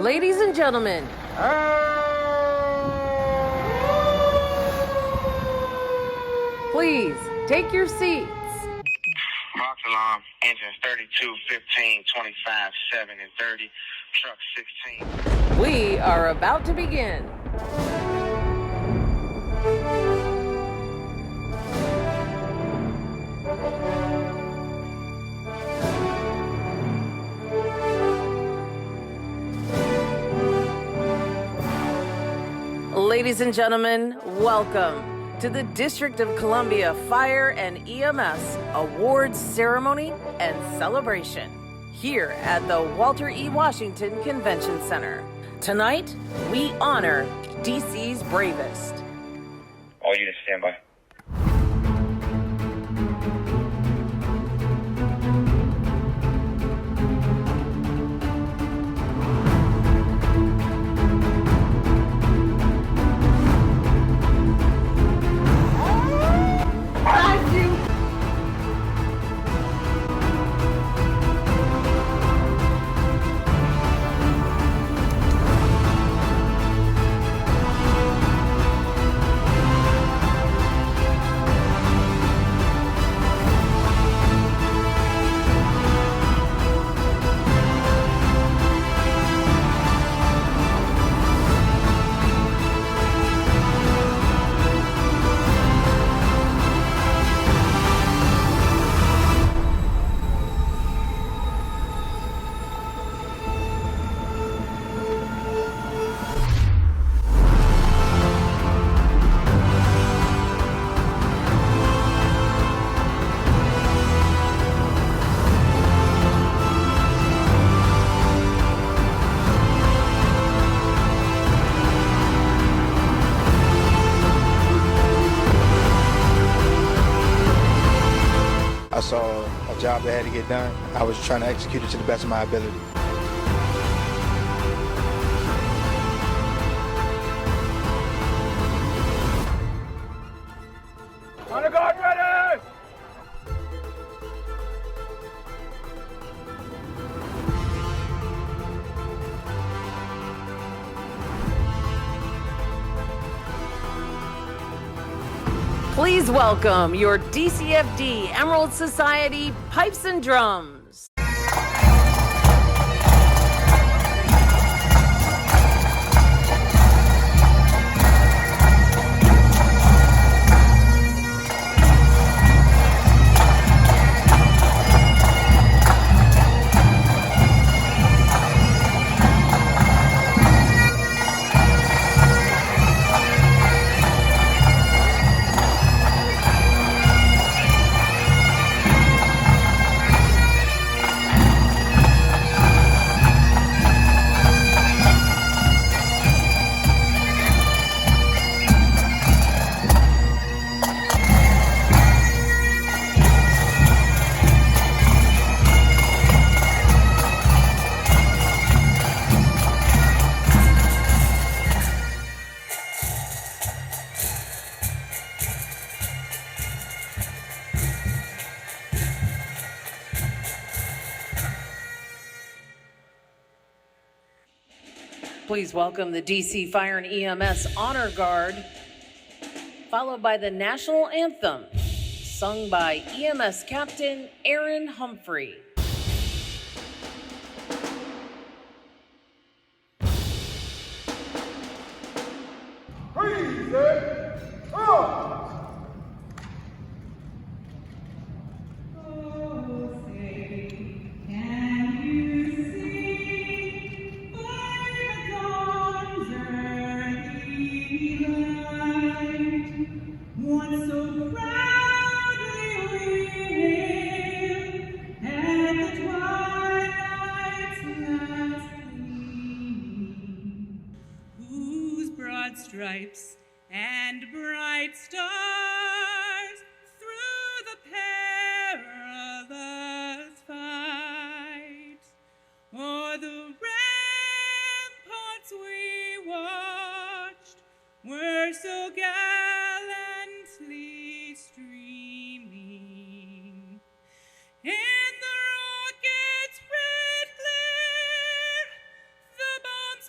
Ladies and gentlemen, please take your seats. Box alarm, engines 32, 15, 25, 7, and 30, truck 16. We are about to begin. Ladies and gentlemen, welcome to the District of Columbia Fire and EMS Awards Ceremony and Celebration here at the Walter E. Washington Convention Center. Tonight, we honor DC's bravest. All units stand by. I saw a job that had to get done. I was trying to execute it to the best of my ability. Honor guard ready! Please welcome your DCFD Emerald Society Pipes and Drums. Please welcome the DC Fire and EMS Honor Guard, followed by the National Anthem, sung by EMS Captain Aaron Humphrey. Freeze it! Up! Stripes and bright stars through the perilous fight. O'er the ramparts we watched were so gallantly streaming. In the rocket's red glare, the bombs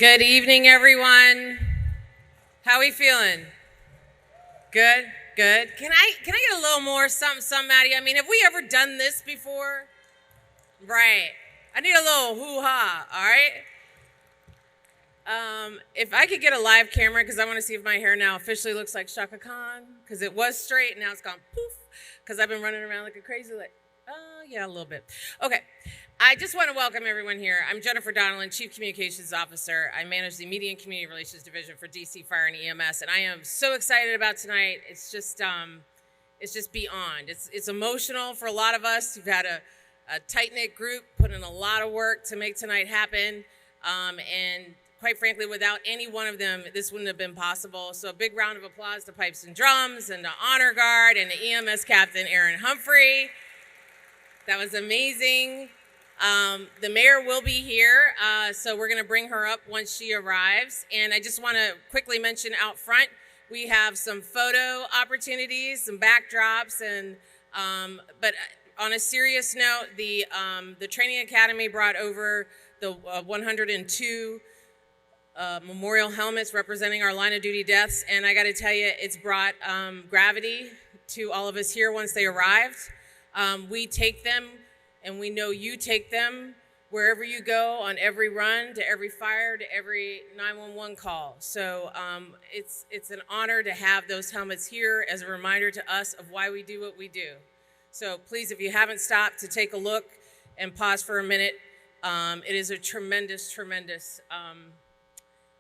Good evening, everyone. How we feeling? Good, good. Can I get a little more something out of you? I mean, have we ever done this before? Right. I need a little hoo-ha, all right? If I could get a live camera, because I want to see if my hair now officially looks like Shaka Khan, because it was straight and now it's gone poof, because I've been running around like a crazy, yeah, a little bit. Okay. I just want to welcome everyone here. I'm Jennifer Donnellan, Chief Communications Officer. I manage the Media and Community Relations Division for DC Fire and EMS, and I am so excited about tonight. It's just beyond. It's emotional for a lot of us. You've had a tight-knit group, put in a lot of work to make tonight happen, and quite frankly, without any one of them, this wouldn't have been possible. So a big round of applause to Pipes and Drums and the Honor Guard and the EMS Captain, Aaron Humphrey. That was amazing. The mayor will be here, so we're going to bring her up once she arrives. And I just want to quickly mention out front, we have some photo opportunities, some backdrops, and but on a serious note, the Training Academy brought over the 102 memorial helmets representing our line of duty deaths, and I got to tell you, it's brought gravity to all of us here once they arrived. We take them, and we know you take them wherever you go, on every run, to every fire, to every 911 call. So it's an honor to have those helmets here as a reminder to us of why we do what we do. So please, if you haven't stopped to take a look and pause for a minute, it is a tremendous, tremendous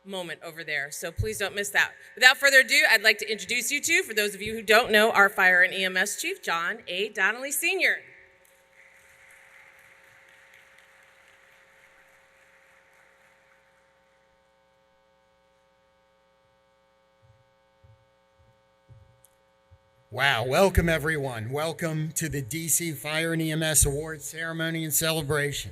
moment over there. So please don't miss that. Without further ado, I'd like to introduce you to, for those of you who don't know, our Fire and EMS Chief, John A. Donnelly Sr. Wow, welcome everyone. Welcome to the DC Fire and EMS Awards Ceremony and Celebration.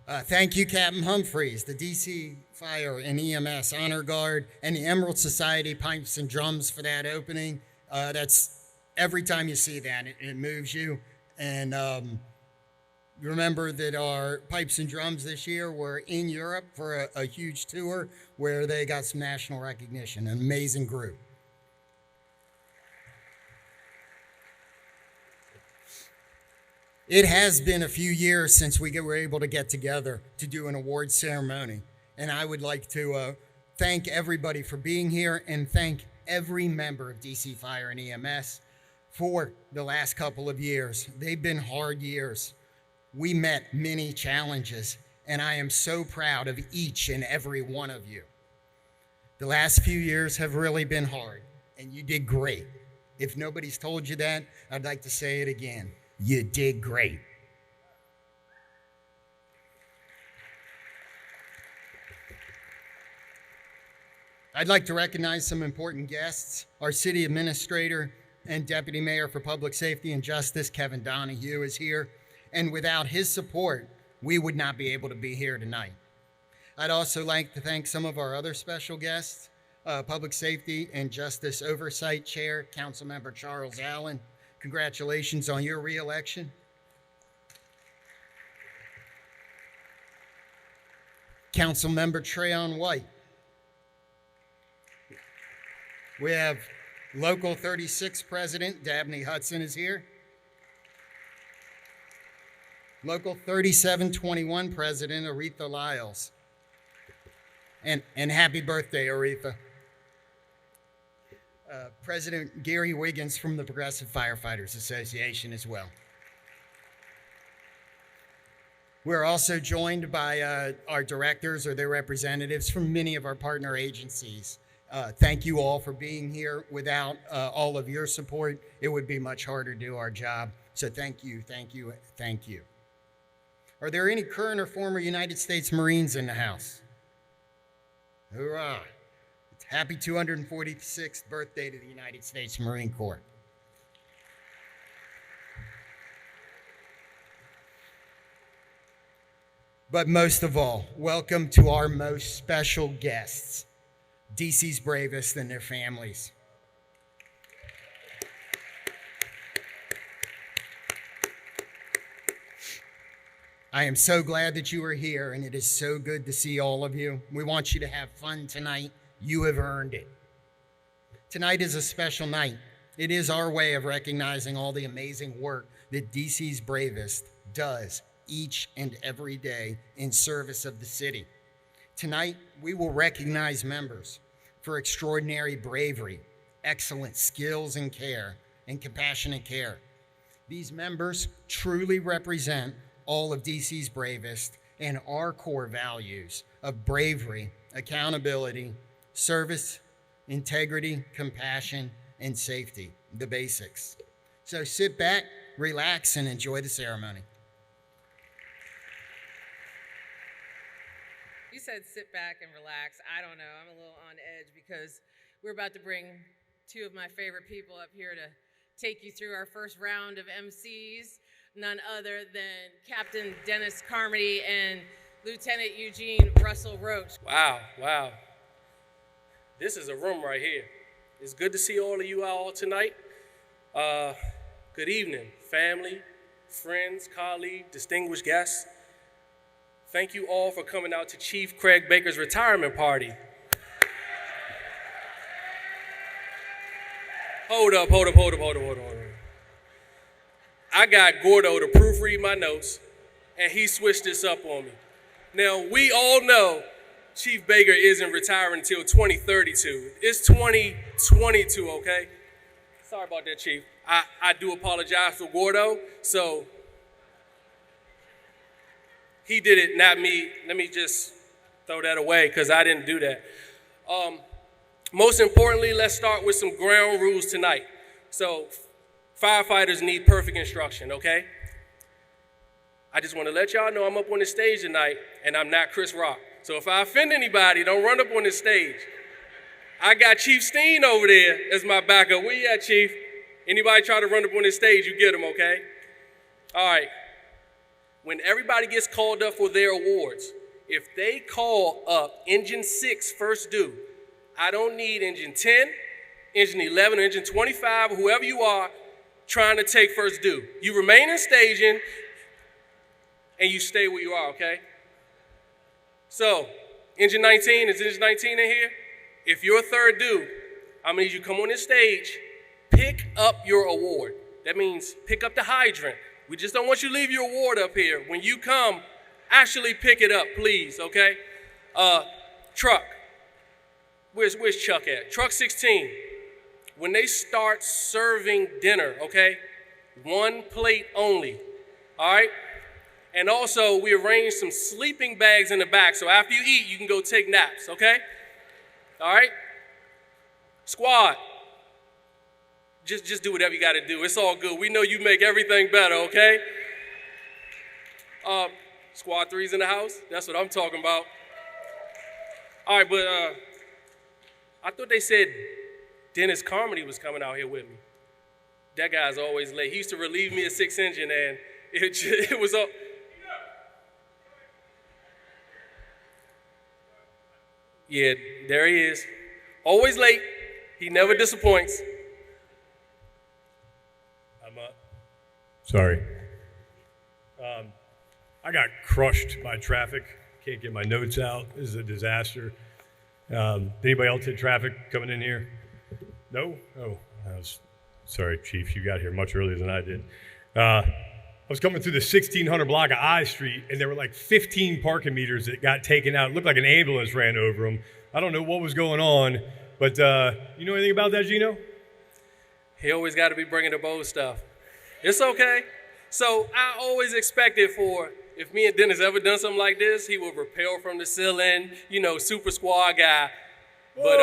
Thank you, Captain Humphreys, the DC Fire and EMS Honor Guard, and the Emerald Society Pipes and Drums for that opening. That's every time you see that, it moves you. And remember that our Pipes and Drums this year were in Europe for a huge tour where they got some national recognition, an amazing group. It has been a few years since we were able to get together to do an awards ceremony. And I would like to thank everybody for being here and thank every member of DC Fire and EMS for the last couple of years. They've been hard years. We met many challenges, and I am so proud of each and every one of you. The last few years have really been hard, and you did great. If nobody's told you that, I'd like to say it again. You did great. I'd like to recognize some important guests. Our City Administrator and Deputy Mayor for Public Safety and Justice, Kevin Donahue, is here. And without his support, we would not be able to be here tonight. I'd also like to thank some of our other special guests, Public Safety and Justice Oversight Chair, Councilmember Charles Allen. Congratulations on your re-election. Councilmember Trayon White. We have Local 36 President Dabney Hudson is here. Local 3721 President Aretha Lyles. And happy birthday, Aretha. President Gary Wiggins from the Progressive Firefighters Association as well. We're also joined by our directors or their representatives from many of our partner agencies. Thank you all for being here. Without all of your support, it would be much harder to do our job. So thank you, thank you, thank you. Are there any current or former United States Marines in the house? Hoorah. Happy 246th birthday to the United States Marine Corps. But most of all, welcome to our most special guests, DC's bravest and their families. I am so glad that you are here, and it is so good to see all of you. We want you to have fun tonight. You have earned it. Tonight is a special night. It is our way of recognizing all the amazing work that DC's Bravest does each and every day in service of the city. Tonight, we will recognize members for extraordinary bravery, excellent skills and care, and compassionate care. These members truly represent all of DC's Bravest and our core values of bravery, accountability, service, integrity, compassion, and safety, the basics. So sit back, relax, and enjoy the ceremony. You said sit back and relax. I don't know. I'm a little on edge because we're about to bring two of my favorite people up here to take you through our first round of MCs, none other than Captain Dennis Carmody and Lieutenant Eugene Russell Roach. Wow. This is a room right here. It's good to see all of you all tonight. Good evening, family, friends, colleagues, distinguished guests. Thank you all for coming out to Chief Craig Baker's retirement party. Hold up. I got Gordo to proofread my notes, and he switched this up on me. Now, we all know Chief Baker isn't retiring until 2032. It's 2022, okay? Sorry about that, Chief. I do apologize for Gordo, so he did it, not me. Let me just throw that away because I didn't do that. Most importantly, let's start with some ground rules tonight. So firefighters need perfect instruction, okay? I just want to let y'all know I'm up on the stage tonight and I'm not Chris Rock. So if I offend anybody, don't run up on the stage. I got Chief Steen over there as my backup. Where you at, Chief? Anybody try to run up on the stage, you get them, okay? All right. When everybody gets called up for their awards, if they call up Engine 6 first due, I don't need Engine 10, Engine 11, or Engine 25, or whoever you are trying to take first due. You remain in staging, and you stay where you are, okay? So, Engine 19, is Engine 19 in here? If you're third due, I'm gonna need you to come on this stage, pick up your award. That means pick up the hydrant. We just don't want you to leave your award up here. When you come, actually pick it up, please, okay? Truck. Where's Chuck at? Truck 16. When they start serving dinner, okay? One plate only, all right? And also, we arranged some sleeping bags in the back, so after you eat, you can go take naps, okay? All right? Squad. Just do whatever you got to do. It's all good. We know you make everything better, okay? Squad 3's in the house. That's what I'm talking about. All right, but I thought they said Dennis Carmody was coming out here with me. That guy's always late. He used to relieve me at 6 Engine, and it was up. Yeah, there he is. Always late. He never disappoints. I'm up. Sorry. I got crushed by traffic. Can't get my notes out. This is a disaster. Anybody else hit traffic coming in here? No? Oh, sorry, Chief. You got here much earlier than I did. I was coming through the 1600 block of I Street, and there were like 15 parking meters that got taken out. It looked like an ambulance ran over them. I don't know what was going on, but you know anything about that, Gino? He always got to be bringing the bold stuff. It's okay. So I always expected for, if me and Dennis ever done something like this, he would rappel from the ceiling, super squad guy. But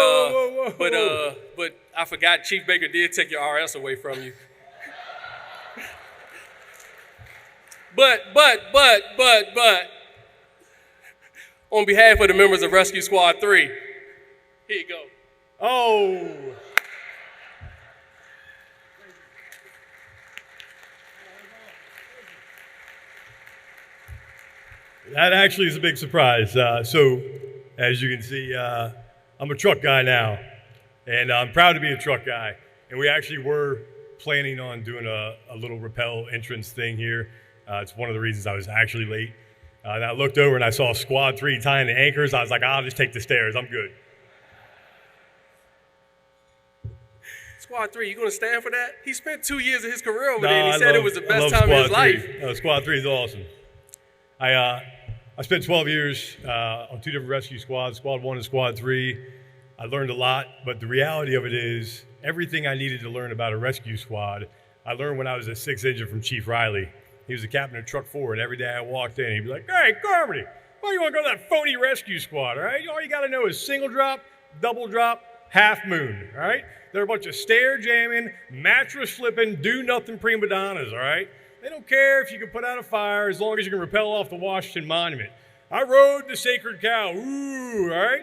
I forgot Chief Baker did take your RS away from you. But, on behalf of the members of Rescue Squad 3, here you go. Oh. That actually is a big surprise. So, as you can see, I'm a truck guy now, and I'm proud to be a truck guy. And we actually were planning on doing a little rappel entrance thing here. It's one of the reasons I was actually late. And I looked over and I saw Squad 3 tying the anchors. I was like, I'll just take the stairs. I'm good. Squad 3, you going to stand for that? He spent 2 years of his career over there, and he said it was the best time of his life. Squad 3 is awesome. I spent 12 years on 2 different rescue squads, Squad 1 and Squad 3. I learned a lot, but the reality of it is everything I needed to learn about a rescue squad, I learned when I was a 6th Engine from Chief Riley. He was the captain of Truck 4, and every day I walked in, he'd be like, hey, Carmody, why you want to go to that phony rescue squad, all right? All you got to know is single drop, double drop, half moon, all right? They're a bunch of stair jamming, mattress flipping, do nothing prima donnas, all right? They don't care if you can put out a fire as long as you can rappel off the Washington Monument. I rode the Sacred Cow, ooh, all right?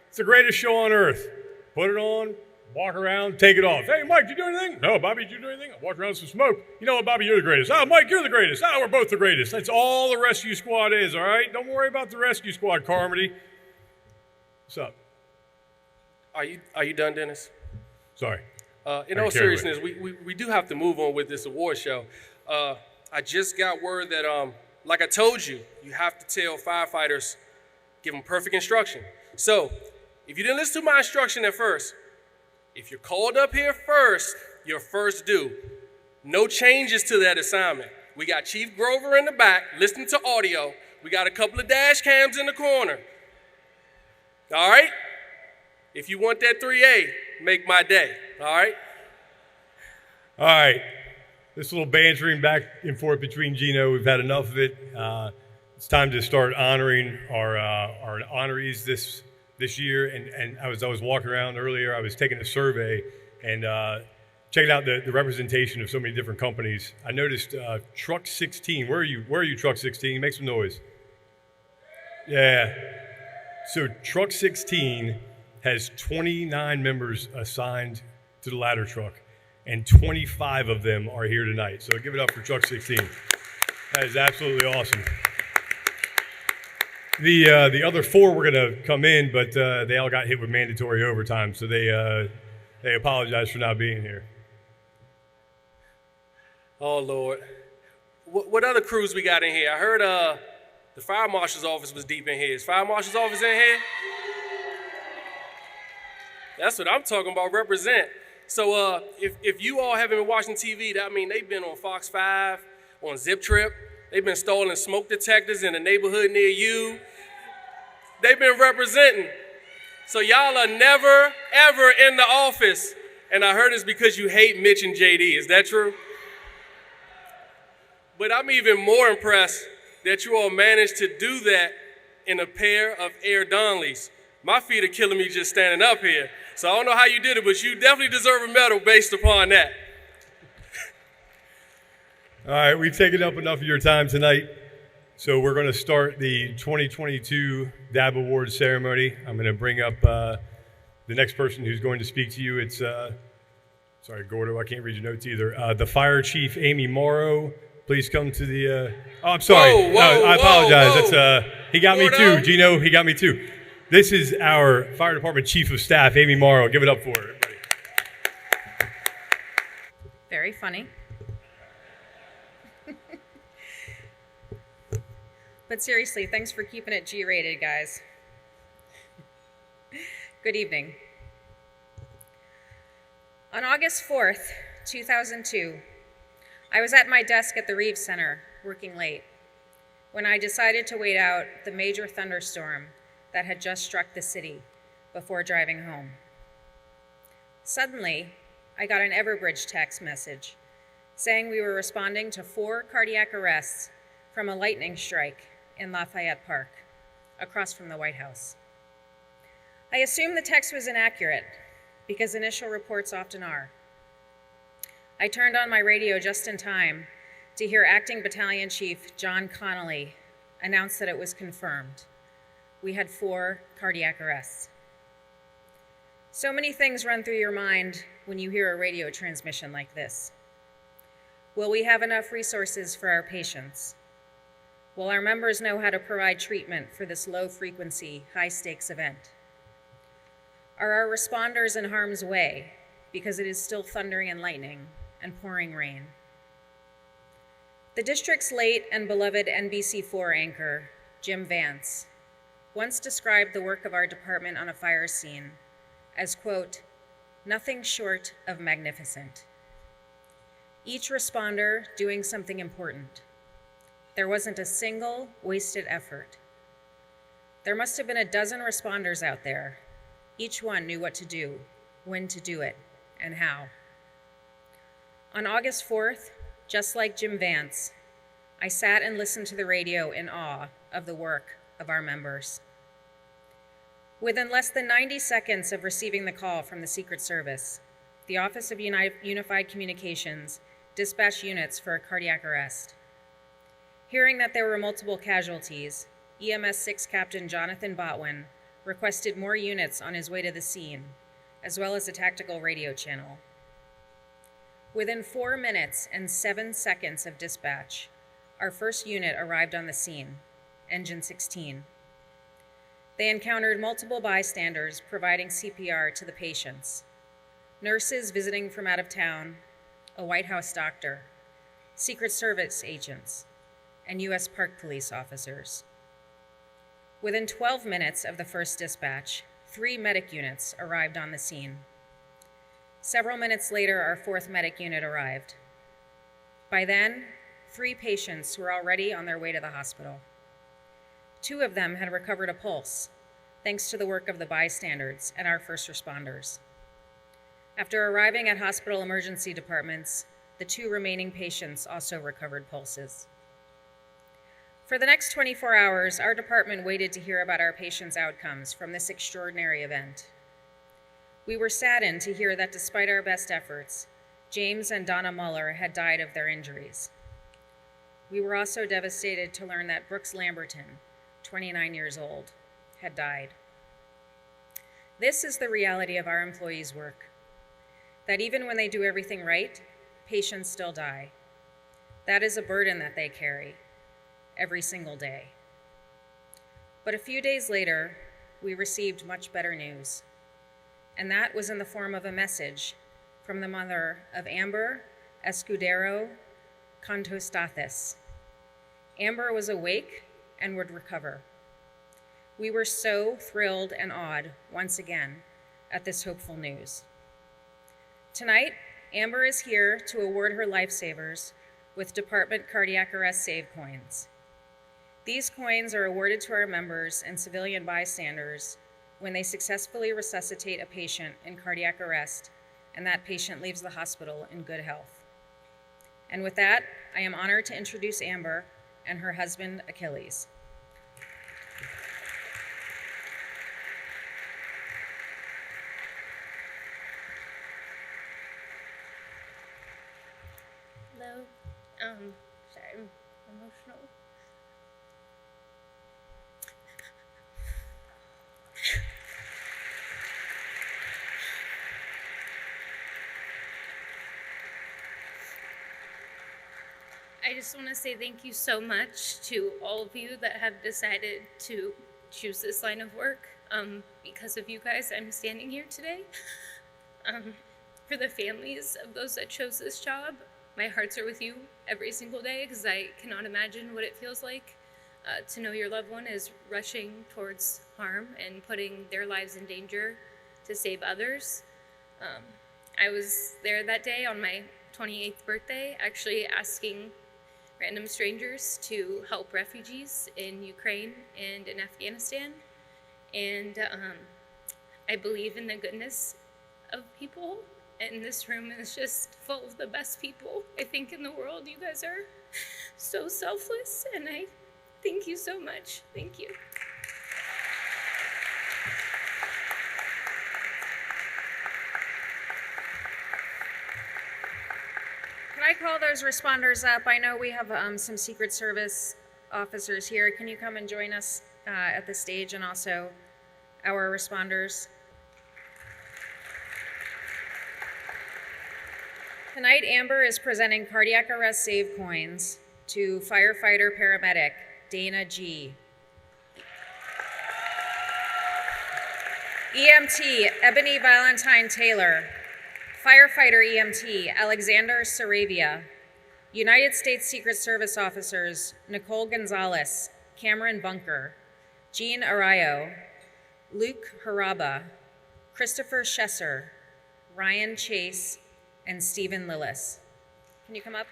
It's the greatest show on earth. Put it on, walk around, take it off. Hey, Mike, did you do anything? No, Bobby, did you do anything? I walked around with some smoke. You know what, Bobby, you're the greatest. Oh, Mike, you're the greatest. Oh, we're both the greatest. That's all the rescue squad is, all right? Don't worry about the rescue squad, Carmody. What's up? Are you done, Dennis? Sorry. In all seriousness, we do have to move on with this award show. I just got word that, like I told you, you have to tell firefighters, give them perfect instruction. So, if you didn't listen to my instruction at first, if you're called up here first, you're first due. No changes to that assignment. We got Chief Grover in the back, listening to audio. We got a couple of dash cams in the corner. All right? If you want that 3A, make my day. All right? All right. This little bantering back and forth between Gino, we've had enough of it. It's time to start honoring our honorees this year. And I was walking around earlier. I was taking a survey and checking out the representation of so many different companies. I noticed Truck 16. Where are you, Truck 16? Make some noise. Yeah. So Truck 16 has 29 members assigned to the ladder truck, and 25 of them are here tonight. So give it up for Truck 16. That is absolutely awesome. The other 4 were going to come in, but they all got hit with mandatory overtime, so they apologize for not being here. Oh, Lord. What other crews we got in here? I heard the fire marshal's office was deep in here. Is fire marshal's office in here? That's what I'm talking about, represent. So if you all haven't been watching TV, that mean they've been on Fox 5, on Zip Trip. They've been installing smoke detectors in the neighborhood near you. They've been representing. So y'all are never, ever in the office. And I heard it's because you hate Mitch and JD. Is that true? But I'm even more impressed that you all managed to do that in a pair of Air Donnellys. My feet are killing me just standing up here. So I don't know how you did it, but you definitely deserve a medal based upon that. All right, we've taken up enough of your time tonight. So we're going to start the 2022 DAB Awards ceremony. I'm going to bring up the next person who's going to speak to you. It's, sorry, Gordo, I can't read your notes either. The Fire Chief, Amy Morrow. Please come to the, oh, I'm sorry. I apologize. That's he got Gordo. Me too. Gino, he got me too. This is our Fire Department Chief of Staff, Amy Morrow. Give it up for her, everybody. Very funny. But seriously, thanks for keeping it G-rated, guys. Good evening. On August 4th, 2002, I was at my desk at the Reeves Center, working late, when I decided to wait out the major thunderstorm that had just struck the city before driving home. Suddenly, I got an Everbridge text message saying we were responding to 4 cardiac arrests from a lightning strike in Lafayette Park, across from the White House. I assumed the text was inaccurate, because initial reports often are. I turned on my radio just in time to hear Acting Battalion Chief John Connolly announce that it was confirmed. We had 4 cardiac arrests. So many things run through your mind when you hear a radio transmission like this. Will we have enough resources for our patients? Will our members know how to provide treatment for this low-frequency, high-stakes event? Are our responders in harm's way because it is still thundering and lightning and pouring rain? The district's late and beloved NBC4 anchor, Jim Vance, once described the work of our department on a fire scene as, quote, nothing short of magnificent. Each responder doing something important. There wasn't a single wasted effort. There must have been a dozen responders out there. Each one knew what to do, when to do it, and how. On August 4th, just like Jim Vance, I sat and listened to the radio in awe of the work of our members. Within less than 90 seconds of receiving the call from the Secret Service, the Office of Unified Communications dispatched units for a cardiac arrest. Hearing that there were multiple casualties, EMS 6 Captain Jonathan Botwin requested more units on his way to the scene, as well as a tactical radio channel. Within 4 minutes and 7 seconds of dispatch, our first unit arrived on the scene, Engine 16. They encountered multiple bystanders providing CPR to the patients, nurses visiting from out of town, a White House doctor, Secret Service agents, and U.S. Park Police officers. Within 12 minutes of the first dispatch, 3 medic units arrived on the scene. Several minutes later, our 4th medic unit arrived. By then, 3 patients were already on their way to the hospital. 2 of them had recovered a pulse, thanks to the work of the bystanders and our first responders. After arriving at hospital emergency departments, the 2 remaining patients also recovered pulses. For the next 24 hours, our department waited to hear about our patients' outcomes from this extraordinary event. We were saddened to hear that despite our best efforts, James and Donna Muller had died of their injuries. We were also devastated to learn that Brooks Lamberton, 29 years old, had died. This is the reality of our employees' work, that even when they do everything right, patients still die. That is a burden that they carry every single day. But a few days later, we received much better news, and that was in the form of a message from the mother of Amber Escudero Contostathis. Amber was awake and would recover. We were so thrilled and awed once again at this hopeful news. Tonight, Amber is here to award her lifesavers with Department Cardiac Arrest Save Coins. These coins are awarded to our members and civilian bystanders when they successfully resuscitate a patient in cardiac arrest and that patient leaves the hospital in good health. And with that, I am honored to introduce Amber and her husband, Achilles. Hello. Sorry, I'm emotional. I just want to say thank you so much to all of you that have decided to choose this line of work. Because of you guys, I'm standing here today. For the families of those that chose this job, my hearts are with you every single day because I cannot imagine what it feels like to know your loved one is rushing towards harm and putting their lives in danger to save others. I was there that day on my 28th birthday, actually asking random strangers to help refugees in Ukraine and in Afghanistan. And I believe in the goodness of people, and this room is just full of the best people I think in the world. You guys are so selfless, and I thank you so much. Thank you. Can I call those responders up? I know we have some Secret Service officers here. Can you come and join us at the stage, and also our responders? Tonight, Amber is presenting cardiac arrest save coins to firefighter paramedic Dana G. EMT Ebony Valentine Taylor. Firefighter EMT Alexander Saravia. United States Secret Service officers Nicole Gonzalez, Cameron Bunker, Jean Arayo, Luke Haraba, Christopher Schesser, Ryan Chase, and Stephen Lillis. Can you come up?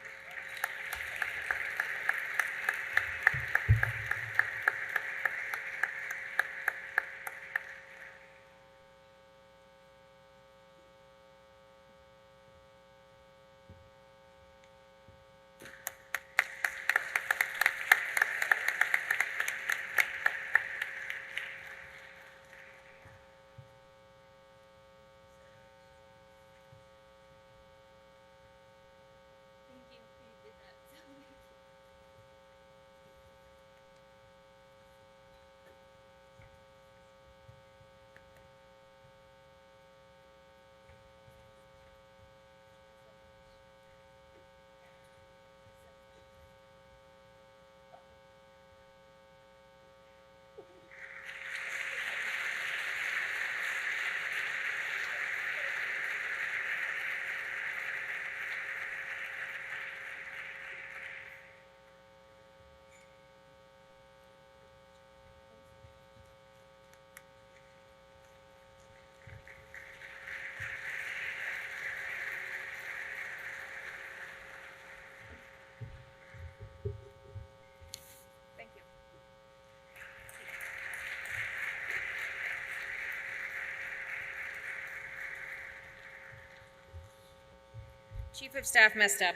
Chief of Staff messed up.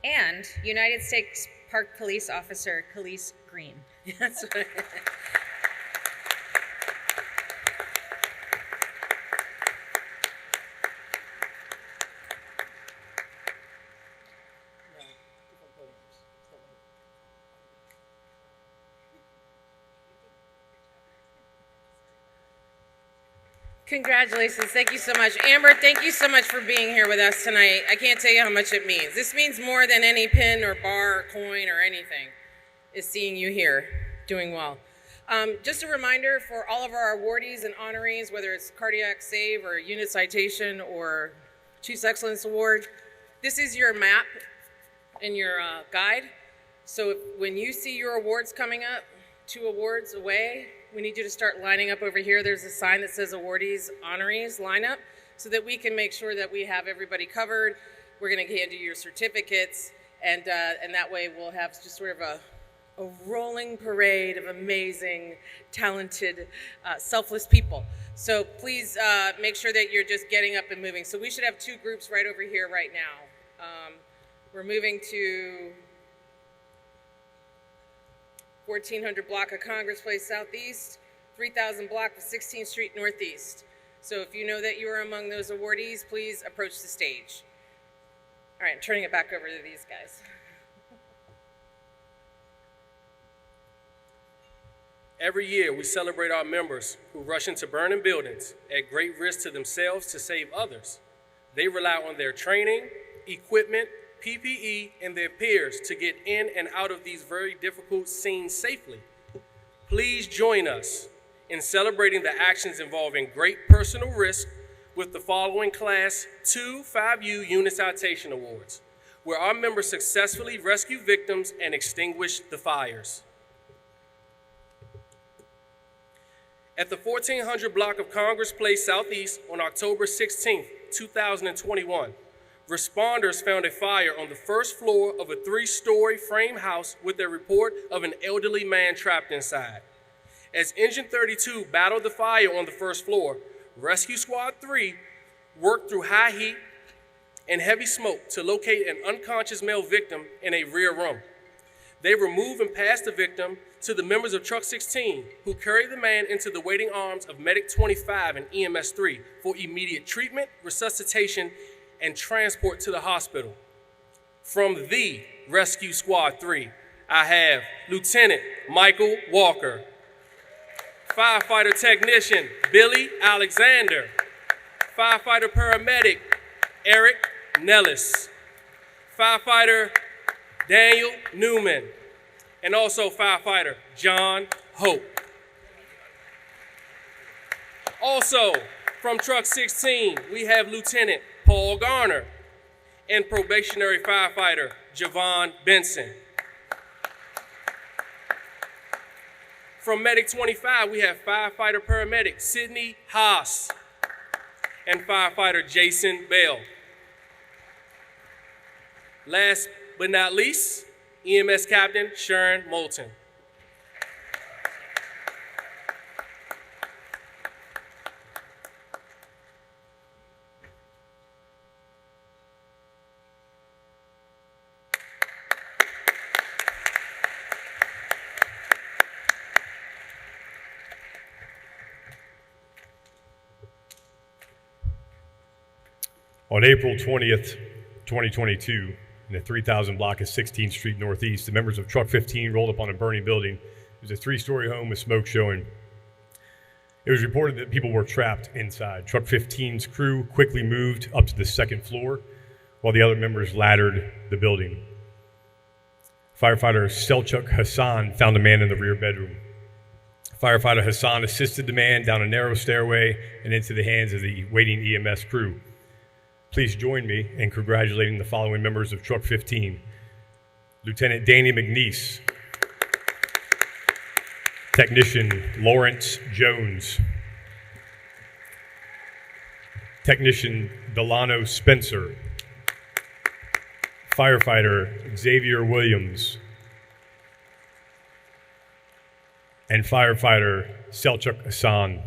And United States Park Police Officer Khalees Green. That's what Congratulations. Thank you so much. Amber, thank you so much for being here with us tonight. I can't tell you how much it means. This means more than any pin or bar or coin or anything, is seeing you here doing well. Just a reminder for all of our awardees and honorees, whether it's Cardiac Save or Unit Citation or Chief's Excellence Award, this is your map and your guide. So when you see your awards coming up, 2 awards away, we need you to start lining up over here. There's a sign that says Awardees, Honorees, line up, so that we can make sure that we have everybody covered. We're gonna hand you your certificates, and that way we'll have just sort of a rolling parade of amazing, talented, selfless people. So please make sure that you're just getting up and moving. So we should have 2 groups right over here right now. We're moving to 1400 block of Congress Place Southeast, 3000 block of 16th Street Northeast. So if you know that you are among those awardees, please approach the stage. All right, I'm turning it back over to these guys. Every year, we celebrate our members who rush into burning buildings at great risk to themselves to save others. They rely on their training, equipment, PPE, and their peers to get in and out of these very difficult scenes safely. Please join us in celebrating the actions involving great personal risk with the following Class 2 5U Unit Citation Awards, where our members successfully rescue victims and extinguish the fires. At the 1400 block of Congress Place Southeast on October 16, 2021, responders found a fire on the first floor of a 3-story frame house with a report of an elderly man trapped inside. As Engine 32 battled the fire on the first floor, Rescue Squad 3 worked through high heat and heavy smoke to locate an unconscious male victim in a rear room. They removed and passed the victim to the members of Truck 16, who carried the man into the waiting arms of Medic 25 and EMS 3 for immediate treatment, resuscitation, and transport to the hospital. From the Rescue Squad 3, I have Lieutenant Michael Walker, Firefighter Technician Billy Alexander, Firefighter Paramedic Eric Nellis, Firefighter Daniel Newman, and also Firefighter John Hope. Also, from Truck 16, we have Lieutenant Paul Garner and probationary firefighter Javon Benson. From Medic 25, we have firefighter paramedic Sydney Haas and firefighter Jason Bell. Last but not least, EMS Captain Sharon Moulton. On April 20th, 2022, in the 3000 block of 16th Street Northeast, the members of Truck 15 rolled up on a burning building. It was a 3-story home with smoke showing. It was reported that people were trapped inside. Truck 15's crew quickly moved up to the 2nd floor, while the other members laddered the building. Firefighter Selchuk Hassan found a man in the rear bedroom. Firefighter Hassan assisted the man down a narrow stairway and into the hands of the waiting EMS crew. Please join me in congratulating the following members of Truck 15. Lieutenant Danny McNeese, Technician Lawrence Jones, Technician Delano Spencer, Firefighter Xavier Williams, and Firefighter Selchuk Hassan.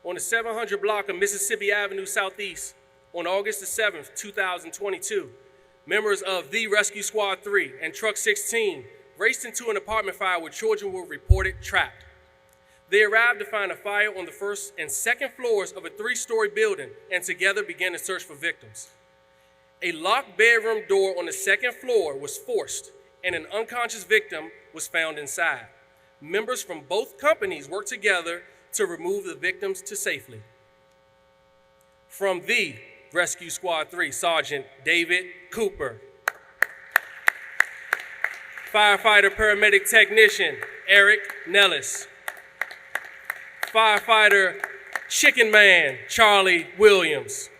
On the 700 block of Mississippi Avenue Southeast, on August the 7th, 2022, members of the Rescue Squad 3 and Truck 16 raced into an apartment fire where children were reported trapped. They arrived to find a fire on the 1st and 2nd floors of a 3-story building and together began to search for victims. A locked bedroom door on the 2nd floor was forced and an unconscious victim was found inside. Members from both companies worked together to remove the victims to safely. From the Rescue Squad 3, Sergeant David Cooper. Firefighter Paramedic Technician Eric Nellis. Firefighter Chicken Man Charlie Williams.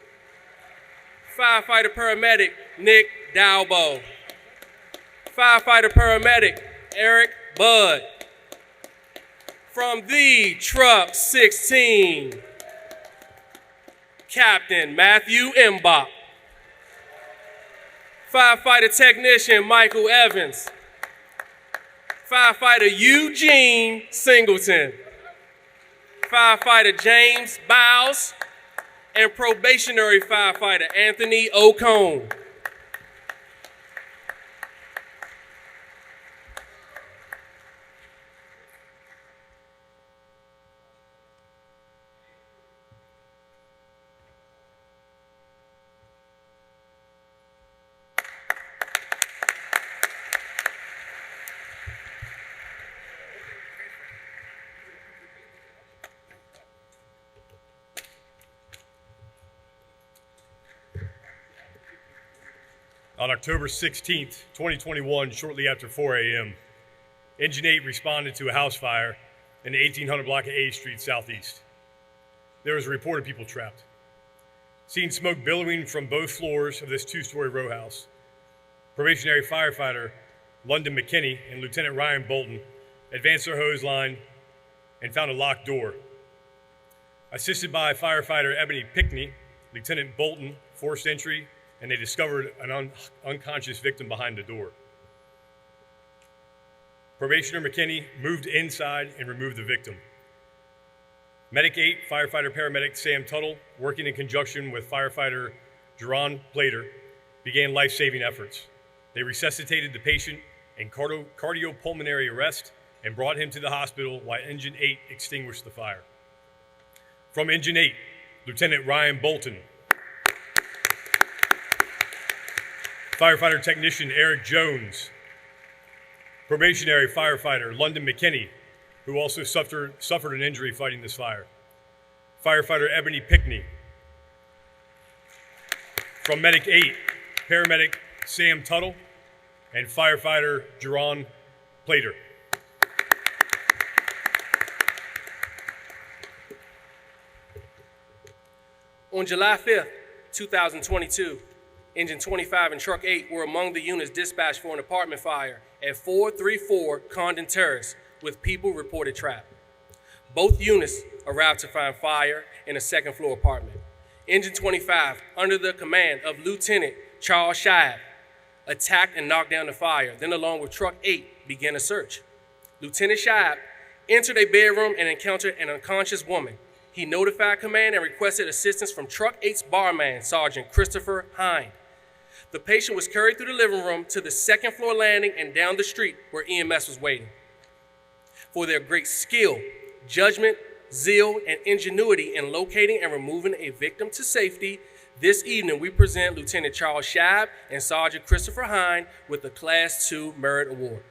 Firefighter Paramedic Nick Dalbo. Firefighter Paramedic Eric Budd. From the Truck 16, Captain Matthew Mbach. Firefighter Technician Michael Evans. Firefighter Eugene Singleton. Firefighter James Biles. And probationary firefighter Anthony O'Cone. On October 16th, 2021, shortly after 4 a.m., Engine 8 responded to a house fire in the 1800 block of A Street Southeast. There was a report of people trapped. Seeing smoke billowing from both floors of this 2-story row house, probationary firefighter London McKinney and Lieutenant Ryan Bolton advanced their hose line and found a locked door. Assisted by firefighter Ebony Pickney, Lieutenant Bolton forced entry and they discovered an unconscious victim behind the door. Probationer McKinney moved inside and removed the victim. Medic 8, firefighter paramedic Sam Tuttle, working in conjunction with firefighter Jerron Plater, began life-saving efforts. They resuscitated the patient in cardiopulmonary arrest and brought him to the hospital while Engine 8 extinguished the fire. From Engine 8, Lieutenant Ryan Bolton. Firefighter Technician Eric Jones. Probationary firefighter London McKinney, who also suffered an injury fighting this fire. Firefighter Ebony Pickney. From Medic 8, paramedic Sam Tuttle and firefighter Jerron Plater. On July 5th, 2022, Engine 25 and Truck 8 were among the units dispatched for an apartment fire at 434 Condon Terrace with people reported trapped. Both units arrived to find fire in a second floor apartment. Engine 25, under the command of Lieutenant Charles Shiab, attacked and knocked down the fire, then along with Truck 8 began a search. Lieutenant Shiab entered a bedroom and encountered an unconscious woman. He notified command and requested assistance from Truck 8's barman, Sergeant Christopher Hine. The patient was carried through the living room to the second floor landing and down the street where EMS was waiting. For their great skill, judgment, zeal, and ingenuity in locating and removing a victim to safety, this evening we present Lieutenant Charles Shiab and Sergeant Christopher Hine with the Class II Merit Award.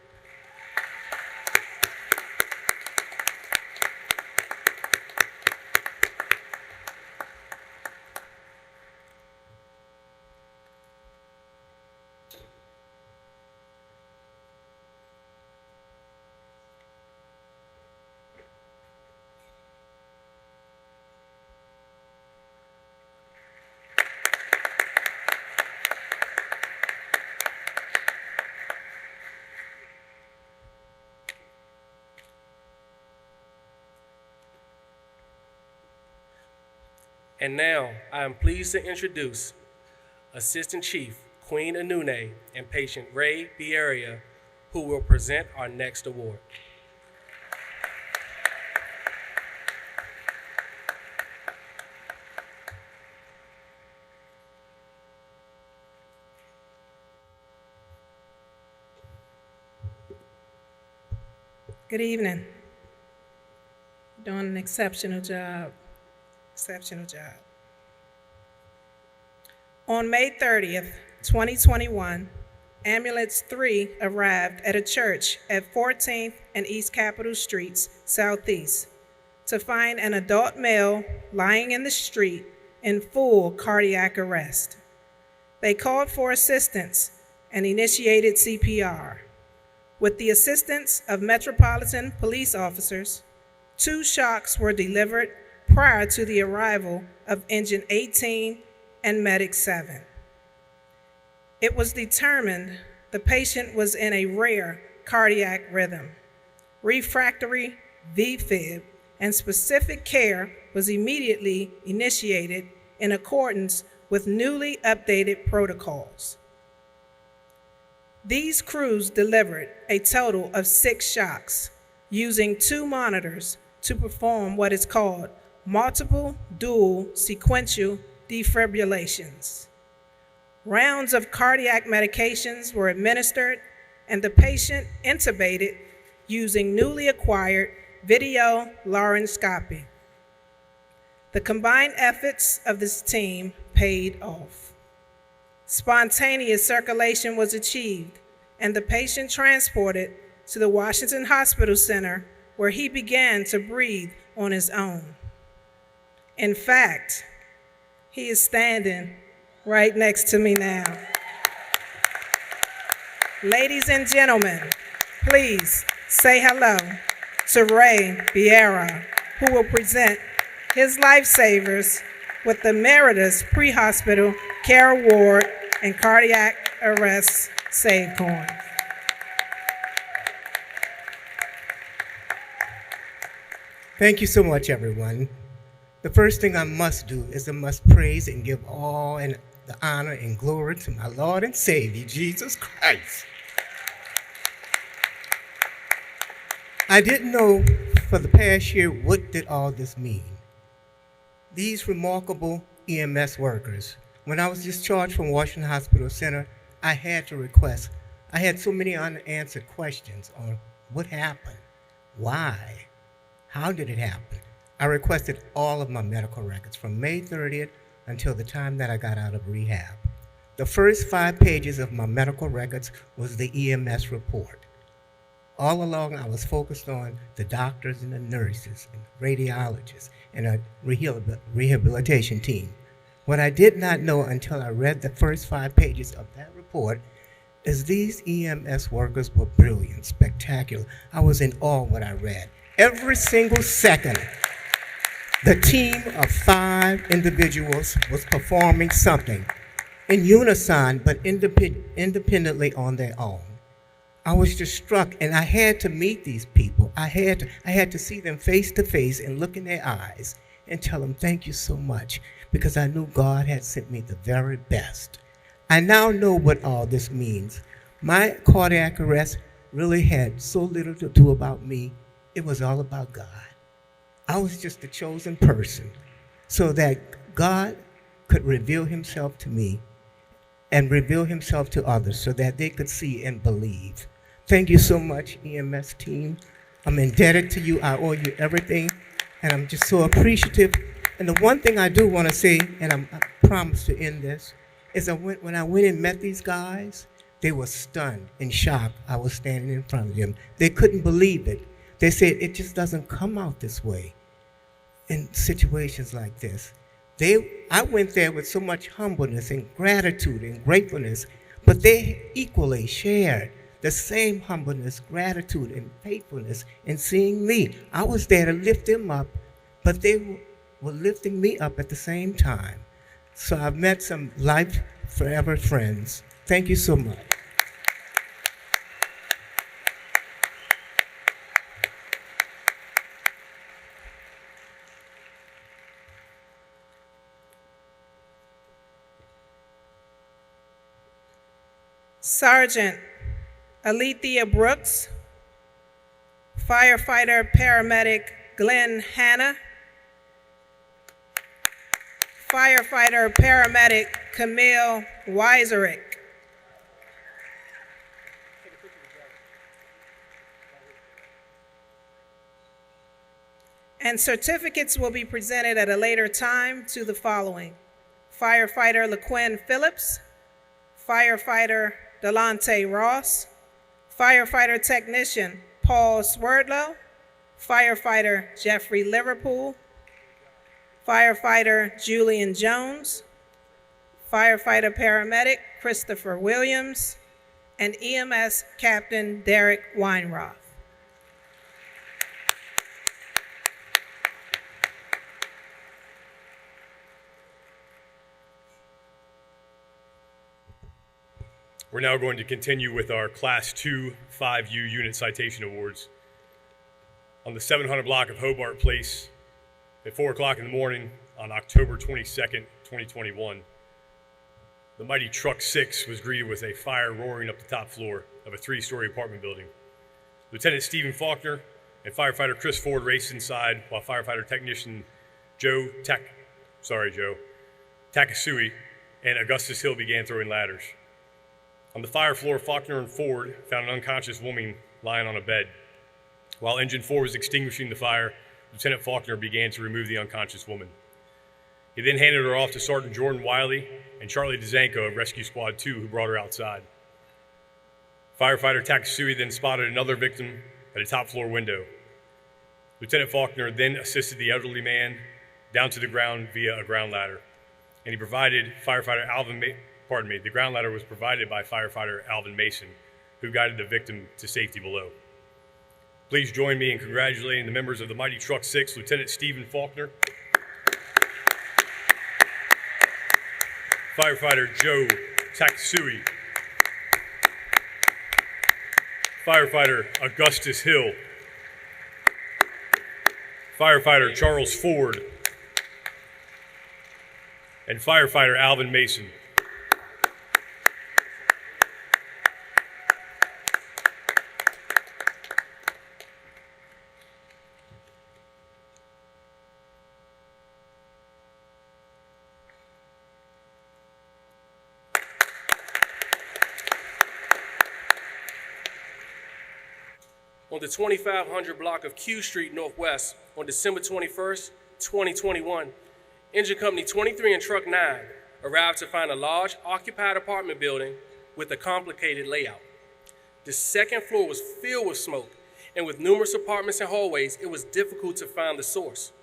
And now, I am pleased to introduce Assistant Chief Queen Anune and Patient Ray Bieria, who will present our next award. Good evening. Doing an exceptional job. Exceptional job. On May 30th, 2021, Ambulance 3 arrived at a church at 14th and East Capitol Streets, Southeast, to find an adult male lying in the street in full cardiac arrest. They called for assistance and initiated CPR. With the assistance of Metropolitan Police officers, 2 shocks were delivered prior to the arrival of Engine 18 and Medic 7. It was determined the patient was in a rare cardiac rhythm, refractory VFib, and specific care was immediately initiated in accordance with newly updated protocols. These crews delivered a total of 6 shocks using 2 monitors to perform what is called multiple dual sequential defibrillations. Rounds of cardiac medications were administered and the patient intubated using newly acquired video laryngoscopy. The combined efforts of this team paid off. Spontaneous circulation was achieved and the patient transported to the Washington Hospital Center where he began to breathe on his own. In fact, he is standing right next to me now. Ladies and gentlemen, please say hello to Ray Bieria, who will present his lifesavers with the Meritus Pre-Hospital Care Award and Cardiac Arrest Save Coin. Thank you so much, everyone. The first thing I must do is I must praise and give all and the honor and glory to my Lord and Savior, Jesus Christ. I didn't know for the past year what did all this mean. These remarkable EMS workers, when I was discharged from Washington Hospital Center, I had to request. I had so many unanswered questions on what happened, why, how did it happen. I requested all of my medical records from May 30th until the time that I got out of rehab. The first 5 pages of my medical records was the EMS report. All along, I was focused on the doctors and the nurses and radiologists and a rehabilitation team. What I did not know until I read the first 5 pages of that report is these EMS workers were brilliant, spectacular. I was in awe what I read. Every single second, the team of 5 individuals was performing something in unison, but independently on their own. I was just struck, and I had to meet these people. I had to see them face to face and look in their eyes and tell them thank you so much, because I knew God had sent me the very best. I now know what all this means. My cardiac arrest really had so little to do about me. It was all about God. I was just the chosen person so that God could reveal himself to me and reveal himself to others so that they could see and believe. Thank you so much, EMS team. I'm indebted to you. I owe you everything, and I'm just so appreciative. And the one thing I do want to say, and I promise to end this, is when I went and met these guys, they were stunned and shocked. I was standing in front of them. They couldn't believe it. They said, it just doesn't come out this way in situations like this. I went there with so much humbleness and gratitude and gratefulness, but they equally shared the same humbleness, gratitude, and faithfulness in seeing me. I was there to lift them up, but they were lifting me up at the same time. So I've met some life forever friends. Thank you so much. Sergeant Alethea Brooks, firefighter paramedic Glenn Hanna, firefighter paramedic Camille Weiserick, and certificates will be presented at a later time to the following: firefighter LaQuinn Phillips, firefighter Delonte Ross, firefighter technician Paul Swerdlow, firefighter Jeffrey Liverpool, firefighter Julian Jones, firefighter paramedic Christopher Williams, and EMS Captain Derek Weinroth. We're now going to continue with our Class 2 5U Unit Citation Awards. On the 700 block of Hobart Place at 4 o'clock in the morning on October 22nd, 2021, the mighty Truck 6 was greeted with a fire roaring up the top floor of a 3-story apartment building. Lieutenant Stephen Faulkner and firefighter Chris Ford raced inside while firefighter technician Joe Takasui and Augustus Hill began throwing ladders. On the fire floor, Faulkner and Ford found an unconscious woman lying on a bed. While Engine 4 was extinguishing the fire, Lieutenant Faulkner began to remove the unconscious woman. He then handed her off to Sergeant Jordan Wiley and Charlie DeZanko of Rescue Squad 2, who brought her outside. Firefighter Takasui then spotted another victim at a top floor window. Lieutenant Faulkner then assisted the elderly man down to the ground via a ground ladder, and he provided the ground ladder was provided by firefighter Alvin Mason, who guided the victim to safety below. Please join me in congratulating the members of the mighty Truck 6, Lieutenant Stephen Faulkner, firefighter Joe Takasui, firefighter Augustus Hill, firefighter Charles Ford, and firefighter Alvin Mason. on the 2500 block of Q Street Northwest on December 21st, 2021, Engine Company 23 and Truck 9 arrived to find a large occupied apartment building with a complicated layout. The second floor was filled with smoke, and with numerous apartments and hallways, it was difficult to find the source.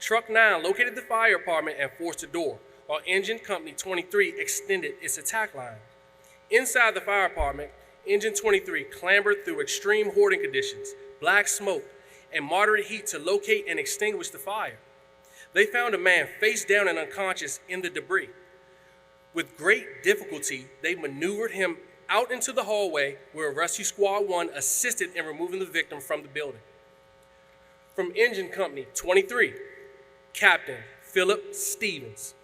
Truck 9 located the fire apartment and forced the door, while Engine Company 23 extended its attack line. Inside the fire apartment, Engine 23 clambered through extreme hoarding conditions, black smoke, and moderate heat to locate and extinguish the fire. They found a man face down and unconscious in the debris. With great difficulty, they maneuvered him out into the hallway where Rescue Squad 1 assisted in removing the victim from the building. From Engine Company 23, Captain Philip Stevens.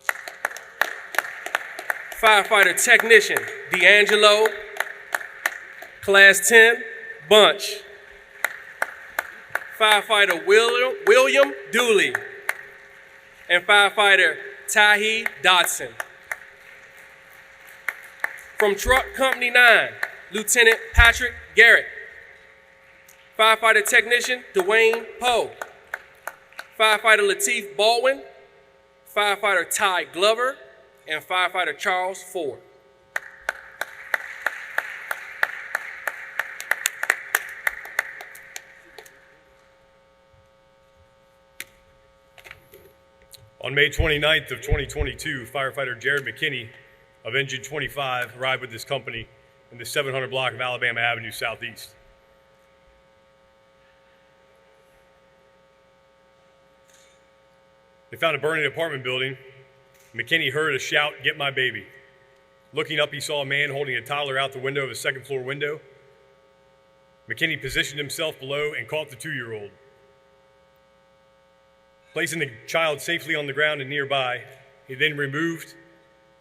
Firefighter Technician D'Angelo, Class 10, Bunch. Firefighter William Dooley. And Firefighter Tahi Dodson. From Truck Company 9, Lieutenant Patrick Garrett. Firefighter Technician Dwayne Poe. Firefighter Lateef Baldwin. Firefighter Ty Glover. And Firefighter Charles Ford. On May 29th of 2022, firefighter Jared McKinney of Engine 25 arrived with his company in the 700 block of Alabama Avenue Southeast. They found a burning apartment building. McKinney heard a shout, "Get my baby." Looking up, he saw a man holding a toddler out the window of a second floor window. McKinney positioned himself below and caught the 2-year-old. Placing the child safely on the ground and nearby, he then removed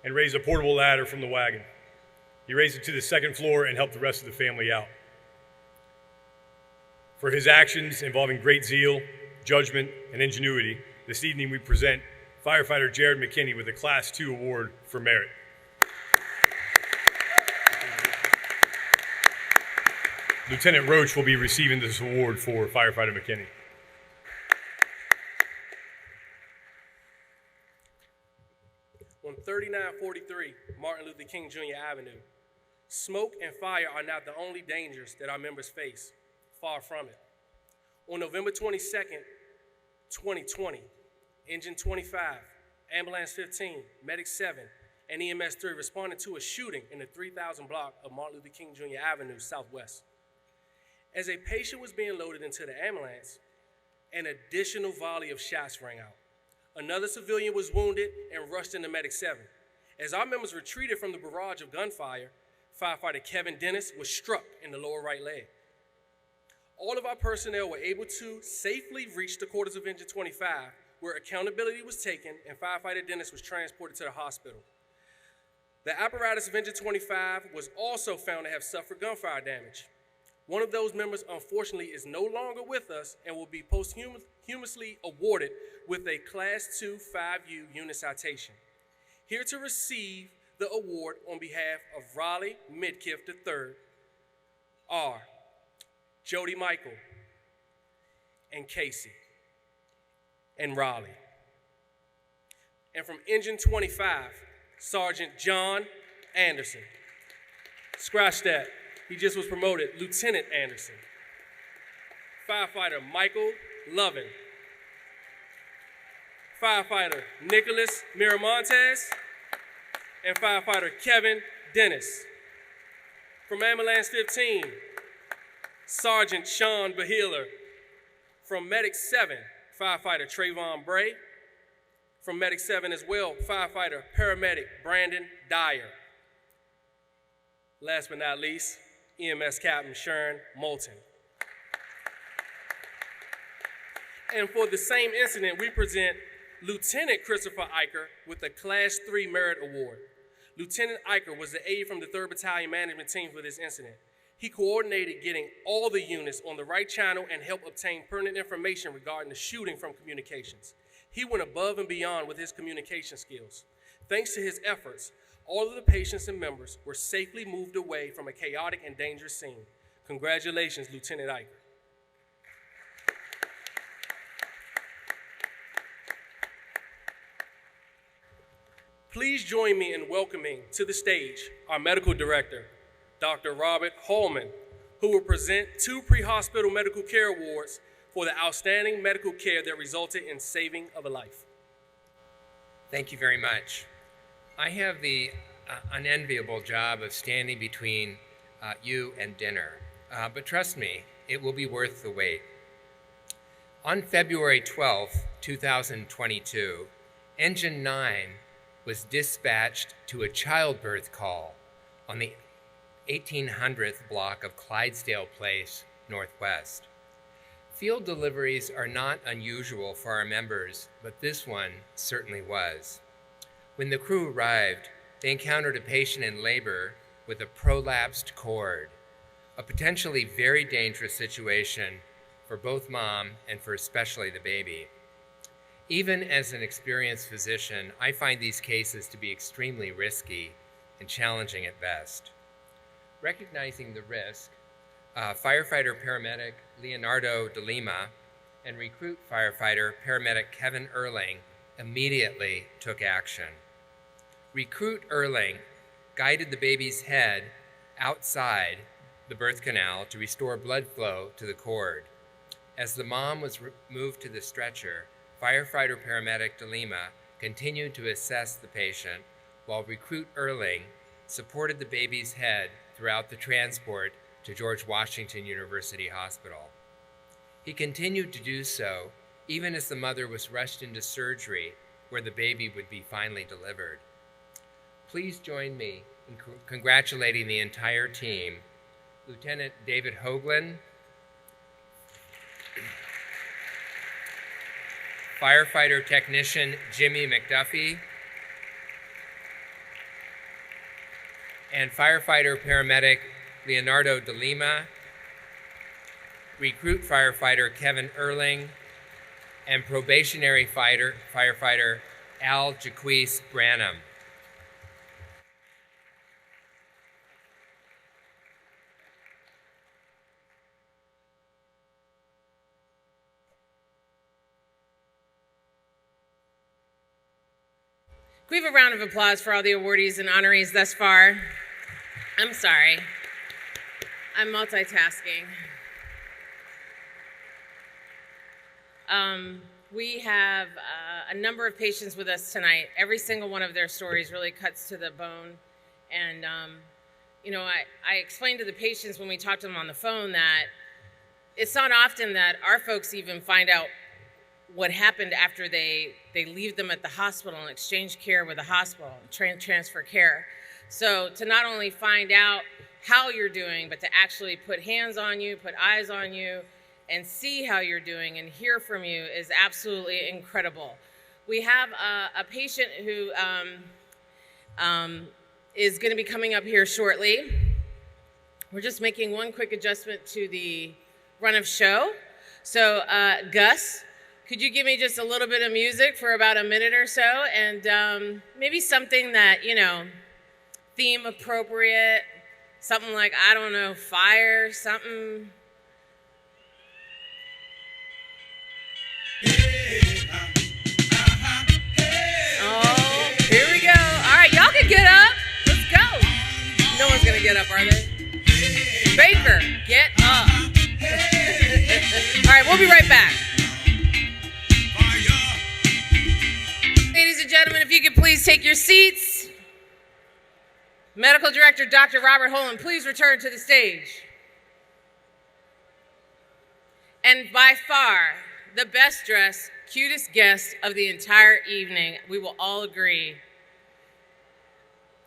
and raised a portable ladder from the wagon. He raised it to the second floor and helped the rest of the family out. For his actions involving great zeal, judgment, and ingenuity, this evening we present firefighter Jared McKinney with a Class 2 award for merit. Lieutenant Roach will be receiving this award for firefighter McKinney. On 3943 Martin Luther King Jr. Avenue, smoke and fire are not the only dangers that our members face. Far from it. On November 22nd, 2020, Engine 25, Ambulance 15, Medic 7, and EMS 3 responded to a shooting in the 3000 block of Martin Luther King Jr. Avenue Southwest. As a patient was being loaded into the ambulance, an additional volley of shots rang out. Another civilian was wounded and rushed into Medic 7. As our members retreated from the barrage of gunfire, firefighter Kevin Dennis was struck in the lower right leg. All of our personnel were able to safely reach the quarters of Engine 25, where accountability was taken and firefighter Dennis was transported to the hospital. The apparatus of Engine 25 was also found to have suffered gunfire damage. One of those members, unfortunately, is no longer with us and will be posthumously awarded with a Class 2 5U unit citation. Here to receive the award on behalf of Raleigh Midkiff III are Jody Michael and Casey and Raleigh. And from Engine 25, Sergeant John Anderson. Scratch that. He just was promoted, Lieutenant Anderson. Firefighter Michael Lovin. Firefighter Nicholas Miramontes. And firefighter Kevin Dennis. From Ambulance 15, Sergeant Sean Bahealer. From Medic 7, firefighter Trayvon Bray. From Medic 7 as well, firefighter paramedic Brandon Dyer. Last but not least, EMS Captain Sharon Moulton. And for the same incident, we present Lieutenant Christopher Eicher with the Class 3 Merit Award. Lieutenant Eicher was the aide from the 3rd Battalion Management Team for this incident. He coordinated getting all the units on the right channel and helped obtain pertinent information regarding the shooting from communications. He went above and beyond with his communication skills. Thanks to his efforts, all of the patients and members were safely moved away from a chaotic and dangerous scene. Congratulations, Lieutenant Eicher. Please join me in welcoming to the stage our medical director, Dr. Robert Holman, who will present 2 pre-hospital medical care awards for the outstanding medical care that resulted in saving of a life. Thank you very much. I have the unenviable job of standing between you and dinner, but trust me, it will be worth the wait. On February 12th, 2022, Engine 9 was dispatched to a childbirth call on the 1800th block of Clydesdale Place, Northwest. Field deliveries are not unusual for our members, but this one certainly was. When the crew arrived, they encountered a patient in labor with a prolapsed cord, a potentially very dangerous situation for both mom and for especially the baby. Even as an experienced physician, I find these cases to be extremely risky and challenging at best. Recognizing the risk, firefighter-paramedic Leonardo de Lima and recruit firefighter-paramedic Kevin Erling immediately took action. Recruit Erling guided the baby's head outside the birth canal to restore blood flow to the cord. As the mom was moved to the stretcher, firefighter-paramedic de Lima continued to assess the patient while recruit Erling supported the baby's head throughout the transport to George Washington University Hospital. He continued to do so even as the mother was rushed into surgery where the baby would be finally delivered. Please join me in congratulating the entire team, Lieutenant David Hoagland, firefighter technician Jimmy McDuffie, and firefighter-paramedic Leonardo de Lima, recruit firefighter Kevin Erling, and probationary firefighter Al Jaquise Branham. Can we have a round of applause for all the awardees and honorees thus far? I'm sorry. I'm multitasking. We have a number of patients with us tonight. Every single one of their stories really cuts to the bone. And, I explained to the patients when we talked to them on the phone that it's not often that our folks even find out what happened after they leave them at the hospital and exchange care with the hospital, transfer care. So to not only find out how you're doing, but to actually put hands on you, put eyes on you, and see how you're doing and hear from you is absolutely incredible. We have a patient who is going to be coming up here shortly. We're just making one quick adjustment to the run of show. So Gus, could you give me just a little bit of music for about a minute or so, and maybe something that, theme appropriate, something like, I don't know, fire, something. Oh, here we go. All right, y'all can get up. Let's go. No one's gonna get up, are they? Baker, get up. All right, we'll be right back. Ladies and gentlemen, if you could please take your seats. Medical Director Dr. Robert Holland, please return to the stage. And by far, the best dressed, cutest guest of the entire evening, we will all agree,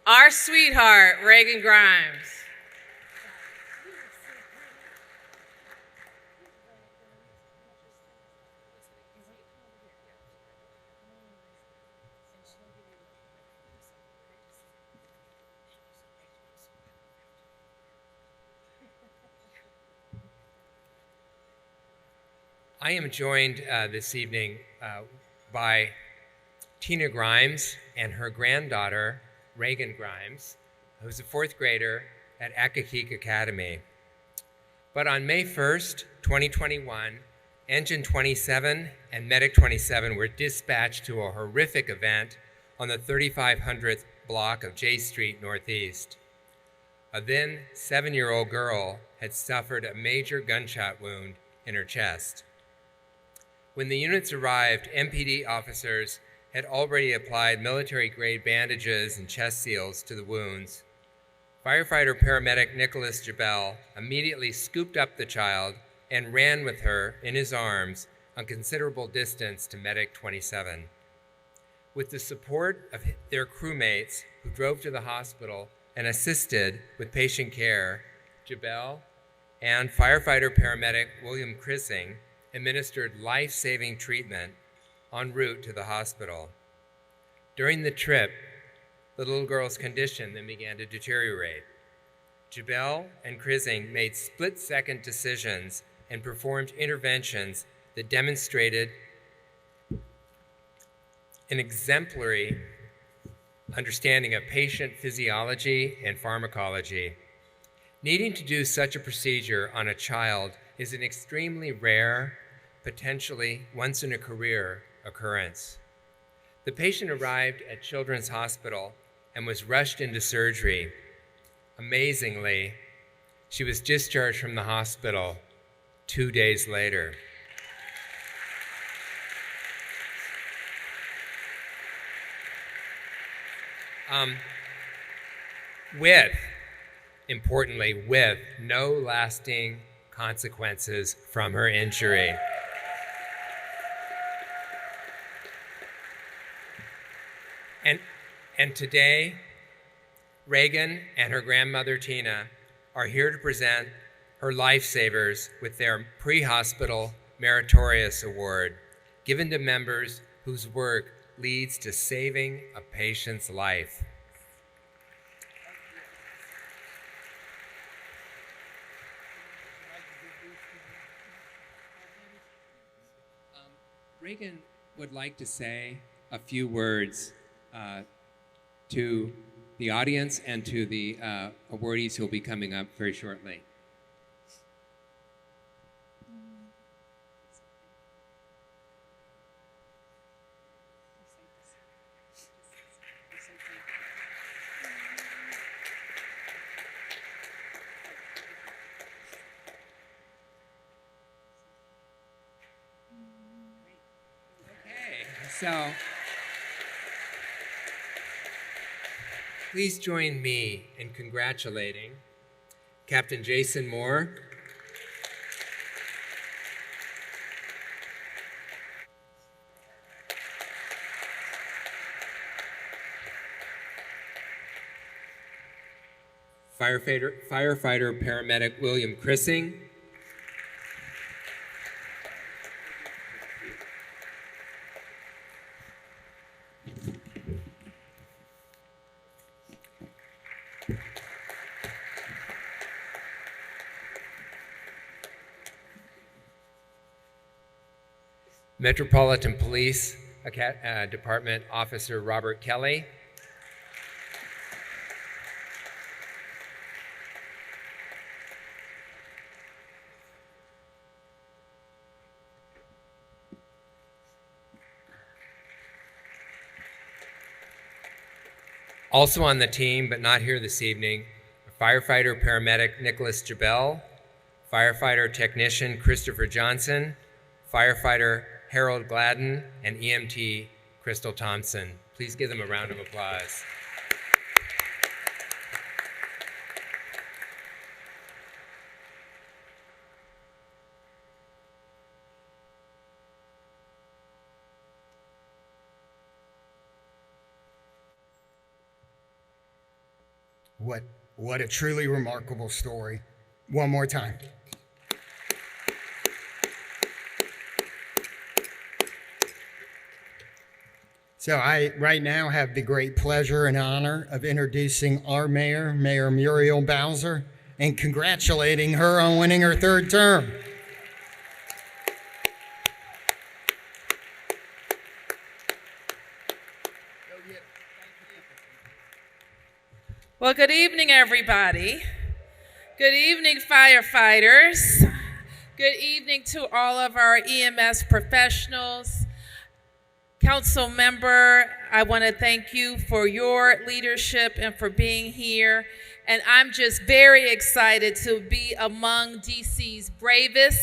our sweetheart, Reagan Grimes. I am joined this evening by Tina Grimes and her granddaughter, Reagan Grimes, who's a 4th grader at Accokeek Academy. But on May 1st, 2021, Engine 27 and Medic 27 were dispatched to a horrific event on the 3500th block of J Street Northeast. A then 7-year-old girl had suffered a major gunshot wound in her chest. When the units arrived, MPD officers had already applied military-grade bandages and chest seals to the wounds. Firefighter-paramedic Nicholas Jabel immediately scooped up the child and ran with her in his arms a considerable distance to Medic 27. With the support of their crewmates who drove to the hospital and assisted with patient care, Jabel and firefighter-paramedic William Chrising administered life-saving treatment en route to the hospital. During the trip, the little girl's condition then began to deteriorate. Jabel and Chrising made split-second decisions and performed interventions that demonstrated an exemplary understanding of patient physiology and pharmacology. Needing to do such a procedure on a child is an extremely rare, potentially once-in-a-career occurrence. The patient arrived at Children's Hospital and was rushed into surgery. Amazingly, she was discharged from the hospital 2 days later. Importantly, with no lasting consequences from her injury. And today, Reagan and her grandmother Tina are here to present her lifesavers with their pre-hospital meritorious award, given to members whose work leads to saving a patient's life. Reagan would like to say a few words to the audience and to the awardees who will be coming up very shortly. So, please join me in congratulating Captain Jason Moore, firefighter paramedic William Chrising, Metropolitan Police Department Officer Robert Kelly, also on the team but not here this evening, firefighter paramedic Nicholas Jabel, firefighter technician Christopher Johnson, firefighter Harold Gladden, and EMT Crystal Thompson. Please give them a round of applause. What a truly remarkable story. One more time. So I right now have the great pleasure and honor of introducing our mayor, Mayor Muriel Bowser, and congratulating her on winning her third term. Well, good evening, everybody. Good evening, firefighters. Good evening to all of our EMS professionals, Council member, I want to thank you for your leadership and for being here. And I'm just very excited to be among DC's bravest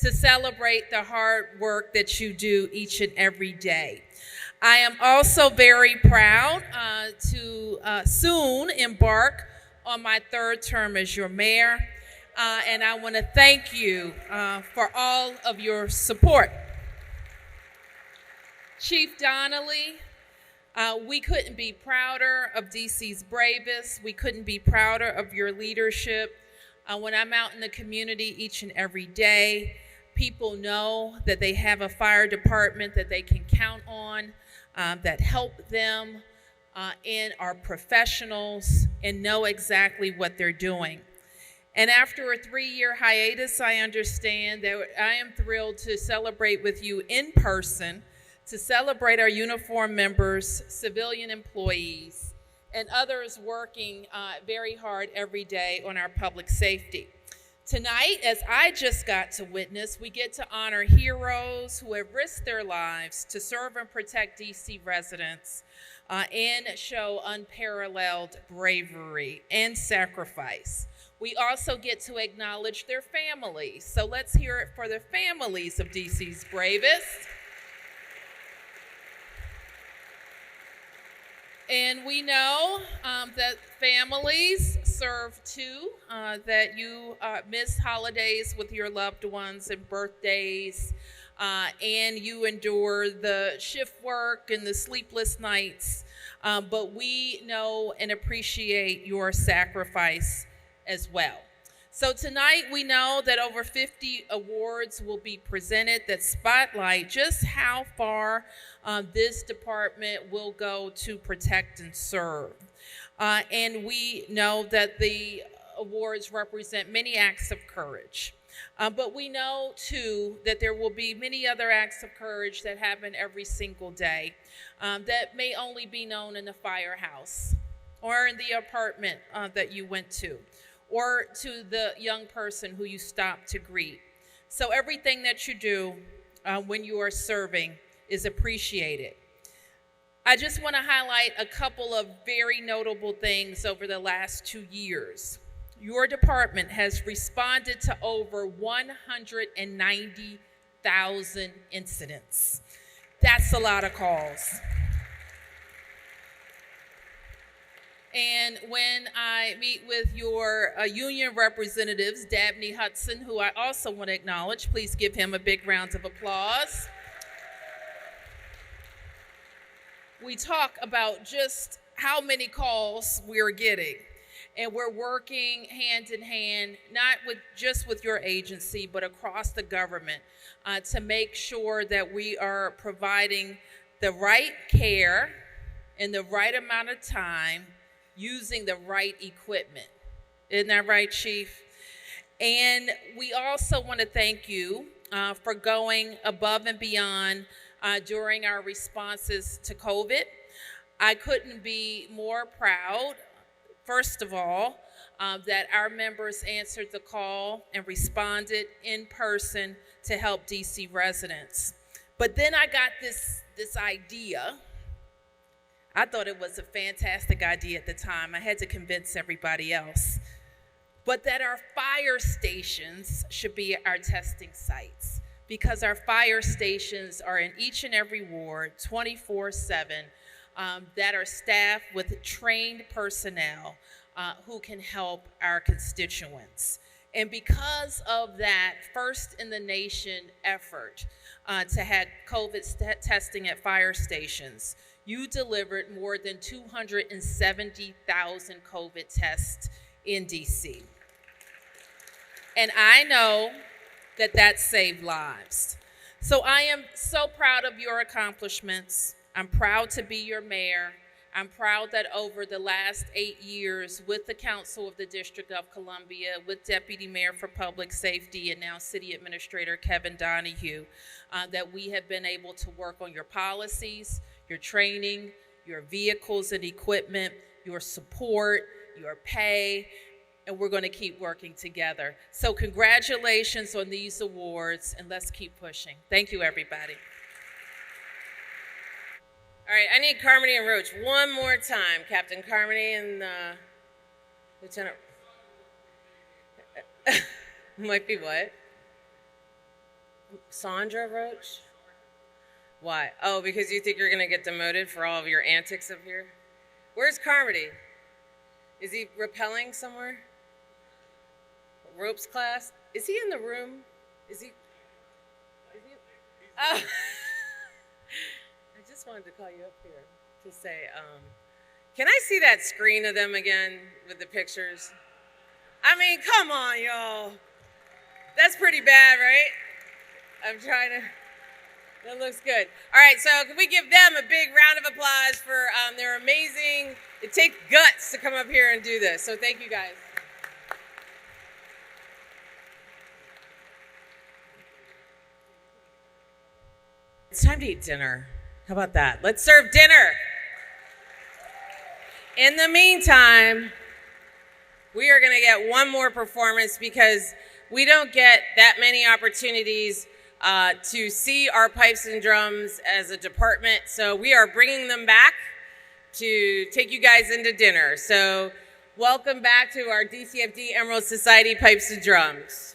to celebrate the hard work that you do each and every day. I am also very proud to soon embark on my third term as your mayor. And I want to thank you for all of your support. Chief Donnelly, we couldn't be prouder of DC's bravest. We couldn't be prouder of your leadership. When I'm out in the community each and every day, people know that they have a fire department that they can count on, that help them and are professionals and know exactly what they're doing. And after a 3-year hiatus, I understand that I am thrilled to celebrate with you in person, to celebrate our uniformed members, civilian employees, and others working very hard every day on our public safety. Tonight, as I just got to witness, we get to honor heroes who have risked their lives to serve and protect DC residents and show unparalleled bravery and sacrifice. We also get to acknowledge their families. So let's hear it for the families of DC's bravest. And we know that families serve too, that you miss holidays with your loved ones and birthdays, and you endure the shift work and the sleepless nights. But we know and appreciate your sacrifice as well. So tonight we know that over 50 awards will be presented that spotlight just how far this department will go to protect and serve. And we know that the awards represent many acts of courage. But we know too that there will be many other acts of courage that happen every single day that may only be known in the firehouse or in the apartment that you went to, or to the young person who you stopped to greet. So everything that you do when you are serving is appreciated. I just want to highlight a couple of very notable things over the last 2 years. Your department has responded to over 190,000 incidents. That's a lot of calls. And when I meet with your union representatives, Dabney Hudson, who I also want to acknowledge, please give him a big round of applause. We talk about just how many calls we're getting. And we're working hand in hand, not just with your agency, but across the government to make sure that we are providing the right care in the right amount of time using the right equipment. Isn't that right, Chief? And we also want to thank you for going above and beyond during our responses to COVID. I couldn't be more proud, first of all, that our members answered the call and responded in person to help DC residents. But then I got this idea. I thought it was a fantastic idea at the time. I had to convince everybody else. But that our fire stations should be our testing sites, because our fire stations are in each and every ward 24/7 that are staffed with trained personnel who can help our constituents. And because of that first in the nation effort to have COVID testing at fire stations, you delivered more than 270,000 COVID tests in DC. And I know that that saved lives. So I am so proud of your accomplishments. I'm proud to be your mayor. I'm proud that over the last 8 years with the Council of the District of Columbia, with Deputy Mayor for Public Safety and now City Administrator Kevin Donahue, that we have been able to work on your policies, your training, your vehicles and equipment, your support, your pay, and we're going to keep working together. So congratulations on these awards, and let's keep pushing. Thank you, everybody. All right, I need Carmody and Roach one more time. Captain Carmody and Lieutenant. Might be what? Sandra Roach? Why? Oh, because you think you're going to get demoted for all of your antics up here? Where's Carmody? Is he rappelling somewhere? Ropes class? Is he in the room? Is he? Oh. I just wanted to call you up here to say, can I see that screen of them again with the pictures? I mean, come on, y'all. That's pretty bad, right? I'm trying to, that looks good. All right, so can we give them a big round of applause for their amazing, it takes guts to come up here and do this. So thank you guys. It's time to eat dinner. How about that? Let's serve dinner. In the meantime, we are going to get one more performance because we don't get that many opportunities to see our pipes and drums as a department. So we are bringing them back to take you guys into dinner. So welcome back to our DCFD Emerald Society Pipes and Drums.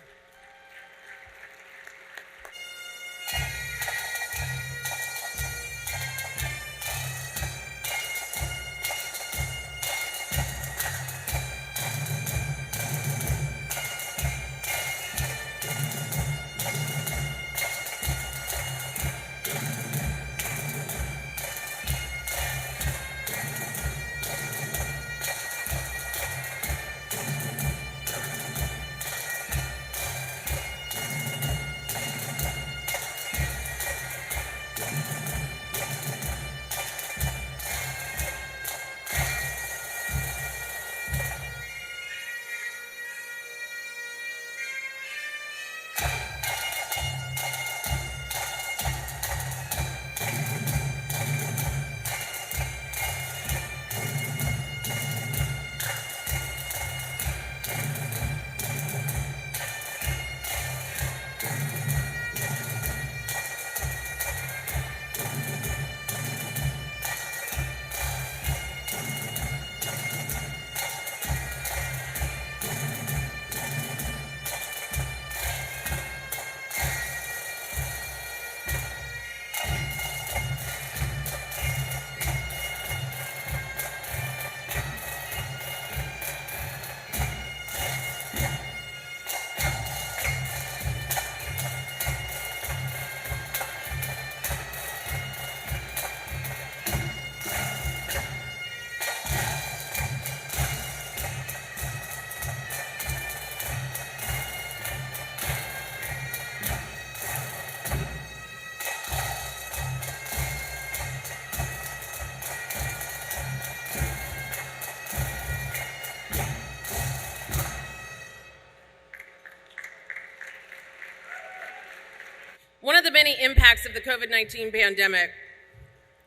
One of the many impacts of the COVID-19 pandemic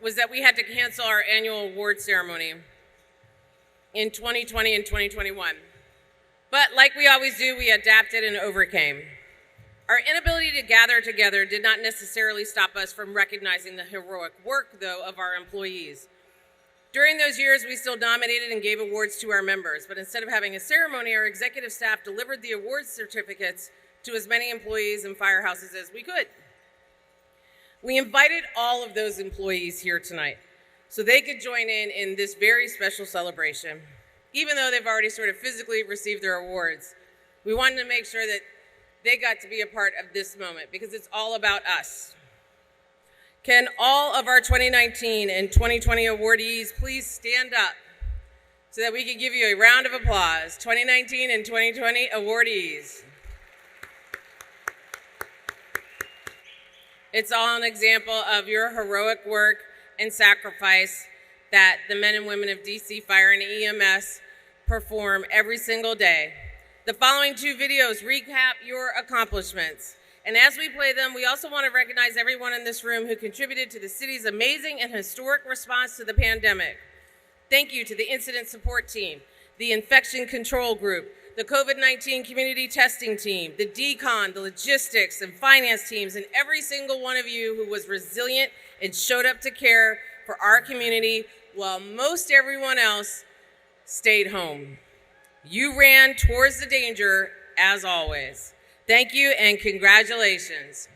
was that we had to cancel our annual award ceremony in 2020 and 2021. But like we always do, we adapted and overcame. Our inability to gather together did not necessarily stop us from recognizing the heroic work, though, of our employees. During those years, we still nominated and gave awards to our members, but instead of having a ceremony, our executive staff delivered the awards certificates to as many employees and firehouses as we could. We invited all of those employees here tonight so they could join in this very special celebration. Even though they've already sort of physically received their awards, we wanted to make sure that they got to be a part of this moment because it's all about us. Can all of our 2019 and 2020 awardees please stand up so that we can give you a round of applause? 2019 and 2020 awardees. It's all an example of your heroic work and sacrifice that the men and women of DC Fire and EMS perform every single day. The following two videos recap your accomplishments. And as we play them, we also want to recognize everyone in this room who contributed to the city's amazing and historic response to the pandemic. Thank you to the Incident Support Team, the Infection Control Group, the COVID-19 Community Testing Team, the DCON, the Logistics and Finance teams, and every single one of you who was resilient and showed up to care for our community while most everyone else stayed home. You ran towards the danger as always. Thank you and congratulations.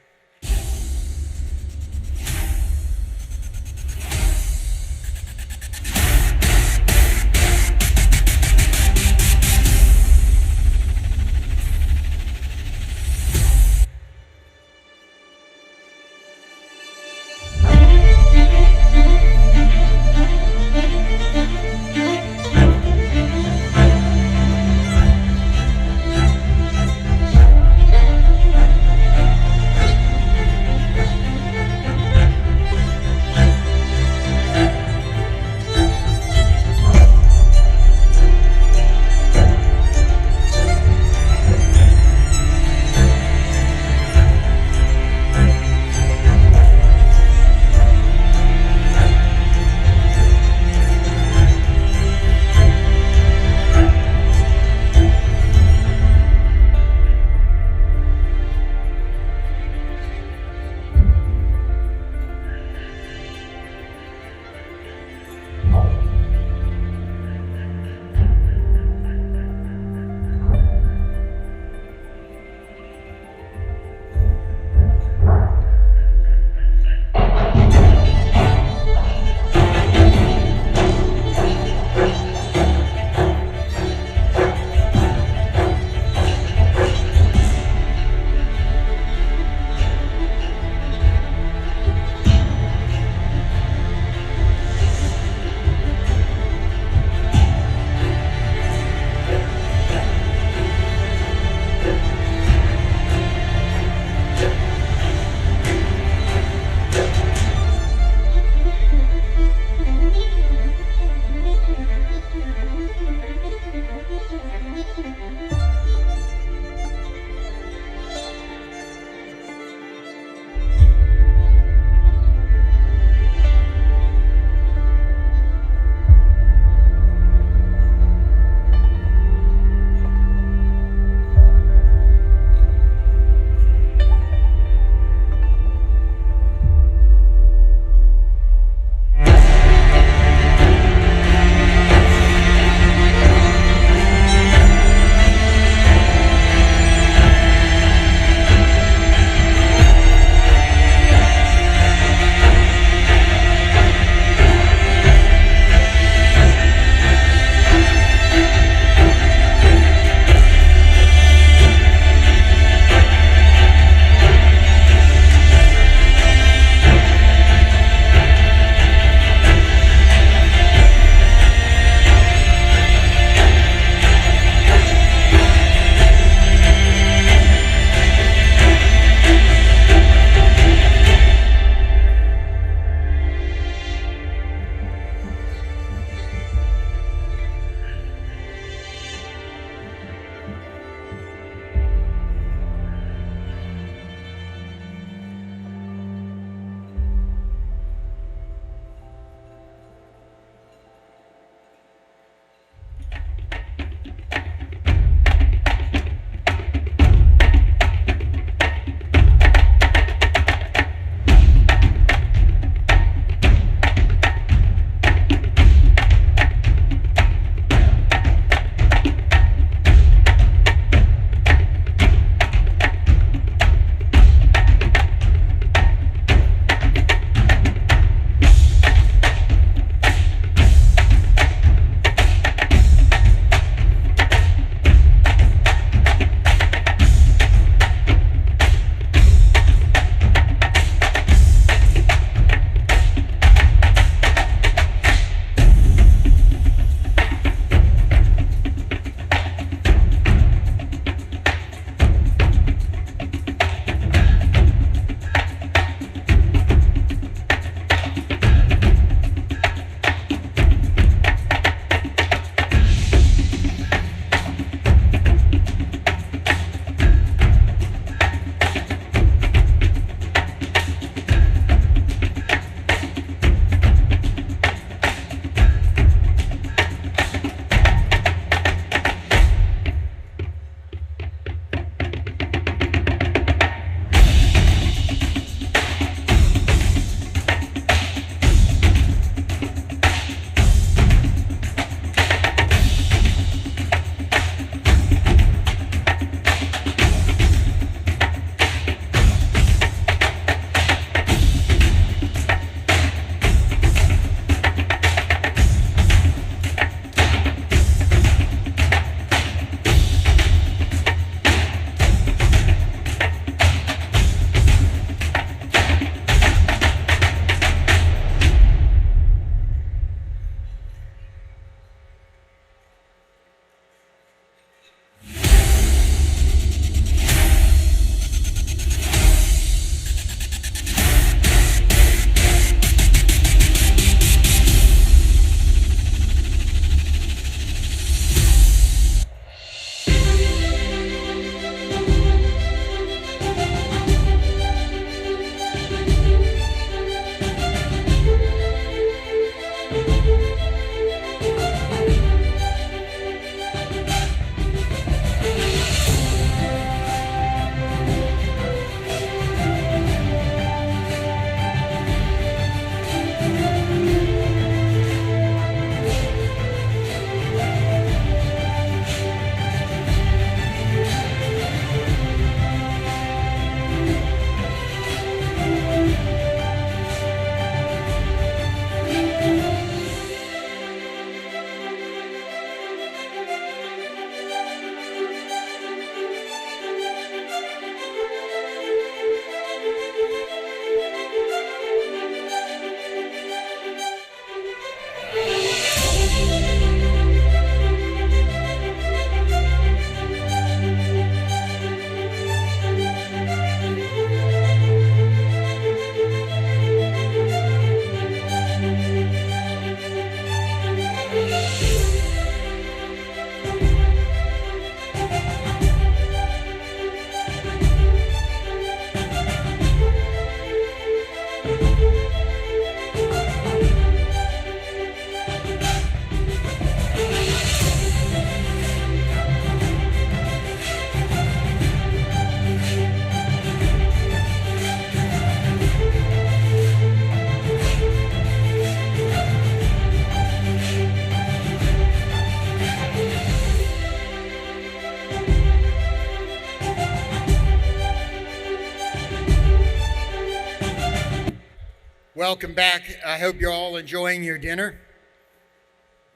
Welcome back. I hope you're all enjoying your dinner.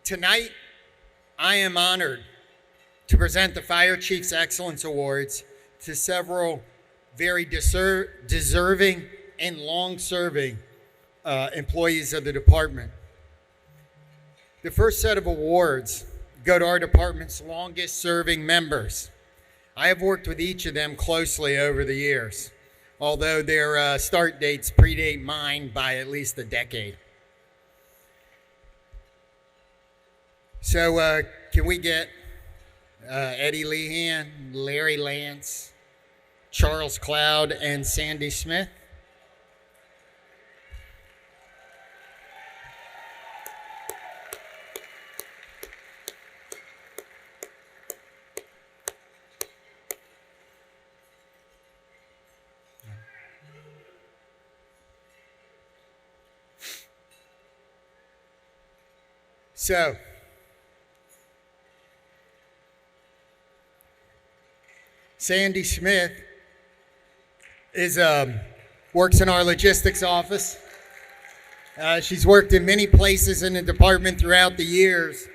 Tonight, I am honored to present the Fire Chiefs Excellence Awards to several very deserving and long-serving employees of the department. The first set of awards go to our department's longest-serving members. I have worked with each of them closely over the years, although their start dates predate mine by at least a decade. So can we get Eddie Lehan, Larry Lance, Charles Cloud, and Sandy Smith? So, Sandy Smith is works in our logistics office. She's worked in many places in the department throughout the years,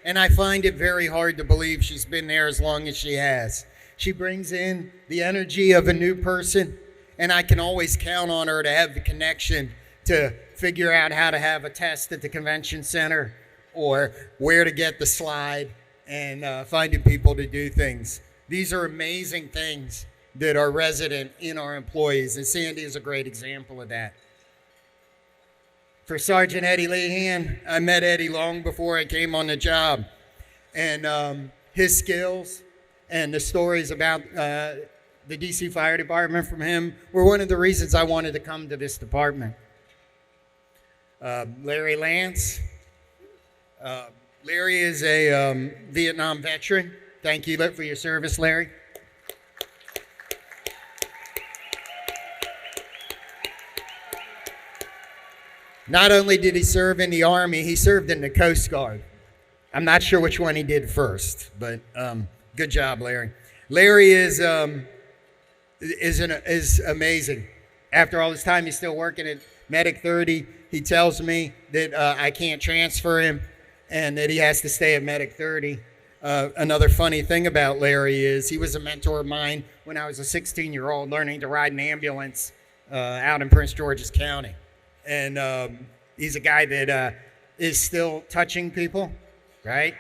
and I find it very hard to believe she's been there as long as she has. She brings in the energy of a new person, and I can always count on her to have the connection to figure out how to have a test at the convention center or where to get the slide and finding people to do things. These are amazing things that are resident in our employees, and Sandy is a great example of that. For Sergeant Eddie Lehan, I met Eddie long before I came on the job, and his skills and the stories about the DC Fire Department from him were one of the reasons I wanted to come to this department. Larry Lance. Larry is a Vietnam veteran. Thank you for your service, Larry. Not only did he serve in the Army, he served in the Coast Guard. I'm not sure which one he did first, but good job, Larry. Larry is amazing. After all this time, he's still working at Medic 30. He tells me that I can't transfer him and that he has to stay at Medic 30. Another funny thing about Larry is he was a mentor of mine when I was a 16-year-old learning to ride an ambulance out in Prince George's County. And he's a guy that is still touching people, right?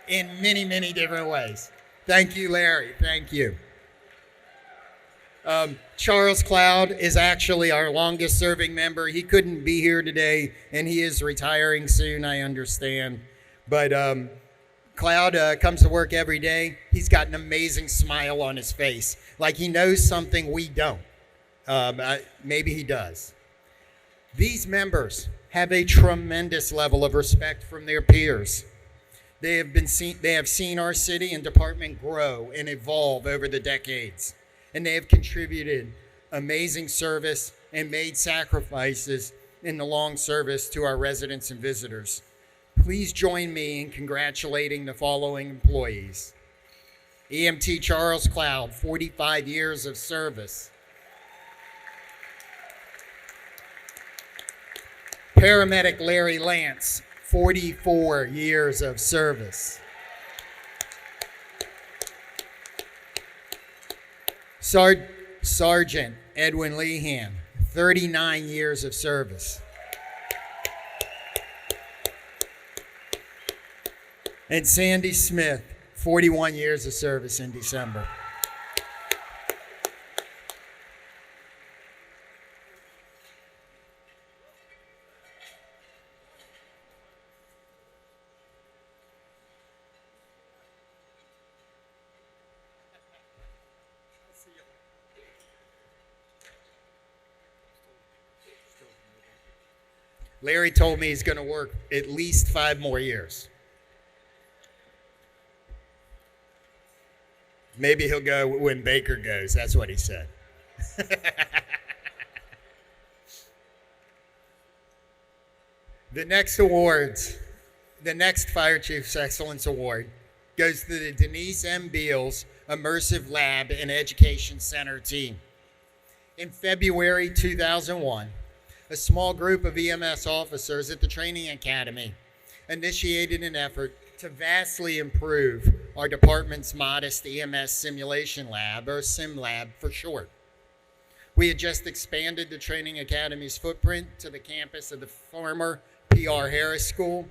In many, many different ways. Thank you, Larry. Thank you. Charles Cloud is actually our longest serving member. He couldn't be here today, and he is retiring soon, I understand. But Cloud comes to work every day. He's got an amazing smile on his face, like he knows something we don't. Maybe he does. These members have a tremendous level of respect from their peers. They have seen our city and department grow and evolve over the decades, and they have contributed amazing service and made sacrifices in the long service to our residents and visitors. Please join me in congratulating the following employees. EMT Charles Cloud, 45 years of service. Paramedic Larry Lance, 44 years of service. Sergeant Edwin Lehan, 39 years of service. And Sandy Smith, 41 years of service in December. Larry told me he's going to work at least 5 more years. Maybe he'll go when Baker goes. That's what he said. The next awards, the next Fire Chiefs Excellence Award goes to the Denise M. Beals Immersive Lab and Education Center team. In February 2001, a small group of EMS officers at the Training Academy initiated an effort to vastly improve our department's modest EMS simulation lab, or Sim Lab for short. We had just expanded the Training Academy's footprint to the campus of the former P.R. Harris School,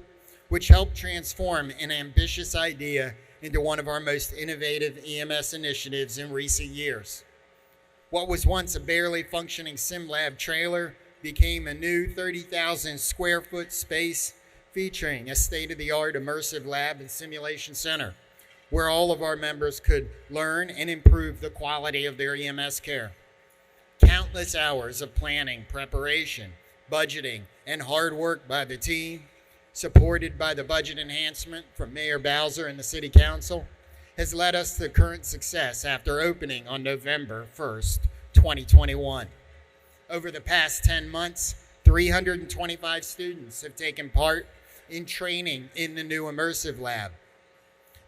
which helped transform an ambitious idea into one of our most innovative EMS initiatives in recent years. What was once a barely functioning Sim Lab trailer became a new 30,000 square foot space featuring a state-of-the-art immersive lab and simulation center, where all of our members could learn and improve the quality of their EMS care. Countless hours of planning, preparation, budgeting, and hard work by the team, supported by the budget enhancement from Mayor Bowser and the City Council, has led us to current success after opening on November 1st, 2021. Over the past 10 months, 325 students have taken part in training in the new immersive lab.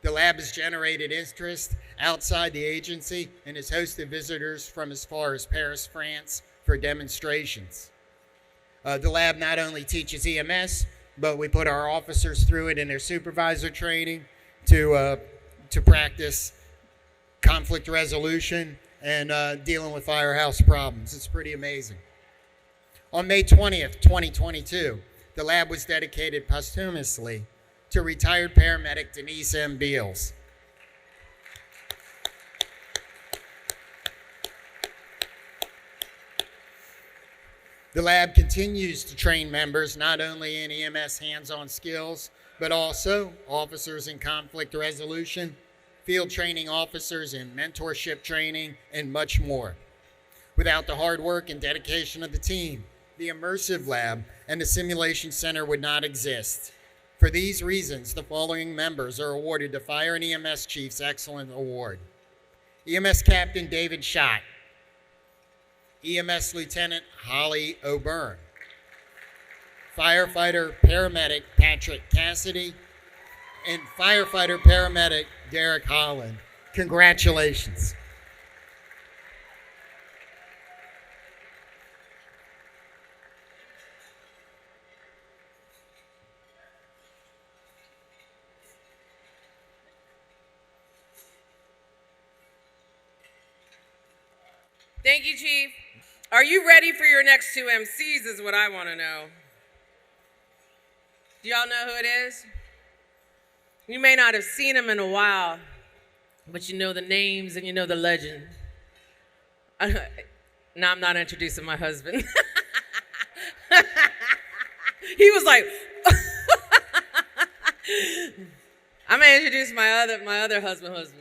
The lab has generated interest outside the agency and has hosted visitors from as far as Paris, France for demonstrations. The lab not only teaches EMS, but we put our officers through it in their supervisor training to practice conflict resolution and dealing with firehouse problems. It's pretty amazing. On May 20th, 2022, the lab was dedicated posthumously to retired paramedic Denise M. Beals. The lab continues to train members not only in EMS hands-on skills, but also officers in conflict resolution, field training officers in mentorship training, and much more. Without the hard work and dedication of the team, the immersive lab and the simulation center would not exist. For these reasons, the following members are awarded the Fire and EMS Chief's Excellence Award. EMS Captain David Schott, EMS Lieutenant Holly O'Byrne, Firefighter Paramedic Patrick Cassidy, and Firefighter Paramedic Derek Holland. Congratulations. Thank you, Chief. Are you ready for your next two MCs is what I want to know. Do y'all know who it is? You may not have seen them in a while, but you know the names and you know the legend. Now I'm not introducing my husband. He was like, I'm gonna introduce my other husband.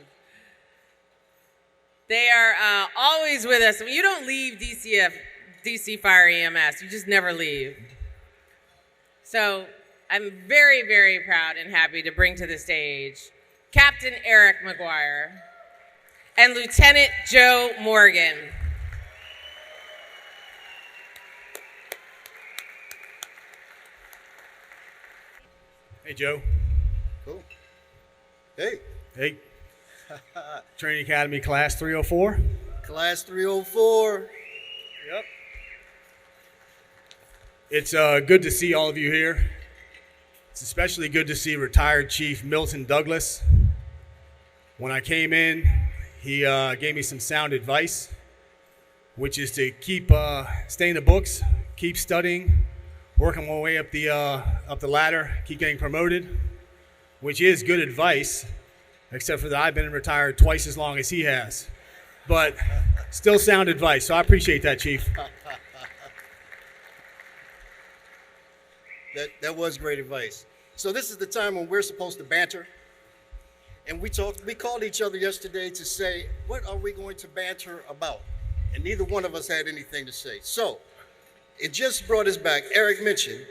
They are always with us. I mean, you don't leave DC Fire EMS. You just never leave. So I'm very, very proud and happy to bring to the stage Captain Eric McGuire and Lieutenant Joe Morgan. Hey, Joe. Cool. Hey. Hey. Training Academy Class 304. Class 304. Yep. It's good to see all of you here. It's especially good to see retired Chief Milton Douglas. When I came in, he gave me some sound advice, which is to keep stay in the books, keep studying, working my way up the ladder, keep getting promoted, which is good advice. Except for that I've been retired twice as long as he has. But still sound advice, so I appreciate that, Chief. That was great advice. So this is the time when we're supposed to banter. And we called each other yesterday to say, what are we going to banter about? And neither one of us had anything to say. So it just brought us back. Eric mentioned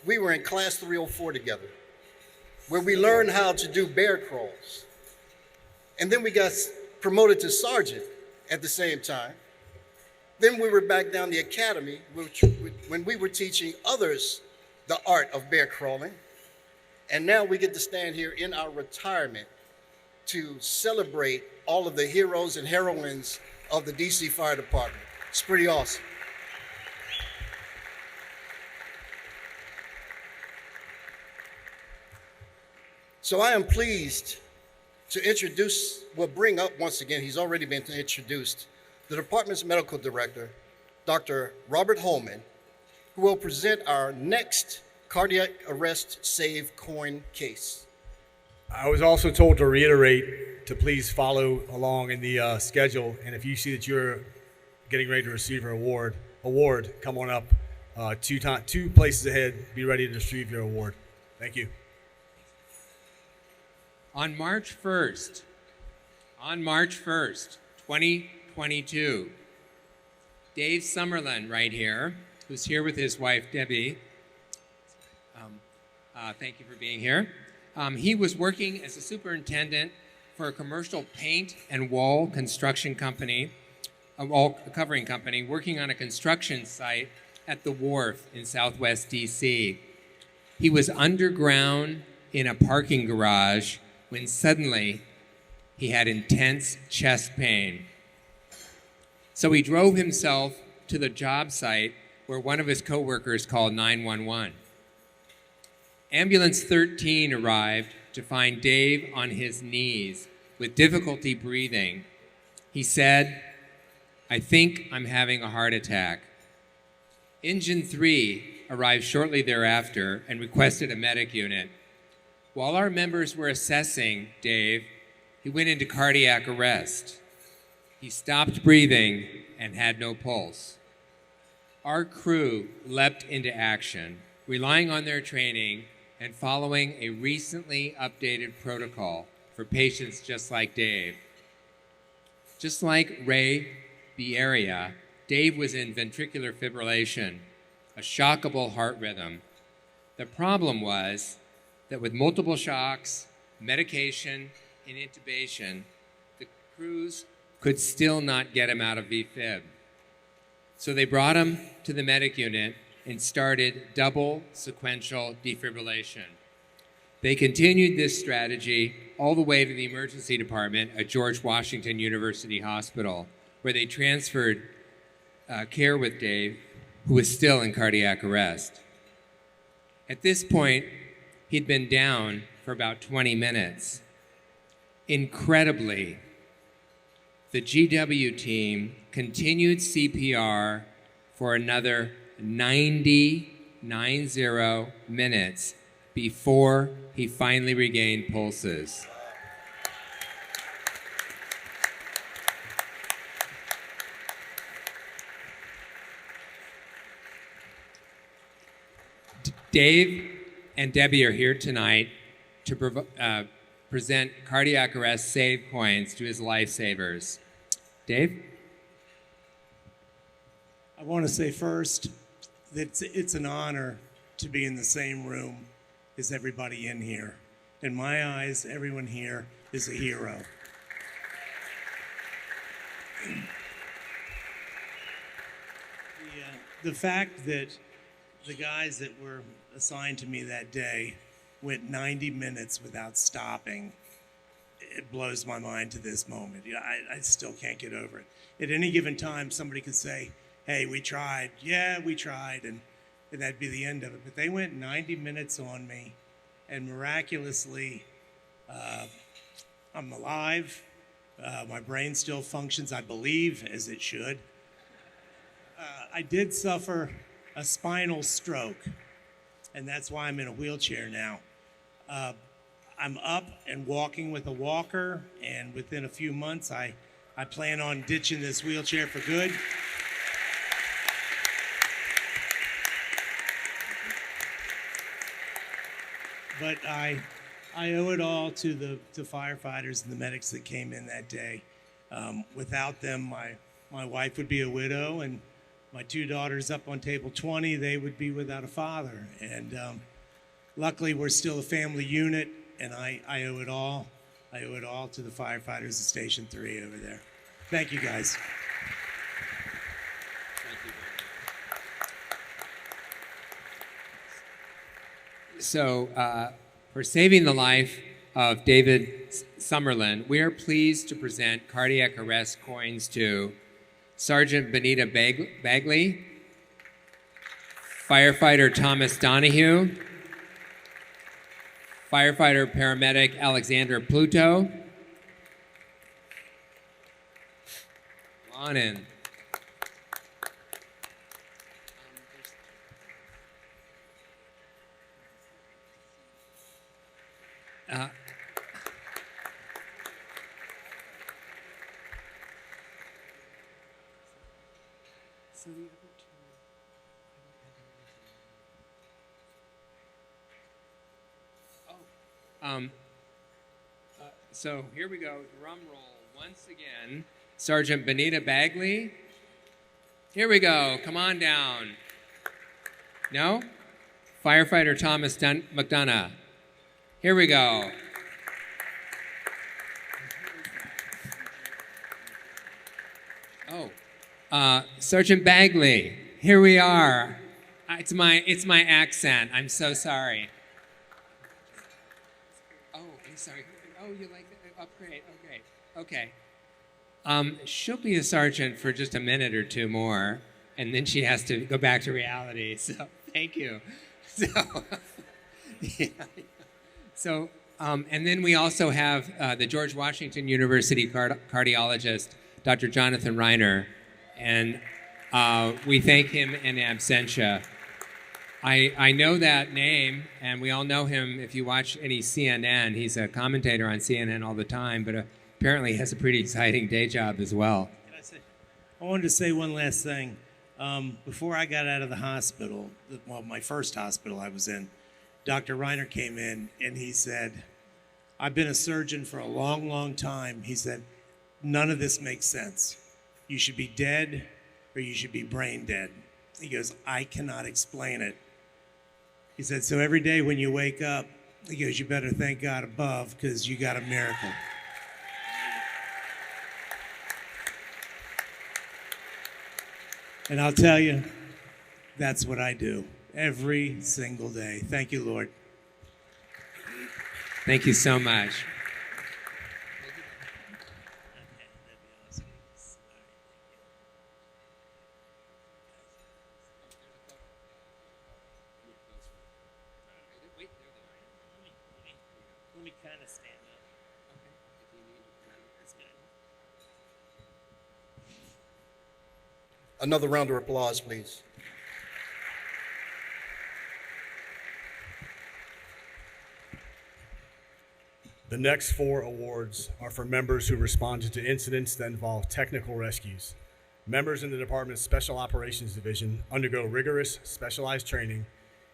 we were in Class 304 together, where we learned how to do bear crawls. And then we got promoted to sergeant at the same time. Then we were back down the academy when we were teaching others the art of bear crawling. And now we get to stand here in our retirement to celebrate all of the heroes and heroines of the DC Fire Department. It's pretty awesome. So I am pleased to bring up once again, he's already been introduced, the department's medical director, Dr. Robert Holman, who will present our next cardiac arrest save coin case. I was also told to reiterate to please follow along in the schedule, and if you see that you're getting ready to receive an award, come on up. Two places ahead, be ready to receive your award. Thank you. On March 1st, 2022, Dave Summerlin right here, who's here with his wife, Debbie. Thank you for being here. He was working as a superintendent for a commercial paint and wall construction company, a wall covering company, working on a construction site at the wharf in Southwest DC. He was underground in a parking garage when suddenly he had intense chest pain. So he drove himself to the job site where one of his coworkers called 911. Ambulance 13 arrived to find Dave on his knees with difficulty breathing. He said, "I think I'm having a heart attack." Engine 3 arrived shortly thereafter and requested a medic unit. While our members were assessing Dave, he went into cardiac arrest. He stopped breathing and had no pulse. Our crew leapt into action, relying on their training and following a recently updated protocol for patients just like Dave. Just like Ray Bieria, Dave was in ventricular fibrillation, a shockable heart rhythm. The problem was that with multiple shocks, medication, and intubation, the crews could still not get him out of VFib. So they brought him to the medic unit and started double sequential defibrillation. They continued this strategy all the way to the emergency department at George Washington University Hospital, where they transferred care with Dave, who was still in cardiac arrest. At this point, he'd been down for about 20 minutes. Incredibly, the GW team continued CPR for another 90 minutes before he finally regained pulses. Dave and Debbie are here tonight to present cardiac arrest save coins to his lifesavers. Dave? I want to say first that it's an honor to be in the same room as everybody in here. In my eyes, everyone here is a hero. The fact that the guys that were assigned to me that day went 90 minutes without stopping, it blows my mind to this moment. I still can't get over it. At any given time, somebody could say, "Hey, we tried." Yeah, we tried, and that'd be the end of it. But they went 90 minutes on me, and miraculously, I'm alive. My brain still functions, I believe, as it should. I did suffer a spinal stroke, and that's why I'm in a wheelchair now. I'm up and walking with a walker, and within a few months, I plan on ditching this wheelchair for good. But I owe it all to the firefighters and the medics that came in that day. Without them, my wife would be a widow, and my two daughters up on table 20, they would be without a father. And luckily, we're still a family unit, and I owe it all. I owe it all to the firefighters at Station 3 over there. Thank you, guys. So, for saving the life of David Summerlin, we are pleased to present cardiac arrest coins to Sergeant Benita Bagley, Firefighter Thomas Donahue, Firefighter Paramedic Alexander Pluto. Come on in. So here we go, drum roll once again. Sergeant Benita Bagley. Here we go, come on down. No? Firefighter Thomas McDonough. Here we go. Oh, Sergeant Bagley. Here we are. It's my accent. I'm so sorry. Oh, I'm sorry. Oh, you like that? Upgrade. Okay. She'll be a sergeant for just a minute or two more, and then she has to go back to reality. So thank you. So, yeah. So, and then we also have the George Washington University cardiologist, Dr. Jonathan Reiner, and we thank him in absentia. I know that name, and we all know him if you watch any CNN. He's a commentator on CNN all the time, but apparently he has a pretty exciting day job as well. I wanted to say one last thing. Before I got out of the hospital, my first hospital I was in, Dr. Reiner came in and he said, I've been a surgeon for a long, long time. He said, none of this makes sense. You should be dead or you should be brain dead. He goes, I cannot explain it. He said, so every day when you wake up, he goes, you better thank God above because you got a miracle. And I'll tell you, that's what I do every single day. Thank you, Lord. Thank you so much. Let me kind of stand up. That's good. Another round of applause, please. The next 4 awards are for members who responded to incidents that involve technical rescues. Members in the Department's Special Operations Division undergo rigorous, specialized training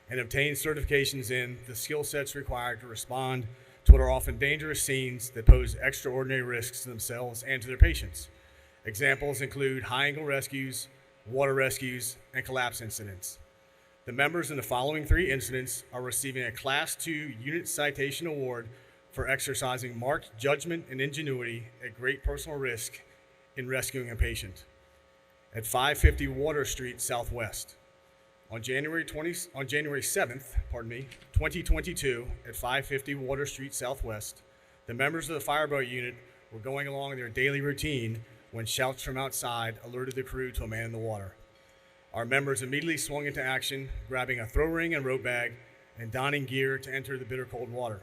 and obtain certifications in the skill sets required to respond to what are often dangerous scenes that pose extraordinary risks to themselves and to their patients. Examples include high-angle rescues, water rescues, and collapse incidents. The members in the following 3 incidents are receiving a Class II Unit Citation Award for exercising marked judgment and ingenuity at great personal risk in rescuing a patient. At 550 Water Street Southwest. On January 7th, 2022, at 550 Water Street Southwest, the members of the fireboat unit were going along their daily routine when shouts from outside alerted the crew to a man in the water. Our members immediately swung into action, grabbing a throw ring and rope bag and donning gear to enter the bitter cold water.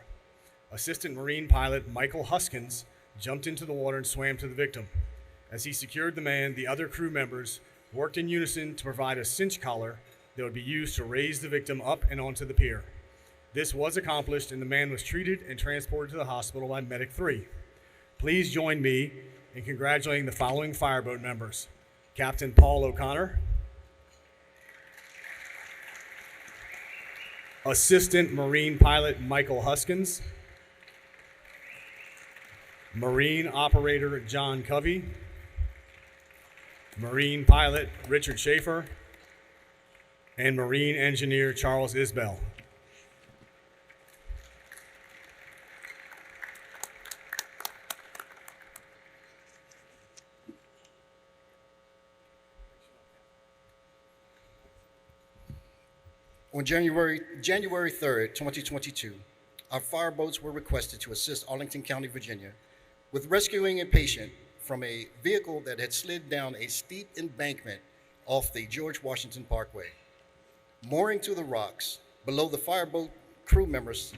Assistant Marine Pilot Michael Huskins jumped into the water and swam to the victim. As he secured the man, the other crew members worked in unison to provide a cinch collar that would be used to raise the victim up and onto the pier. This was accomplished and the man was treated and transported to the hospital by Medic 3. Please join me in congratulating the following fireboat members: Captain Paul O'Connor, Assistant Marine Pilot Michael Huskins, Marine Operator John Covey, Marine Pilot Richard Schaefer, and Marine Engineer Charles Isbell. On January 3rd, 2022, our fireboats were requested to assist Arlington County, Virginia, with rescuing a patient from a vehicle that had slid down a steep embankment off the George Washington Parkway. Mooring to the rocks below, the fireboat crew members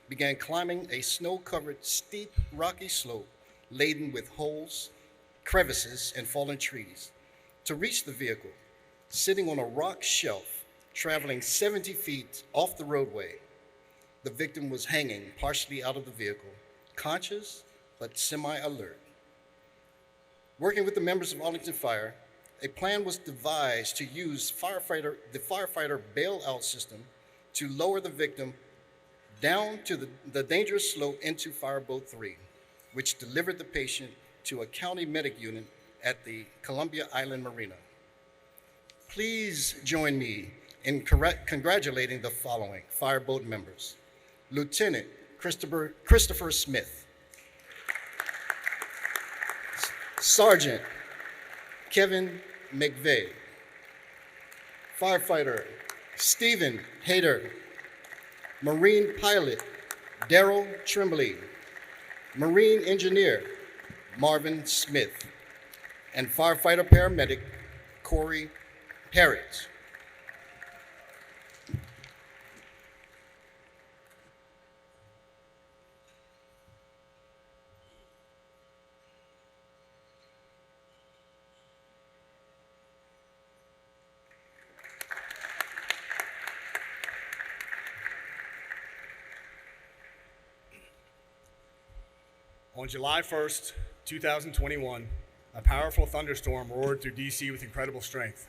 began climbing a snow-covered, steep, rocky slope laden with holes, crevices, and fallen trees. To reach the vehicle, sitting on a rock shelf, traveling 70 feet off the roadway, the victim was hanging partially out of the vehicle, conscious but semi-alert. Working with the members of Arlington Fire, a plan was devised to use the firefighter bailout system to lower the victim down to the dangerous slope into Fireboat 3, which delivered the patient to a county medic unit at the Columbia Island Marina. Please join me in congratulating the following Fireboat members: Lieutenant Christopher Smith, Sergeant Kevin McVeigh, Firefighter Stephen Hayter, Marine Pilot Daryl Tremblay, Marine Engineer Marvin Smith, and Firefighter Paramedic Corey Harris. On July 1st, 2021, a powerful thunderstorm roared through DC with incredible strength.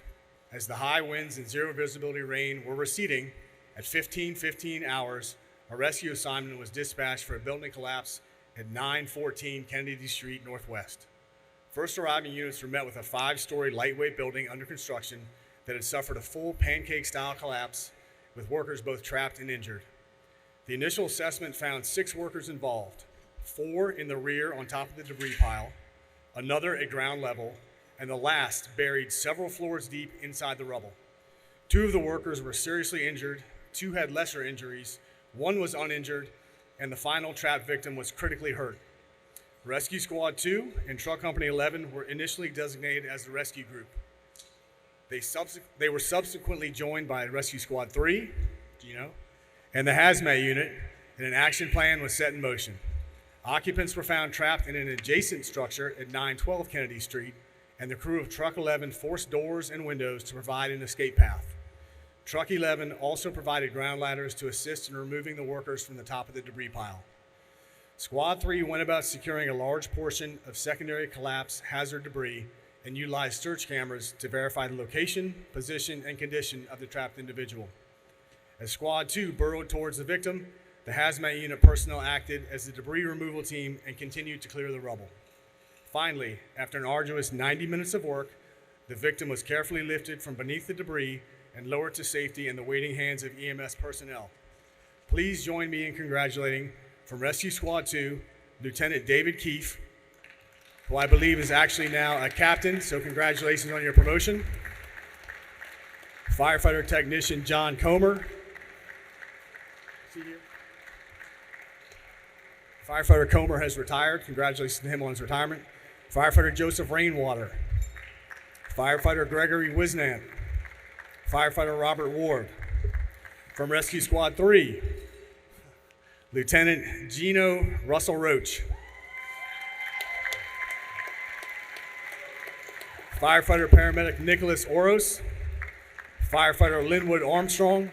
As the high winds and zero visibility rain were receding, at 15:15 hours, a rescue assignment was dispatched for a building collapse at 914 Kennedy Street Northwest. First arriving units were met with a 5-story lightweight building under construction that had suffered a full pancake-style collapse, with workers both trapped and injured. The initial assessment found 6 workers involved, 4 in the rear on top of the debris pile, another at ground level, and the last buried several floors deep inside the rubble. 2 of the workers were seriously injured, 2 had lesser injuries, 1 was uninjured, and the final trapped victim was critically hurt. Rescue Squad 2 and Truck Company 11 were initially designated as the rescue group. They were subsequently joined by Rescue Squad 3, and the hazmat unit, and an action plan was set in motion. Occupants were found trapped in an adjacent structure at 912 Kennedy Street, and the crew of Truck 11 forced doors and windows to provide an escape path. Truck 11 also provided ground ladders to assist in removing the workers from the top of the debris pile. Squad 3 went about securing a large portion of secondary collapse hazard debris and utilized search cameras to verify the location, position, and condition of the trapped individual. As Squad 2 burrowed towards the victim, the hazmat unit personnel acted as the debris removal team and continued to clear the rubble. Finally, after an arduous 90 minutes of work, the victim was carefully lifted from beneath the debris and lowered to safety in the waiting hands of EMS personnel. Please join me in congratulating, from Rescue Squad 2, Lieutenant David Keefe, who I believe is actually now a captain, so congratulations on your promotion. Firefighter Technician John Comer. Firefighter Comer has retired. Congratulations to him on his retirement. Firefighter Joseph Rainwater. Firefighter Gregory Wisnant. Firefighter Robert Ward. From Rescue Squad 3, Lieutenant Gino Russell Roach. Firefighter Paramedic Nicholas Oros. Firefighter Linwood Armstrong,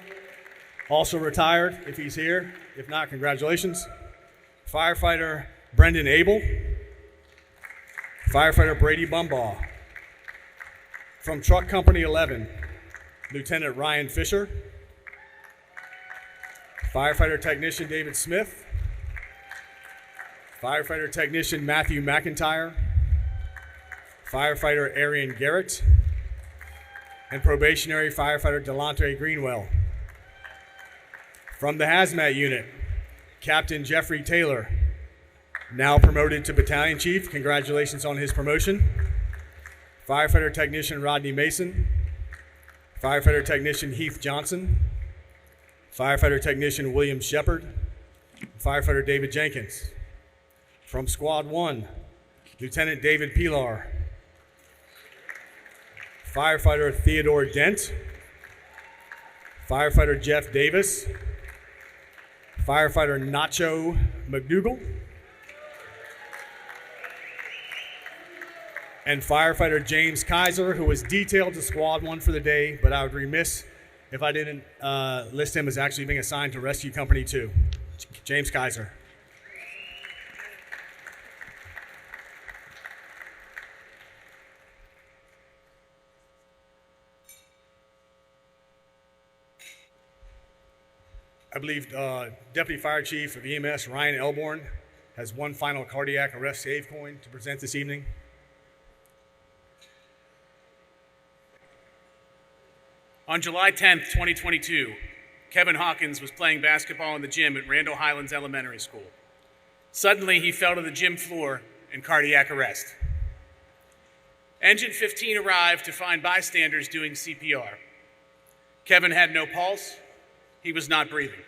also retired if he's here. If not, congratulations. Firefighter Brendan Abel. Firefighter Brady Bumbaugh. From Truck Company 11, Lieutenant Ryan Fisher. Firefighter Technician David Smith. Firefighter Technician Matthew McIntyre. Firefighter Arian Garrett. And Probationary Firefighter Delante Greenwell. From the Hazmat Unit, Captain Jeffrey Taylor, now promoted to Battalion Chief. Congratulations on his promotion. Firefighter Technician Rodney Mason. Firefighter Technician Heath Johnson. Firefighter Technician William Shepard. Firefighter David Jenkins. From Squad 1, Lieutenant David Pilar. Firefighter Theodore Dent. Firefighter Jeff Davis. Firefighter Nacho McDougal. And firefighter James Kaiser, who was detailed to Squad 1 for the day, but I would be remiss if I didn't list him as actually being assigned to Rescue Company 2. James Kaiser. I believe Deputy Fire Chief of EMS, Ryan Elborn, has one final cardiac arrest save coin to present this evening. On July 10th, 2022, Kevin Hawkins was playing basketball in the gym at Randall Highlands Elementary School. Suddenly, he fell to the gym floor in cardiac arrest. Engine 15 arrived to find bystanders doing CPR. Kevin had no pulse. He was not breathing.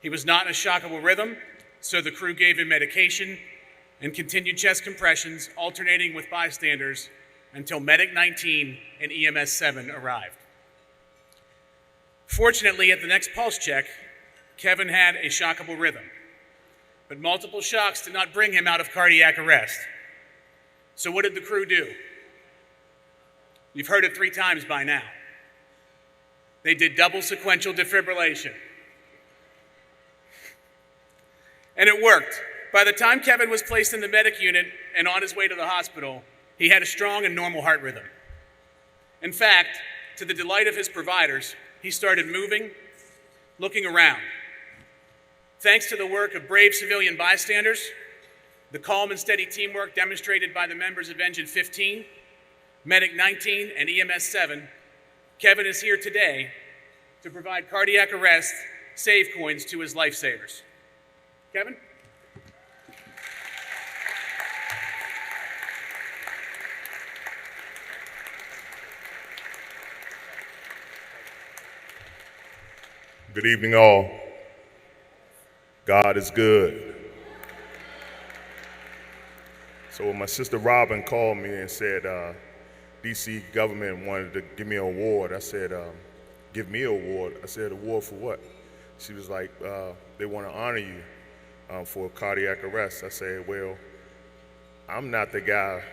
He was not in a shockable rhythm, so the crew gave him medication and continued chest compressions, alternating with bystanders until Medic 19 and EMS 7 arrived. Fortunately, at the next pulse check, Kevin had a shockable rhythm, but multiple shocks did not bring him out of cardiac arrest. So what did the crew do? You've heard it 3 times by now. They did double sequential defibrillation. And it worked. By the time Kevin was placed in the medic unit and on his way to the hospital, he had a strong and normal heart rhythm. In fact, to the delight of his providers, he started moving, looking around. Thanks to the work of brave civilian bystanders, the calm and steady teamwork demonstrated by the members of Engine 15, Medic 19, and EMS 7, Kevin is here today to provide cardiac arrest save coins to his lifesavers. Kevin? Good evening, all. God is good. So when my sister Robin called me and said, DC government wanted to give me an award, I said, give me an award? I said, award for what? She was like, they want to honor you for cardiac arrest. I said, well, I'm not the guy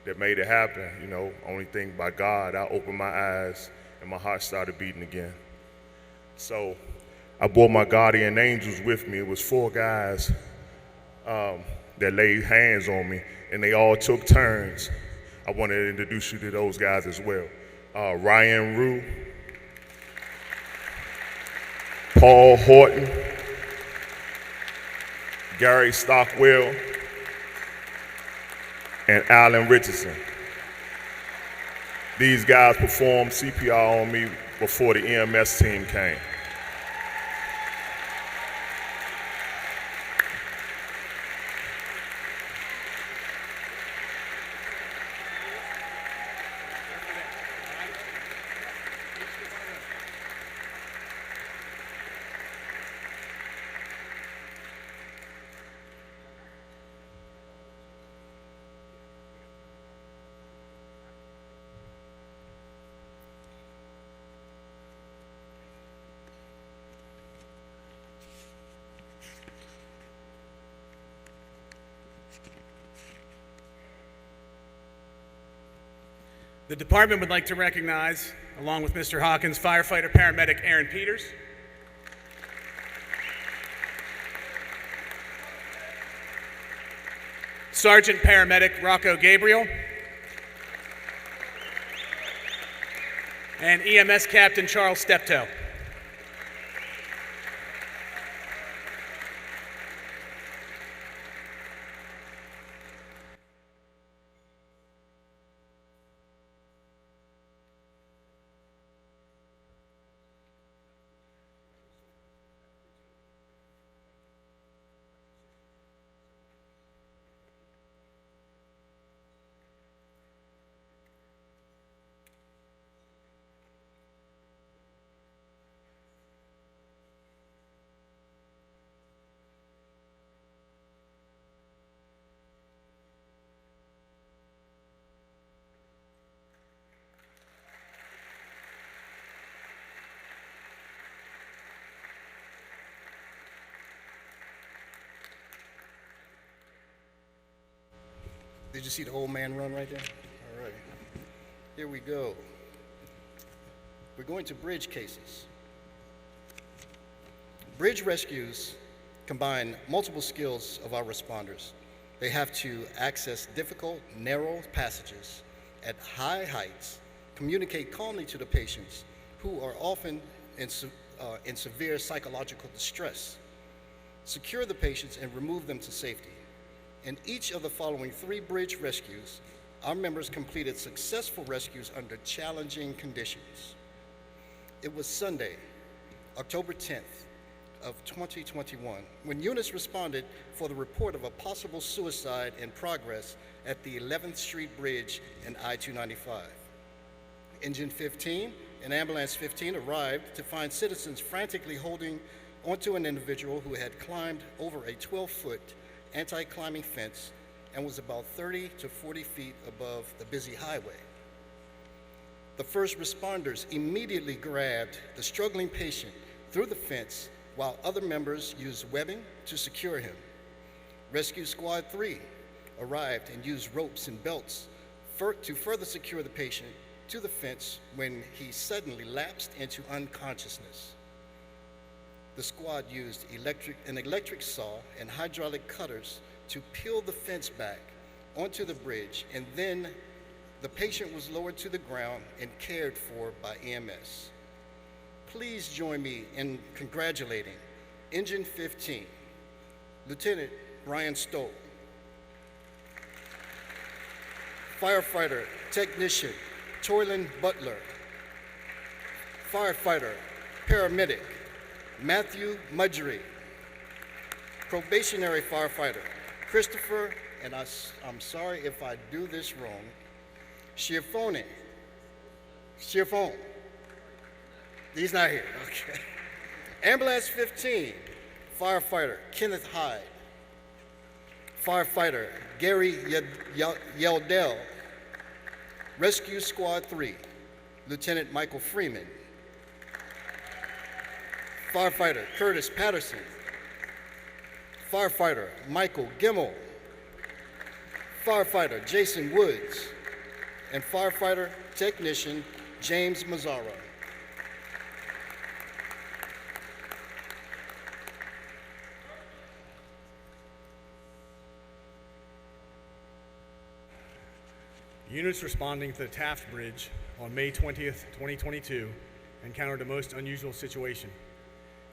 that made it happen, you know. Only thing by God, I opened my eyes and my heart started beating again. So I brought my guardian angels with me. It was 4 guys that laid hands on me, and they all took turns. I wanted to introduce you to those guys as well. Ryan Rue, Paul Horton, Gary Stockwell, and Alan Richardson. These guys performed CPR on me before the EMS team came. The department would like to recognize, along with Mr. Hawkins, firefighter paramedic Aaron Peters, Sergeant paramedic Rocco Gabriel, and EMS Captain Charles Steptoe. Did you see the old man run right there? All right. Here we go. We're going to bridge cases. Bridge rescues combine multiple skills of our responders. They have to access difficult, narrow passages at high heights, communicate calmly to the patients who are often in severe psychological distress, secure the patients and remove them to safety. In each of the following 3 bridge rescues, our members completed successful rescues under challenging conditions. It was Sunday, October 10th of 2021, when units responded for the report of a possible suicide in progress at the 11th Street Bridge in I-295. Engine 15 and Ambulance 15 arrived to find citizens frantically holding onto an individual who had climbed over a 12-foot anti-climbing fence and was about 30 to 40 feet above the busy highway. The first responders immediately grabbed the struggling patient through the fence while other members used webbing to secure him. Rescue Squad 3 arrived and used ropes and belts to further secure the patient to the fence when he suddenly lapsed into unconsciousness. The squad used an electric saw and hydraulic cutters to peel the fence back onto the bridge, and then the patient was lowered to the ground and cared for by EMS. Please join me in congratulating Engine 15, Lieutenant Brian Stoll, Firefighter Technician Toylan Butler, Firefighter Paramedic Matthew Mudgery, Probationary Firefighter Christopher, and I'm sorry if I do this wrong, Schiaffone. He's not here, okay. Ambulance 15, Firefighter Kenneth Hyde, Firefighter Gary Yeldell, Rescue Squad 3, Lieutenant Michael Freeman, Firefighter Curtis Patterson, Firefighter Michael Gimmel, Firefighter Jason Woods, and Firefighter Technician James Mazzaro. Units responding to the Taft Bridge on May 20th, 2022 encountered a most unusual situation.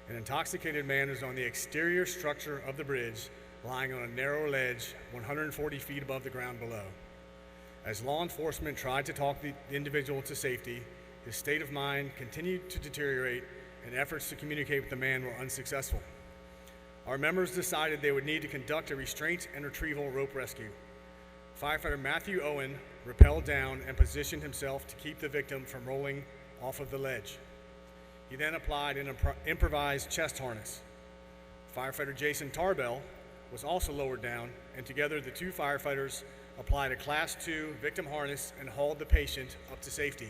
An intoxicated man was on the exterior structure of the bridge, lying on a narrow ledge 140 feet above the ground below. As law enforcement tried to talk the individual to safety, his state of mind continued to deteriorate and efforts to communicate with the man were unsuccessful. Our members decided they would need to conduct a restraint and retrieval rope rescue. Firefighter Matthew Owen rappelled down and positioned himself to keep the victim from rolling off of the ledge. He then applied an improvised chest harness. Firefighter Jason Tarbell was also lowered down, and together the 2 firefighters applied a Class 2 victim harness and hauled the patient up to safety.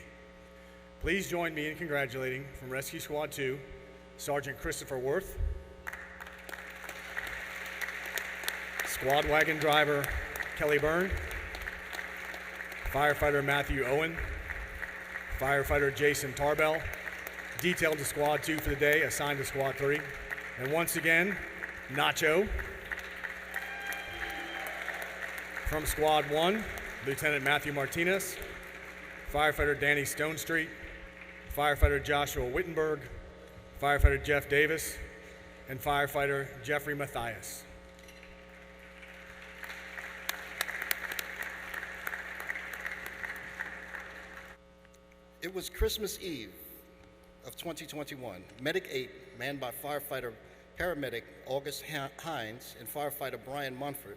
Please join me in congratulating from Rescue Squad 2, Sergeant Christopher Worth, Squad Wagon Driver Kelly Byrne, Firefighter Matthew Owen, Firefighter Jason Tarbell, detailed to Squad 2 for the day, assigned to Squad 3, and once again, Nacho. From Squad 1, Lieutenant Matthew Martinez, Firefighter Danny Stonestreet, Firefighter Joshua Wittenberg, Firefighter Jeff Davis, and Firefighter Jeffrey Mathias. It was Christmas Eve of 2021. Medic 8, manned by firefighter paramedic August Hines and firefighter Brian Munford,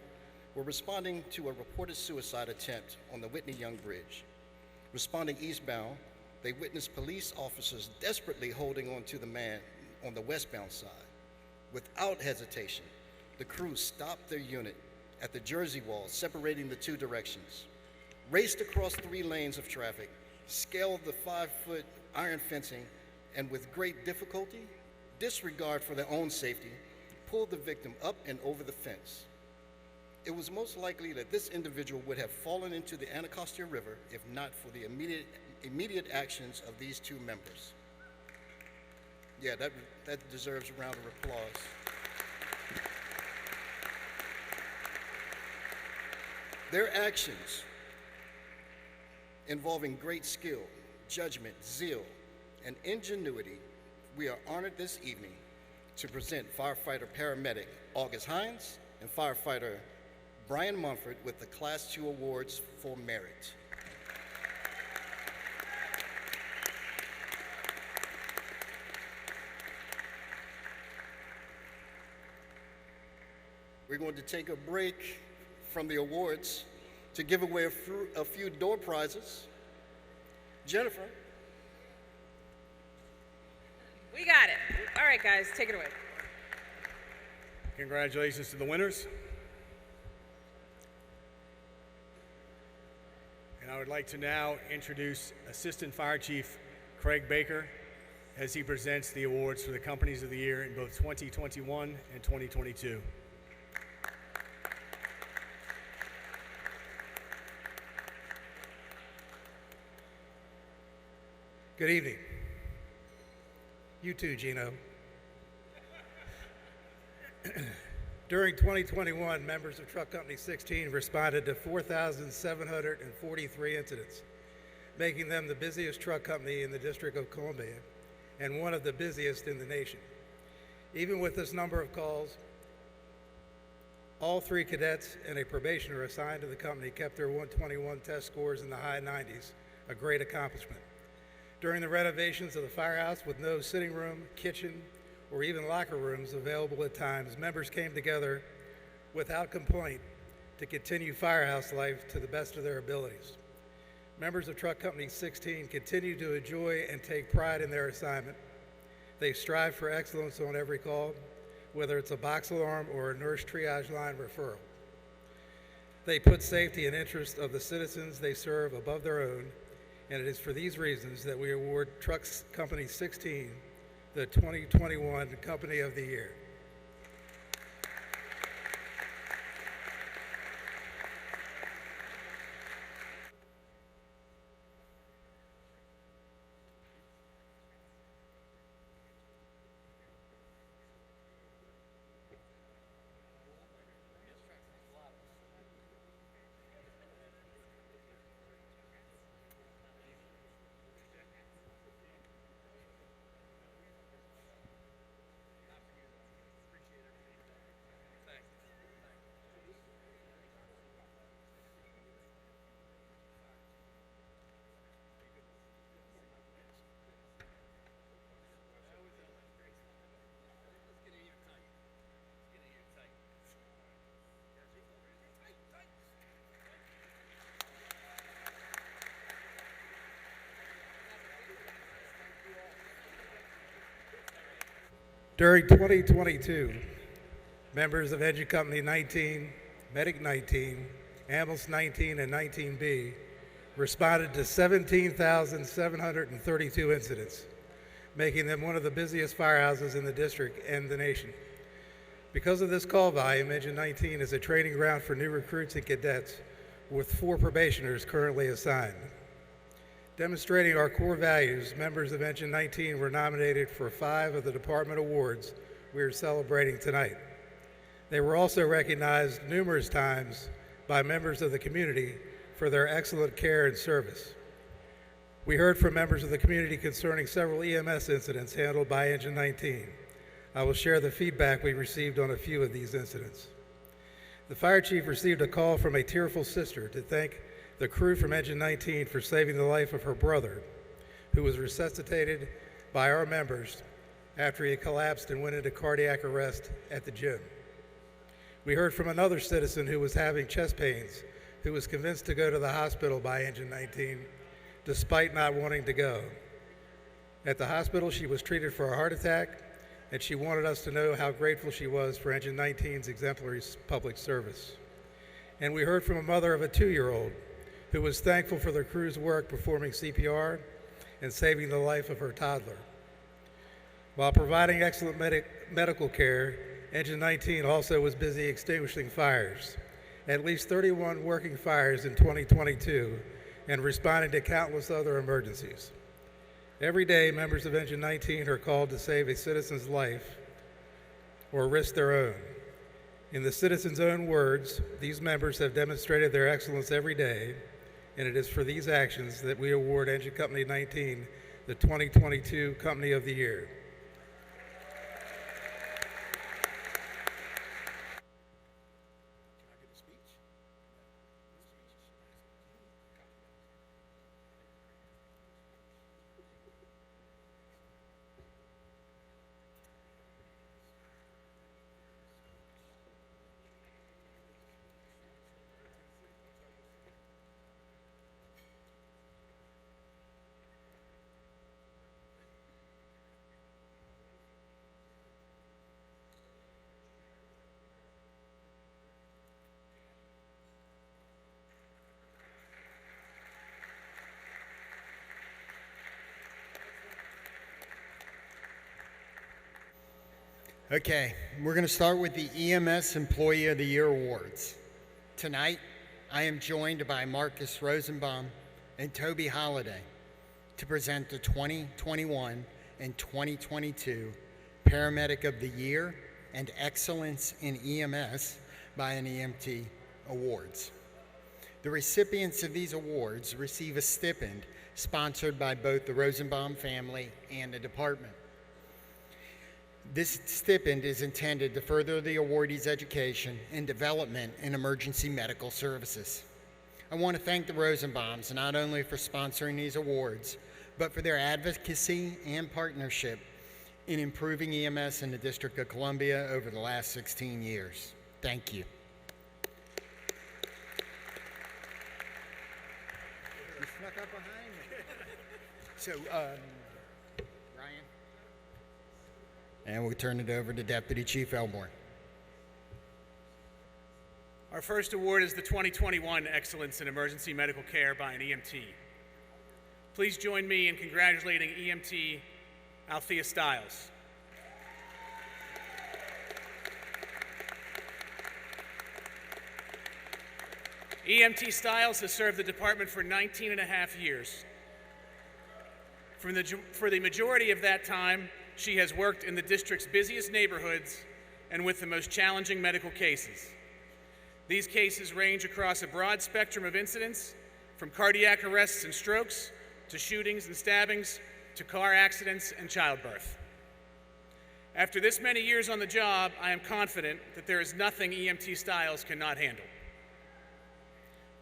were responding to a reported suicide attempt on the Whitney Young Bridge. Responding eastbound, they witnessed police officers desperately holding on to the man on the westbound side. Without hesitation, the crew stopped their unit at the Jersey wall separating the 2 directions, raced across 3 lanes of traffic, scaled the 5-foot iron fencing, and with great difficulty, disregard for their own safety, pulled the victim up and over the fence. it was most likely that this individual would have fallen into the Anacostia River if not for the immediate actions of these two members. Yeah, that deserves a round of applause. Their actions involving great skill, judgment, zeal, and ingenuity, we are honored this evening to present firefighter paramedic August Hines and firefighter Brian Mumford with the Class II awards for merit. We're going to take a break from the awards to give away a few door prizes. Jennifer. We got it. All right, guys, take it away. Congratulations to the winners. And I would like to now introduce Assistant Fire Chief Craig Baker as he presents the awards for the Companies of the Year in both 2021 and 2022. Good evening. You too, Gino. During 2021, members of Truck Company 16 responded to 4,743 incidents, making them the busiest truck company in the District of Columbia and one of the busiest in the nation. Even with this number of calls, all 3 cadets and a probationer assigned to the company kept their 121 test scores in the high 90s, a great accomplishment. During the renovations of the firehouse with no sitting room, kitchen, or even locker rooms available at times, members came together without complaint to continue firehouse life to the best of their abilities. Members of Truck Company 16 continue to enjoy and take pride in their assignment. They strive for excellence on every call, whether it's a box alarm or a nurse triage line referral. They put safety and interest of the citizens they serve above their own, and it is for these reasons that we award Truck Company 16 the 2021 Company of the Year. During 2022, members of Engine Company 19, Medic 19, Ambulance 19, and 19B responded to 17,732 incidents, making them one of the busiest firehouses in the district and the nation. Because of this call volume, Engine 19 is a training ground for new recruits and cadets, with 4 probationers currently assigned. Demonstrating our core values, members of Engine 19 were nominated for 5 of the department awards we are celebrating tonight. They were also recognized numerous times by members of the community for their excellent care and service. We heard from members of the community concerning several EMS incidents handled by Engine 19. I will share the feedback we received on a few of these incidents. The fire chief received a call from a tearful sister to thank the crew from Engine 19 for saving the life of her brother, who was resuscitated by our members after he collapsed and went into cardiac arrest at the gym. We heard from another citizen who was having chest pains, who was convinced to go to the hospital by Engine 19, despite not wanting to go. At the hospital, she was treated for a heart attack, and she wanted us to know how grateful she was for Engine 19's exemplary public service. And we heard from a mother of a 2-year-old who was thankful for the crew's work performing CPR and saving the life of her toddler. While providing excellent medical care, Engine 19 also was busy extinguishing fires. at least 31 working fires in 2022 and responding to countless other emergencies. Every day, members of Engine 19 are called to save a citizen's life or risk their own. In the citizens' own words, these members have demonstrated their excellence every day, and it is for these actions that we award Engine Company 19 the 2022 Company of the Year. Okay, we're going to start with the EMS Employee of the Year Awards. Tonight, I am joined by Marcus Rosenbaum and Toby Holliday to present the 2021 and 2022 Paramedic of the Year and Excellence in EMS by an EMT Awards. The recipients of these awards receive a stipend sponsored by both the Rosenbaum family and the department. This stipend is intended to further the awardees' education and development in emergency medical services. I want to thank the Rosenbaums not only for sponsoring these awards, but for their advocacy and partnership in improving EMS in the District of Columbia over the last 16 years. Thank you. You snuck up behind me. So, Ryan? And we'll turn it over to Deputy Chief Elmore. Our first award is the 2021 Excellence in Emergency Medical Care by an EMT. Please join me in congratulating EMT Althea Stiles. EMT Stiles has served the department for 19 and a half years. For the majority of that time, she has worked in the district's busiest neighborhoods and with the most challenging medical cases. These cases range across a broad spectrum of incidents, from cardiac arrests and strokes, to shootings and stabbings, to car accidents and childbirth. After this many years on the job, I am confident that there is nothing EMT Stiles cannot handle.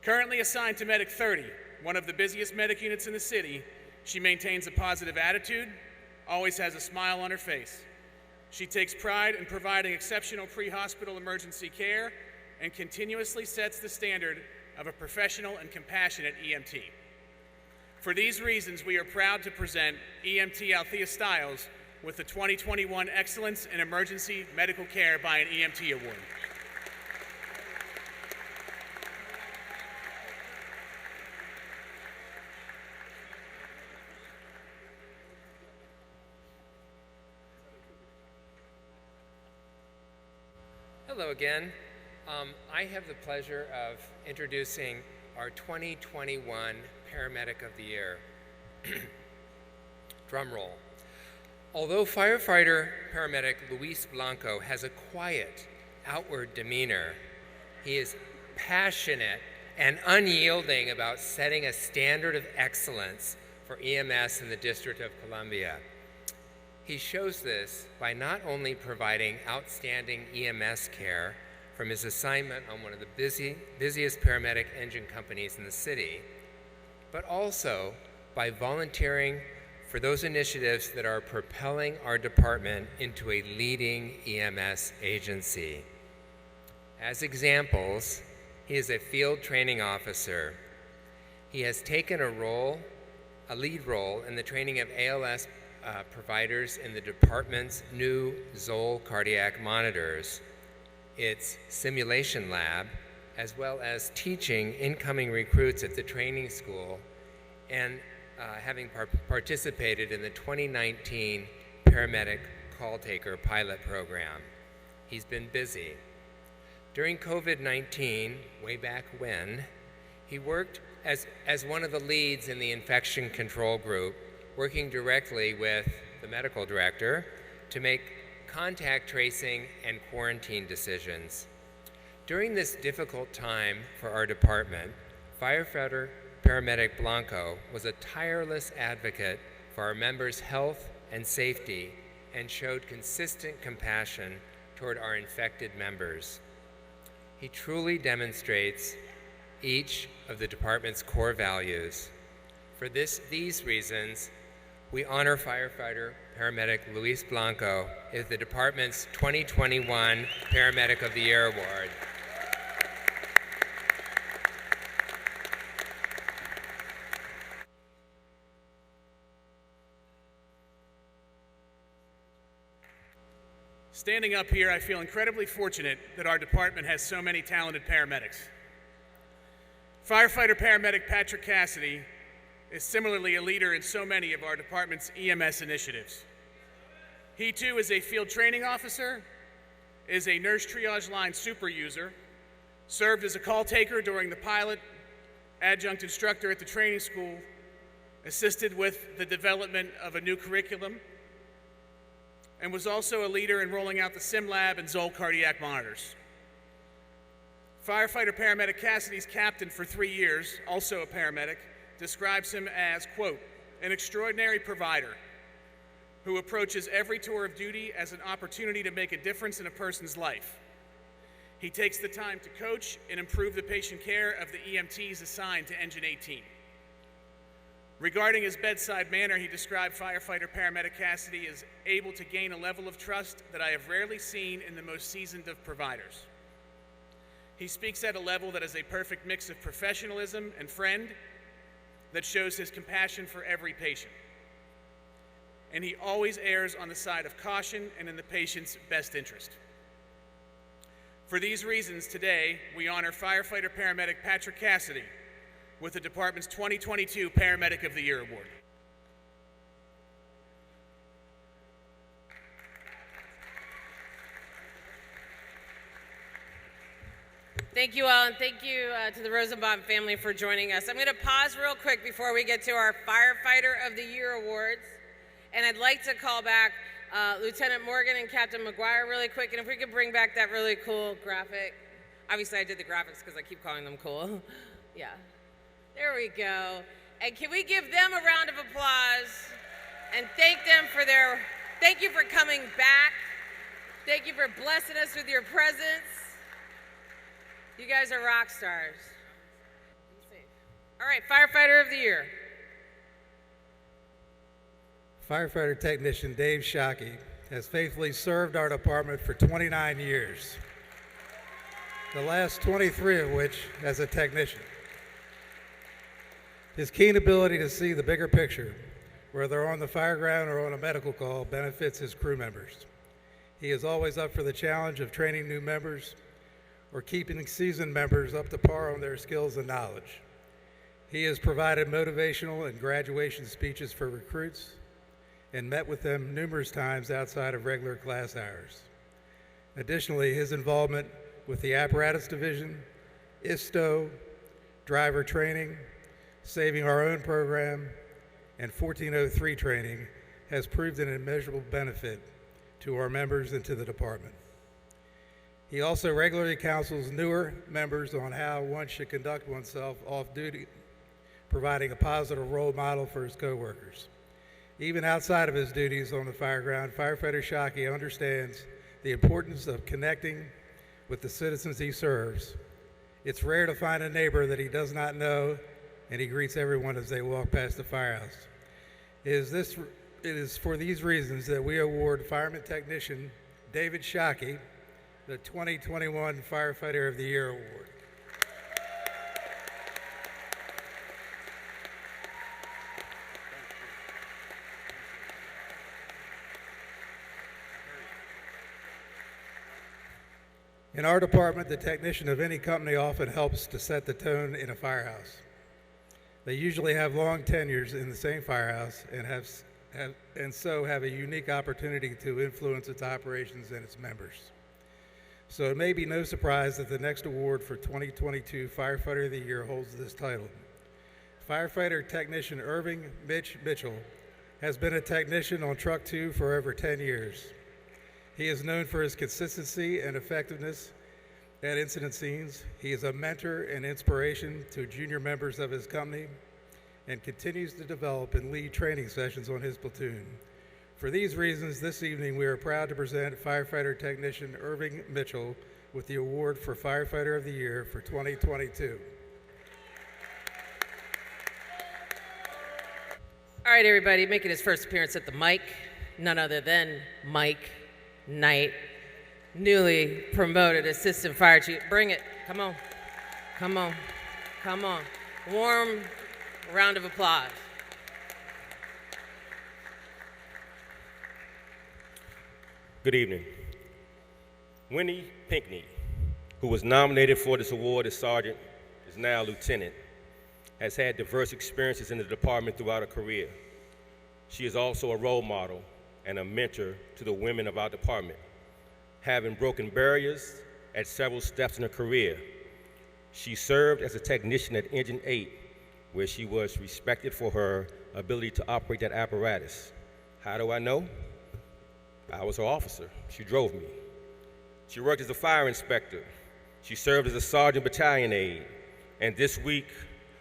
Currently assigned to Medic 30, one of the busiest medic units in the city, she maintains a positive attitude, always has a smile on her face. She takes pride in providing exceptional pre-hospital emergency care and continuously sets the standard of a professional and compassionate EMT. For these reasons, we are proud to present EMT Althea Stiles with the 2021 Excellence in Emergency Medical Care by an EMT Award. Hello again. I have the pleasure of introducing our 2021 Paramedic of the Year. Drum roll. Although firefighter paramedic Luis Blanco has a quiet, outward demeanor, he is passionate and unyielding about setting a standard of excellence for EMS in the District of Columbia. He shows this by not only providing outstanding EMS care from his assignment on one of the busiest paramedic engine companies in the city, but also by volunteering for those initiatives that are propelling our department into a leading EMS agency. As examples, he is a field training officer. He has taken a lead role in the training of ALS providers in the department's new Zoll cardiac monitors, its simulation lab, as well as teaching incoming recruits at the training school and having participated in the 2019 Paramedic Call Taker pilot program. He's been busy. During COVID-19, way back when, he worked as one of the leads in the infection control group, working directly with the medical director to make contact tracing and quarantine decisions. During this difficult time for our department, firefighter paramedic Blanco was a tireless advocate for our members' health and safety and showed consistent compassion toward our infected members. He truly demonstrates each of the department's core values. For these reasons, we honor firefighter paramedic Luis Blanco with the department's 2021 Paramedic of the Year Award. Standing up here, I feel incredibly fortunate that our department has so many talented paramedics. Firefighter paramedic Patrick Cassidy is similarly a leader in so many of our department's EMS initiatives. He too is a field training officer, is a nurse triage line super user, served as a call taker during the pilot, adjunct instructor at the training school, assisted with the development of a new curriculum, and was also a leader in rolling out the SimLab and Zoll cardiac monitors. Firefighter paramedic Cassidy's captain for 3 years, also a paramedic, describes him as, quote, an extraordinary provider who approaches every tour of duty as an opportunity to make a difference in a person's life. He takes the time to coach and improve the patient care of the EMTs assigned to Engine 18. Regarding his bedside manner, he described firefighter paramedic Cassidy as able to gain a level of trust that I have rarely seen in the most seasoned of providers. He speaks at a level that is a perfect mix of professionalism and friend that shows his compassion for every patient. And he always errs on the side of caution and in the patient's best interest. For these reasons, today, we honor firefighter paramedic Patrick Cassidy with the department's 2022 Paramedic of the Year Award. Thank you all, and thank you to the Rosenbaum family for joining us. I'm going to pause real quick before we get to our Firefighter of the Year Awards, and I'd like to call back Lieutenant Morgan and Captain McGuire really quick, and if we could bring back that really cool graphic. Obviously, I did the graphics because I keep calling them cool. Yeah. There we go. And can we give them a round of applause and thank you for coming back. Thank you for blessing us with your presence. You guys are rock stars. All right, Firefighter of the Year. Firefighter Technician Dave Shockey has faithfully served our department for 29 years, the last 23 of which as a technician. His keen ability to see the bigger picture, whether on the fire ground or on a medical call, benefits his crew members. He is always up for the challenge of training new members or keeping seasoned members up to par on their skills and knowledge. He has provided motivational and graduation speeches for recruits and met with them numerous times outside of regular class hours. Additionally, his involvement with the apparatus division, ISTO, driver training, saving our own program, and 1403 training has proved an immeasurable benefit to our members and to the department. He also regularly counsels newer members on how one should conduct oneself off duty, providing a positive role model for his coworkers. Even outside of his duties on the fire ground, Firefighter Shockey understands the importance of connecting with the citizens he serves. It's rare to find a neighbor that he does not know, and he greets everyone as they walk past the firehouse. It is for these reasons that we award Fireman Technician David Shockey the 2021 Firefighter of the Year Award. In our department, the technician of any company often helps to set the tone in a firehouse. They usually have long tenures in the same firehouse and so have a unique opportunity to influence its operations and its members. So it may be no surprise that the next award for 2022 Firefighter of the Year holds this title. Firefighter Technician Irving Mitch Mitchell has been a technician on Truck 2 for over 10 years. He is known for his consistency and effectiveness at incident scenes. He is a mentor and inspiration to junior members of his company and continues to develop and lead training sessions on his platoon. For these reasons, this evening we are proud to present Firefighter Technician Irving Mitchell with the award for Firefighter of the Year for 2022. All right, everybody, making his first appearance at the mic, none other than Mike Knight, newly promoted Assistant Fire Chief. Bring it. Come on. Come on. Come on. Warm round of applause. Good evening. Winnie Pinckney, who was nominated for this award as sergeant, is now lieutenant, has had diverse experiences in the department throughout her career. She is also a role model and a mentor to the women of our department, having broken barriers at several steps in her career. She served as a technician at Engine 8, where she was respected for her ability to operate that apparatus. How do I know? I was her officer. She drove me. She worked as a fire inspector. She served as a sergeant battalion aide, and this week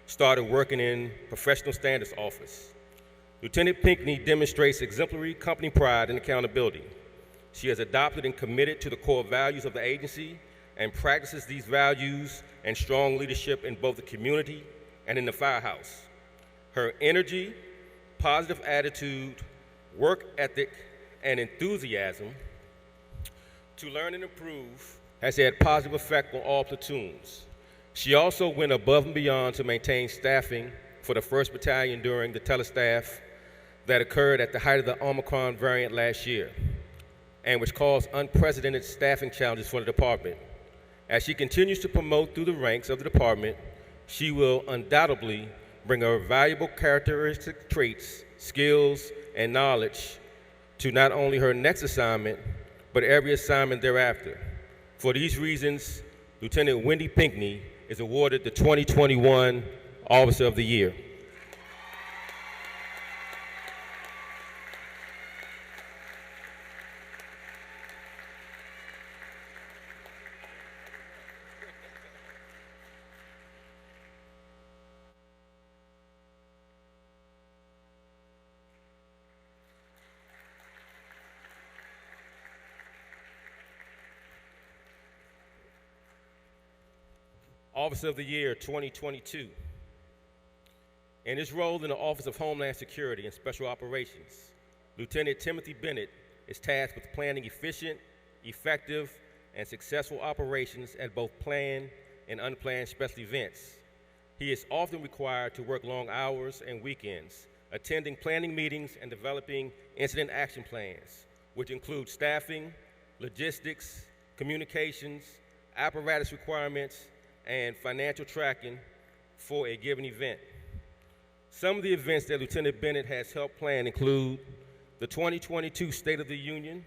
started working in professional standards office. Lieutenant Pinckney demonstrates exemplary company pride and accountability. She has adopted and committed to the core values of the agency and practices these values and strong leadership in both the community and in the firehouse. Her energy, positive attitude, work ethic, and enthusiasm to learn and improve has had positive effect on all platoons. She also went above and beyond to maintain staffing for the 1st Battalion during the telestaff that occurred at the height of the Omicron variant last year, and which caused unprecedented staffing challenges for the department. As she continues to promote through the ranks of the department, she will undoubtedly bring her valuable characteristic traits, skills, and knowledge to not only her next assignment, but every assignment thereafter. For these reasons, Lieutenant Wendy Pinckney is awarded the 2021 Officer of the Year. Officer of the Year 2022. In his role in the Office of Homeland Security and Special Operations, Lieutenant Timothy Bennett is tasked with planning efficient, effective, and successful operations at both planned and unplanned special events. He is often required to work long hours and weekends, attending planning meetings and developing incident action plans, which include staffing, logistics, communications, apparatus requirements, and financial tracking for a given event. Some of the events that Lieutenant Bennett has helped plan include the 2022 State of the Union,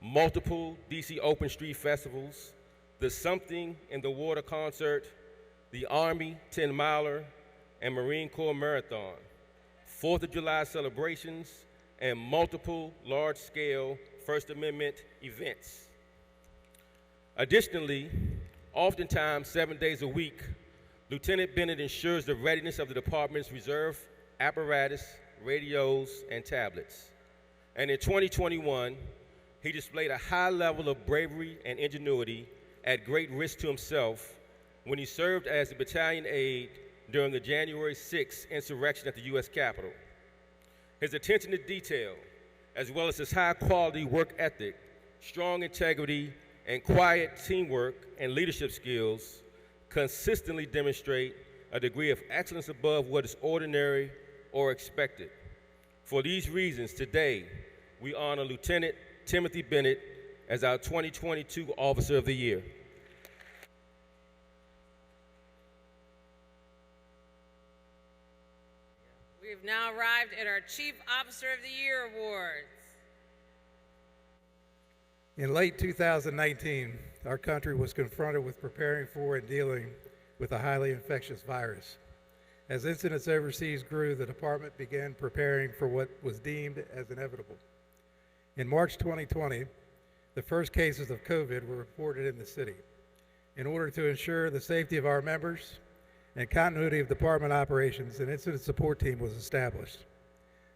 multiple DC Open Street Festivals, the Something in the Water Concert, the Army 10 Miler and Marine Corps Marathon, 4th of July celebrations, and multiple large-scale First Amendment events. Additionally, oftentimes 7 days a week, Lieutenant Bennett ensures the readiness of the department's reserve apparatus, radios, and tablets. And in 2021, he displayed a high level of bravery and ingenuity at great risk to himself when he served as a battalion aide during the January 6th insurrection at the U.S. Capitol. His attention to detail, as well as his high-quality work ethic, strong integrity, and quiet teamwork and leadership skills consistently demonstrate a degree of excellence above what is ordinary or expected. For these reasons, today, we honor Lieutenant Timothy Bennett as our 2022 Officer of the Year. We have now arrived at our Chief Officer of the Year awards. In late 2019, our country was confronted with preparing for and dealing with a highly infectious virus. As incidents overseas grew, the department began preparing for what was deemed as inevitable. In March 2020, the first cases of COVID were reported in the city. In order to ensure the safety of our members and continuity of department operations, an incident support team was established.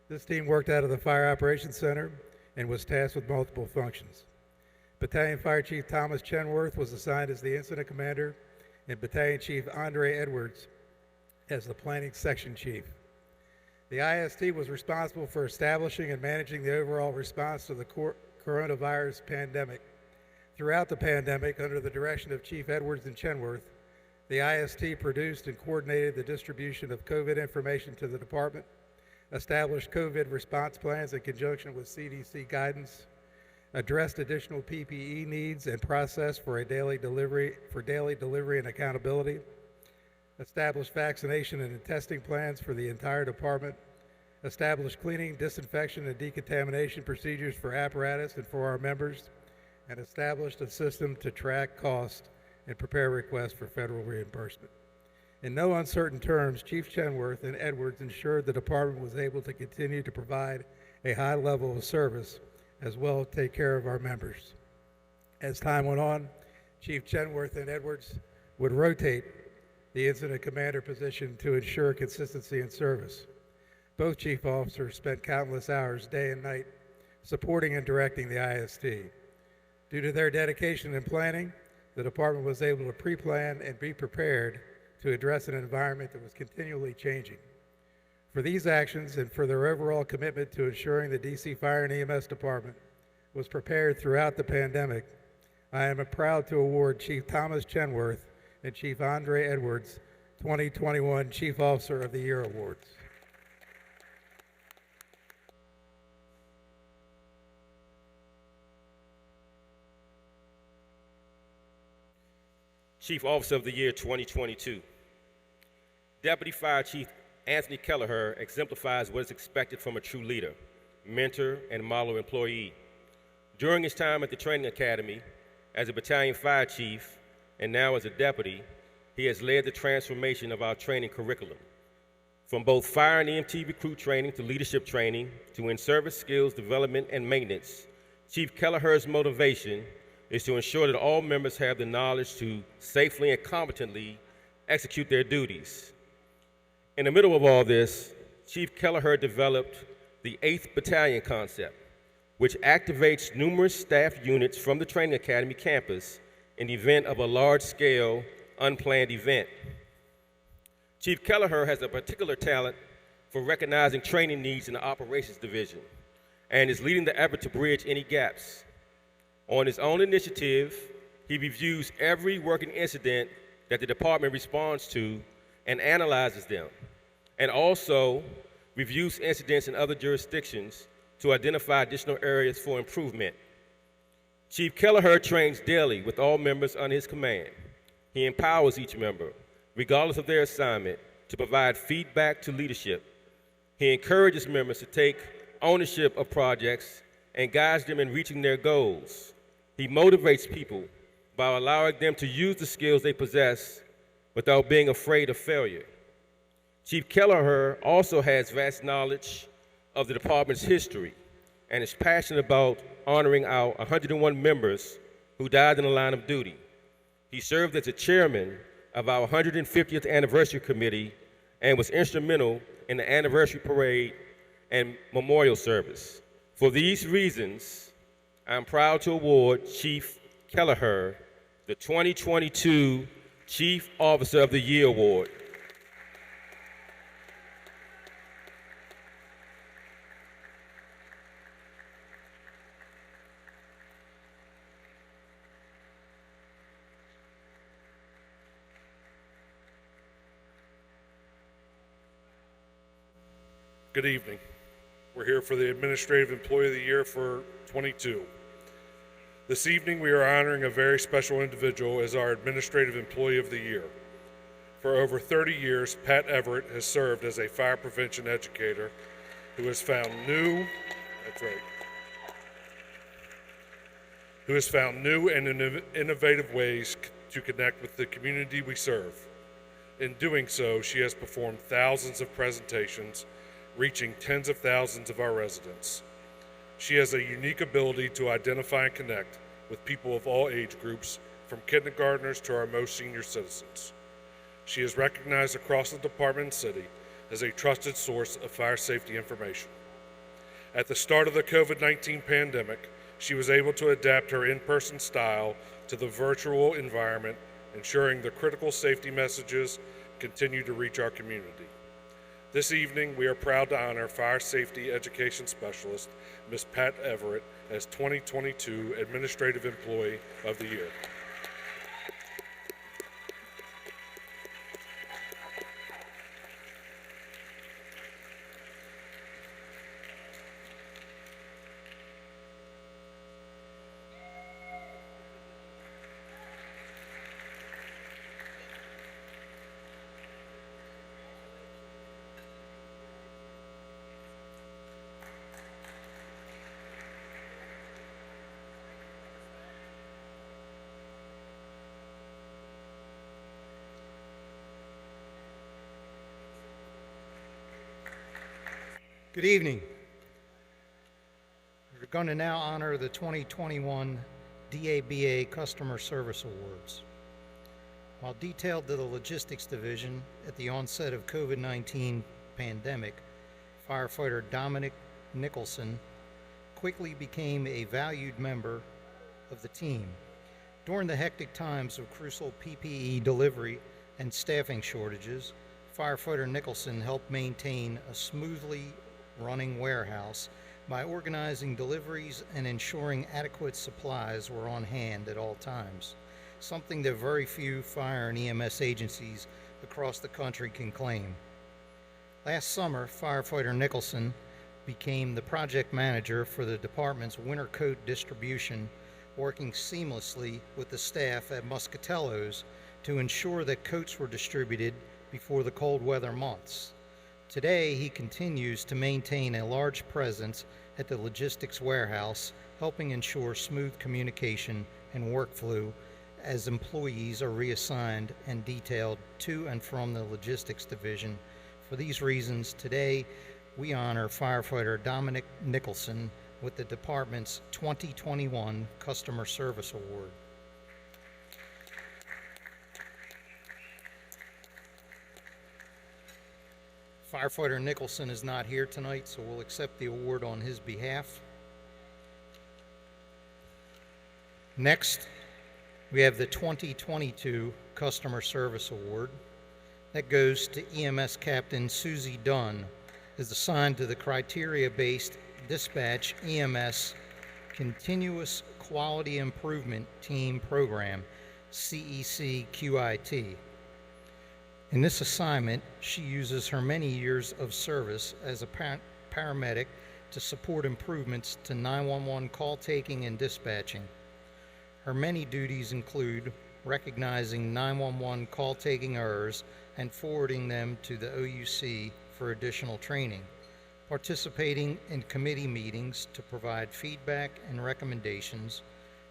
This team worked out of the Fire Operations Center and was tasked with multiple functions. Battalion Fire Chief Thomas Chenworth was assigned as the incident commander, and Battalion Chief Andre Edwards as the planning section chief. The IST was responsible for establishing and managing the overall response to the coronavirus pandemic. Throughout the pandemic, under the direction of Chief Edwards and Chenworth, the IST produced and coordinated the distribution of COVID information to the department, established COVID response plans in conjunction with CDC guidance, addressed additional PPE needs and process for daily delivery and accountability, established vaccination and testing plans for the entire department, established cleaning, disinfection, and decontamination procedures for apparatus and for our members, and established a system to track cost and prepare requests for federal reimbursement. In no uncertain terms, Chief Chenworth and Edwards ensured the department was able to continue to provide a high level of service as well as take care of our members. As time went on, Chief Chenworth and Edwards would rotate the incident commander position to ensure consistency in service. Both chief officers spent countless hours, day and night, supporting and directing the IST. Due to their dedication and planning, the department was able to pre-plan and be prepared to address an environment that was continually changing. For these actions and for their overall commitment to ensuring the DC Fire and EMS Department was prepared throughout the pandemic, I am proud to award Chief Thomas Chenworth and Chief Andre Edwards 2021 Chief Officer of the Year Awards. Chief Officer of the Year 2022. Deputy Fire Chief Anthony Kelleher exemplifies what is expected from a true leader, mentor, and model employee. During his time at the training academy, as a battalion fire chief, and now as a deputy, he has led the transformation of our training curriculum. From both fire and EMT recruit training to leadership training to in-service skills development and maintenance, Chief Kelleher's motivation is to ensure that all members have the knowledge to safely and competently execute their duties. In the middle of all this, Chief Kelleher developed the 8th Battalion concept, which activates numerous staff units from the training academy campus in the event of a large-scale, unplanned event. Chief Kelleher has a particular talent for recognizing training needs in the operations division and is leading the effort to bridge any gaps. On his own initiative, he reviews every working incident that the department responds to and analyzes them, and also reviews incidents in other jurisdictions to identify additional areas for improvement. Chief Kelleher trains daily with all members under his command. He empowers each member, regardless of their assignment, to provide feedback to leadership. He encourages members to take ownership of projects and guides them in reaching their goals. He motivates people by allowing them to use the skills they possess without being afraid of failure. Chief Kelleher also has vast knowledge of the department's history and is passionate about honoring our 101 members who died in the line of duty. He served as the chairman of our 150th anniversary committee and was instrumental in the anniversary parade and memorial service. For these reasons, I'm proud to award Chief Kelleher the 2022 Chief Officer of the Year Award. Good evening. We're here for the Administrative Employee of the Year for 22. This evening we are honoring a very special individual as our Administrative Employee of the Year. For over 30 years, Pat Everett has served as a fire prevention educator who has found new who has found new and innovative ways to connect with the community we serve. In doing so, she has performed thousands of presentations, reaching tens of thousands of our residents. She has a unique ability to identify and connect with people of all age groups, from kindergartners to our most senior citizens. She is recognized across the department and city as a trusted source of fire safety information. At the start of the COVID-19 pandemic, she was able to adapt her in-person style to the virtual environment, ensuring the critical safety messages continue to reach our community. This evening, we are proud to honor Fire Safety Education Specialist, Ms. Pat Everett, as 2022 Administrative Employee of the Year. Good evening. We're going to now honor the 2021 DABA Customer Service Awards. While detailed to the Logistics Division at the onset of COVID-19 pandemic, firefighter Dominic Nicholson quickly became a valued member of the team. During the hectic times of crucial PPE delivery and staffing shortages, firefighter Nicholson helped maintain a smoothly running warehouse by organizing deliveries and ensuring adequate supplies were on hand at all times, something that very few fire and EMS agencies across the country can claim. Last summer, firefighter Nicholson became the project manager for the department's winter coat distribution, working seamlessly with the staff at Muscatello's to ensure that coats were distributed before the cold weather months. Today, he continues to maintain a large presence at the logistics warehouse, helping ensure smooth communication and workflow as employees are reassigned and detailed to and from the logistics division. For these reasons, today we honor firefighter Dominic Nicholson with the department's 2021 Customer Service Award. Firefighter Nicholson is not here tonight, so we'll accept the award on his behalf. Next, we have the 2022 Customer Service Award. That goes to EMS Captain Susie Dunn, is assigned to the Criteria-Based Dispatch EMS Continuous Quality Improvement Team Program, CEC-QIT. In this assignment, she uses her many years of service as a paramedic to support improvements to 911 call taking and dispatching. Her many duties include recognizing 911 call taking errors and forwarding them to the OUC for additional training, participating in committee meetings to provide feedback and recommendations,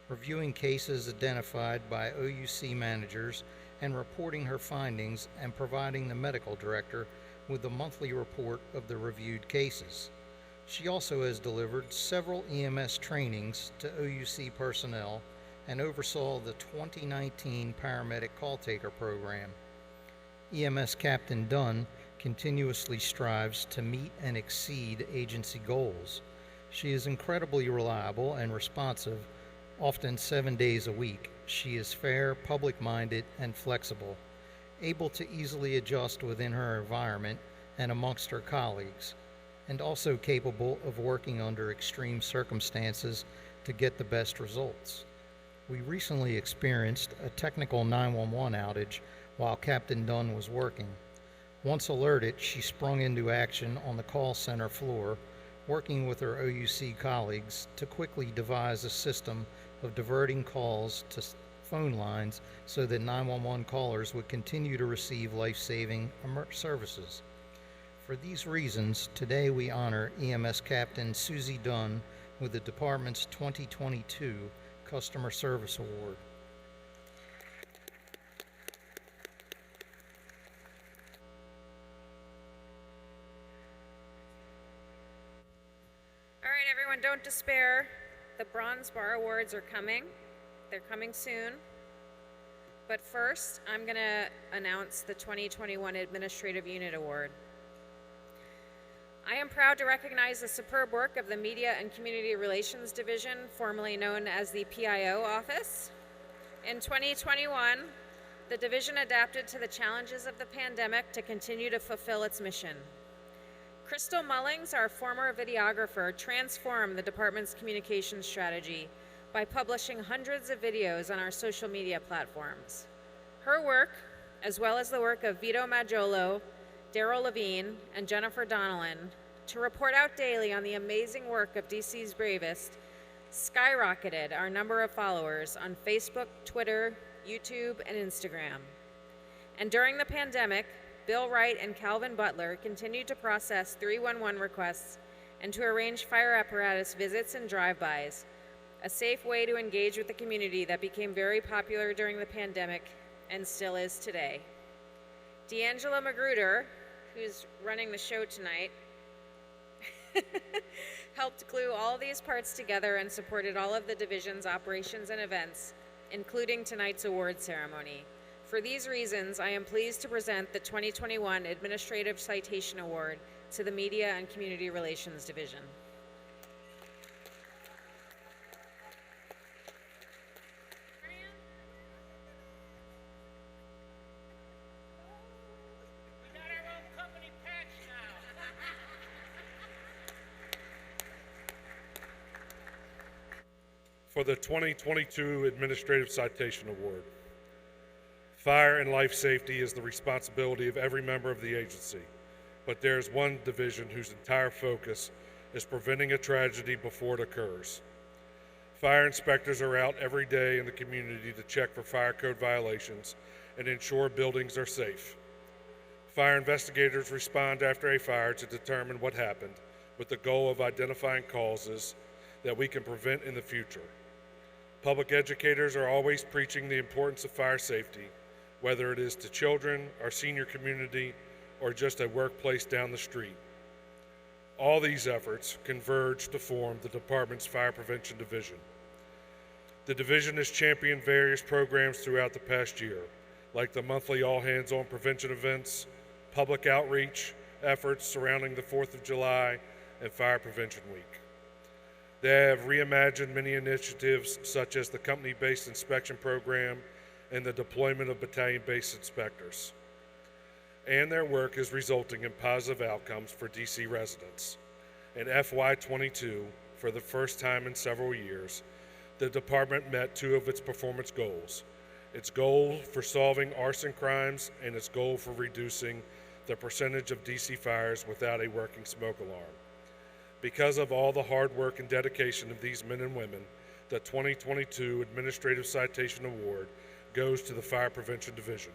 reviewing cases identified by OUC managers, and reporting her findings and providing the medical director with a monthly report of the reviewed cases. She also has delivered several EMS trainings to OUC personnel and oversaw the 2019 Paramedic Call Taker program. EMS Captain Dunn continuously strives to meet and exceed agency goals. She is incredibly reliable and responsive, often 7 days a week. She is fair, public-minded, and flexible, able to easily adjust within her environment and amongst her colleagues, and also capable of working under extreme circumstances to get the best results. We recently experienced a technical 911 outage while Captain Dunn was working. Once alerted, she sprung into action on the call center floor, working with her OUC colleagues to quickly devise a system of diverting calls to phone lines so that 911 callers would continue to receive life-saving services. For these reasons, today we honor EMS Captain Susie Dunn with the department's 2022 Customer Service Award. All right, everyone, don't despair. The Bronze Bar Awards are coming. They're coming soon. But first, I'm going to announce the 2021 Administrative Unit Award. I am proud to recognize the superb work of the Media and Community Relations Division, formerly known as the PIO Office. In 2021, the division adapted to the challenges of the pandemic to continue to fulfill its mission. Crystal Mullings, our former videographer, transformed the department's communications strategy by publishing hundreds of videos on our social media platforms. Her work, as well as the work of Vito Maggiolo, Daryl Levine, and Jennifer Donnellan, to report out daily on the amazing work of DC's Bravest, skyrocketed our number of followers on Facebook, Twitter, YouTube, and Instagram. And during the pandemic, Bill Wright and Calvin Butler continued to process 311 requests and to arrange fire apparatus visits and drive-bys, a safe way to engage with the community that became very popular during the pandemic and still is today. D'Angela Magruder, who's running the show tonight, helped glue all these parts together and supported all of the division's operations and events, including tonight's award ceremony. For these reasons, I am pleased to present the 2021 Administrative Citation Award to the Media and Community Relations Division. For the 2022 Administrative Citation Award. Fire and life safety is the responsibility of every member of the agency, but there's one division whose entire focus is preventing a tragedy before it occurs. Fire inspectors are out every day in the community to check for fire code violations and ensure buildings are safe. Fire investigators respond after a fire to determine what happened, with the goal of identifying causes that we can prevent in the future. Public educators are always preaching the importance of fire safety, whether it is to children, our senior community, or just a workplace down the street. All these efforts converge to form the department's Fire Prevention Division. The division has championed various programs throughout the past year, like the monthly All Hands on Prevention events, public outreach efforts surrounding the 4th of July, and Fire Prevention Week. They have reimagined many initiatives such as the company-based inspection program and the deployment of battalion-based inspectors. And their work is resulting in positive outcomes for DC residents. In FY22, for the first time in several years, the department met 2 of its performance goals: its goal for solving arson crimes and its goal for reducing the percentage of DC fires without a working smoke alarm. Because of all the hard work and dedication of these men and women, the 2022 Administrative Citation Award goes to the Fire Prevention Division.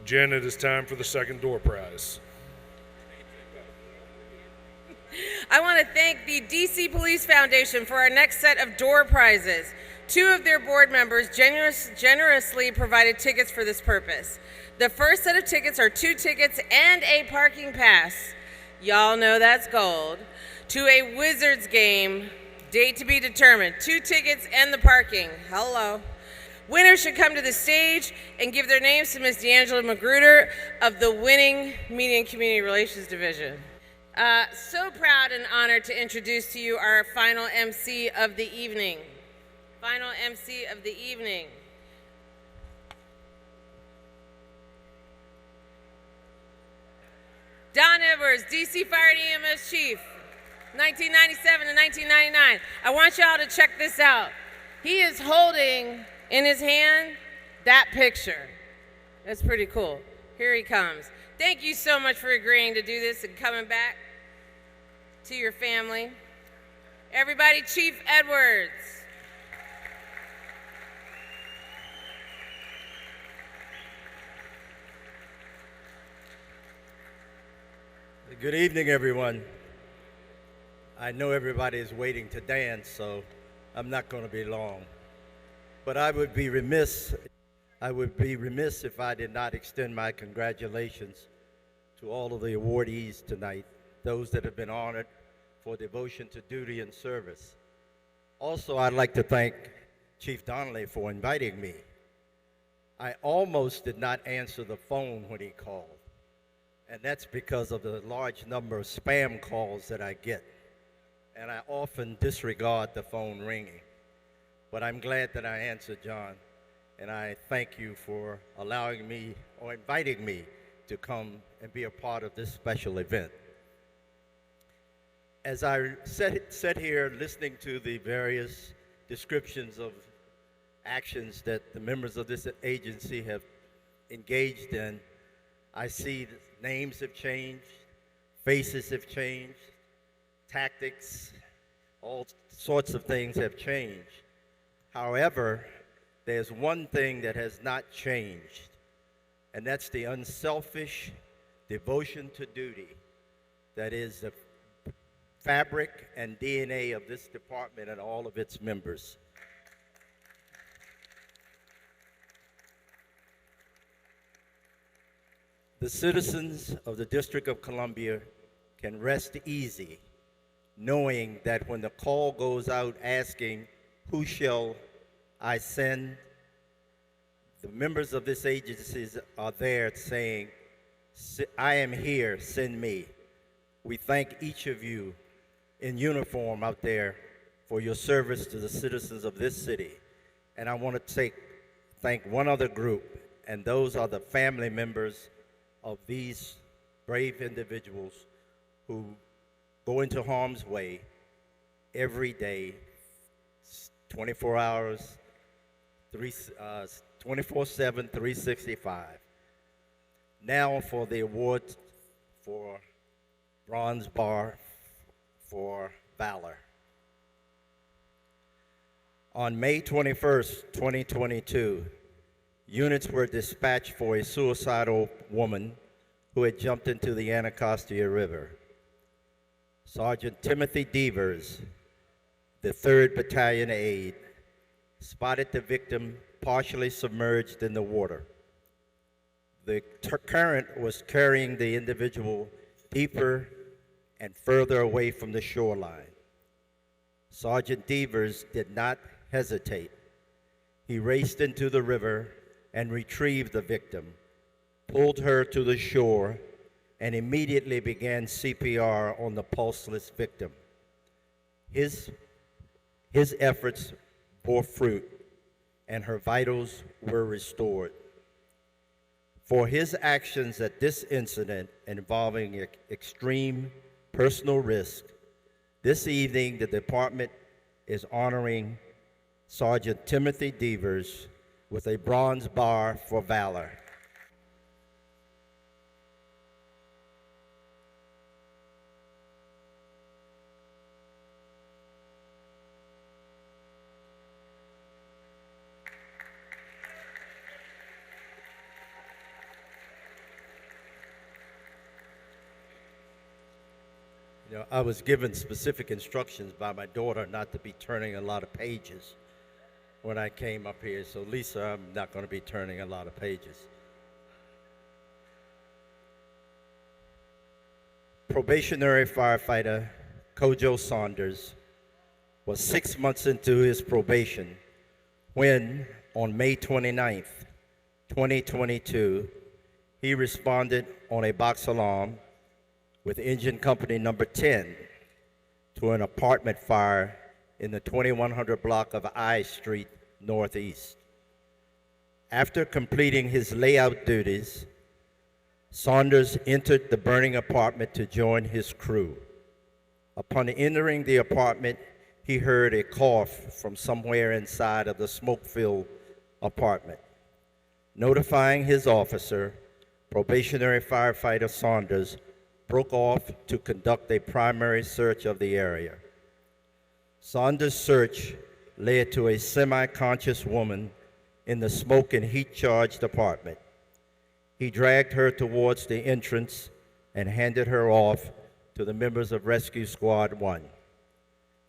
Jen, it is time for the second door prize. I want to thank the DC Police Foundation for our next set of door prizes. 2 of their board members generously provided tickets for this purpose. The first set of tickets are 2 tickets and a parking pass. Y'all know that's gold. To a Wizards game, date to be determined. 2 tickets and the parking. Hello. Winners should come to the stage and give their names to Ms. D'Angela Magruder of the winning Media and Community Relations Division. So proud and honored to introduce to you our final MC of the evening. Final MC of the evening. Don Edwards, DC Fire and EMS Chief, 1997 to 1999. I want y'all to check this out. He is holding in his hand that picture. That's pretty cool. Here he comes. Thank you so much for agreeing to do this and coming back to your family. Everybody, Chief Edwards. Good evening, everyone. I know everybody is waiting to dance, so I'm not going to be long. But I would be remiss if I did not extend my congratulations to all of the awardees tonight, those that have been honored for devotion to duty and service. Also, I'd like to thank Chief Donnelly for inviting me. I almost did not answer the phone when he called. And that's because of the large number of spam calls that I get. And I often disregard the phone ringing. But I'm glad that I answered, John. And I thank you for allowing me or inviting me to come and be a part of this special event. As I sat here listening to the various descriptions of actions that the members of this agency have engaged in, I see that names have changed, faces have changed, tactics, all sorts of things have changed. However, there's one thing that has not changed, and that's the unselfish devotion to duty that is the fabric and DNA of this department and all of its members. The citizens of the District of Columbia can rest easy knowing that when the call goes out asking, who shall I send, the members of this agency are there saying, I am here, send me. We thank each of you in uniform out there for your service to the citizens of this city. And I want to thank one other group, and those are the family members of these brave individuals who go into harm's way every day, 24 hours, 24/7, 365. Now for the award for Bronze Bar for Valor. On May 21st, 2022, units were dispatched for a suicidal woman who had jumped into the Anacostia River. Sergeant Timothy Devers, the 3rd Battalion aide, spotted the victim partially submerged in the water. The current was carrying the individual deeper and further away from the shoreline. Sergeant Devers did not hesitate. He raced into the river and retrieved the victim, pulled her to the shore, and immediately began CPR on the pulseless victim. His efforts bore fruit, and her vitals were restored. For his actions at this incident involving extreme personal risk, this evening the department is honoring Sergeant Timothy Devers with a Bronze Bar for Valor. You know, I was given specific instructions by my daughter not to be turning a lot of pages when I came up here. So Lisa, I'm not going to be turning a lot of pages. Probationary firefighter Kojo Saunders was 6 months into his probation when, on May 29th, 2022, he responded on a box alarm with engine company number 10 to an apartment fire in the 2100 block of I Street Northeast. After completing his layout duties, Saunders entered the burning apartment to join his crew. Upon entering the apartment, he heard a cough from somewhere inside of the smoke-filled apartment. Notifying his officer, probationary firefighter Saunders broke off to conduct a primary search of the area. Saunders' search led to a semi-conscious woman in the smoke and heat-charged apartment. He dragged her towards the entrance and handed her off to the members of Rescue Squad 1.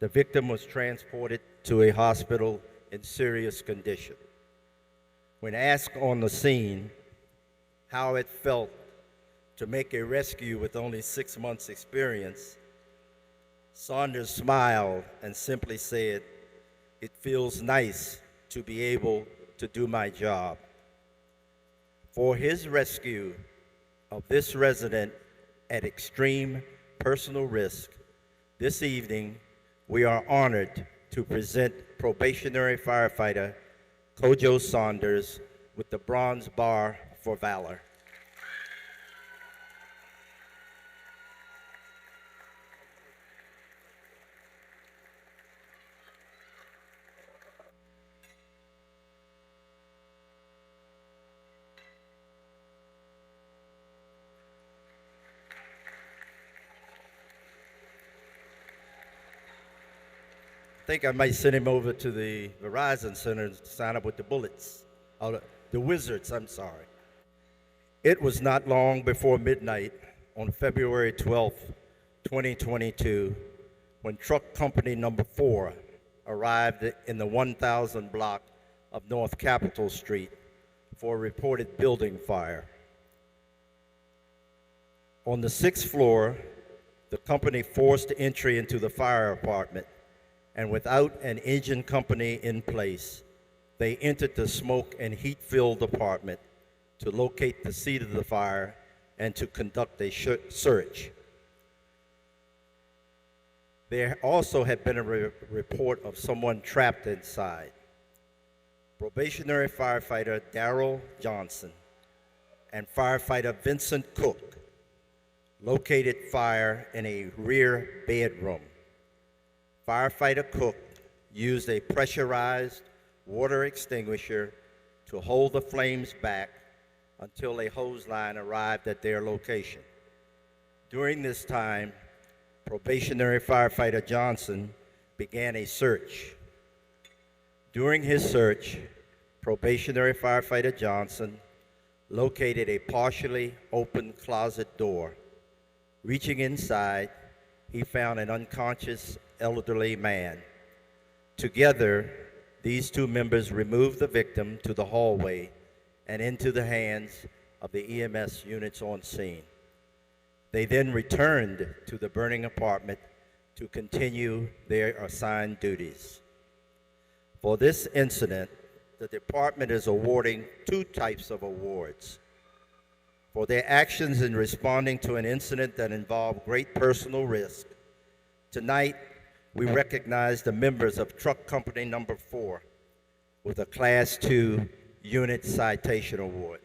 The victim was transported to a hospital in serious condition. When asked on the scene how it felt to make a rescue with only 6 months' experience, Saunders smiled and simply said, "It feels nice to be able to do my job." For his rescue of this resident at extreme personal risk, this evening we are honored to present probationary firefighter Kojo Saunders with the Bronze Bar for Valor. I think I might send him over to the Verizon Center to sign up with the Bullets, the Wizards, I'm sorry. It was not long before midnight on February 12th, 2022, when truck company number 4 arrived in the 1000 block of North Capitol Street for a reported building fire. On the 6th floor, the company forced entry into the fire apartment, and without an engine company in place, they entered the smoke and heat-filled apartment to locate the seat of the fire and to conduct a search. There also had been a report of someone trapped inside. Probationary firefighter Darrell Johnson and firefighter Vincent Cook located fire in a rear bedroom. Firefighter Cook used a pressurized water extinguisher to hold the flames back until a hose line arrived at their location. During this time, probationary firefighter Johnson began a search. During his search, probationary firefighter Johnson located a partially open closet door. Reaching inside, he found an unconscious elderly man. Together, these two members removed the victim to the hallway and into the hands of the EMS units on scene. They then returned to the burning apartment to continue their assigned duties. For this incident, the department is awarding 2 types of awards. For their actions in responding to an incident that involved great personal risk, tonight we recognize the members of Truck Company Number 4 with a Class 2 Unit Citation Award.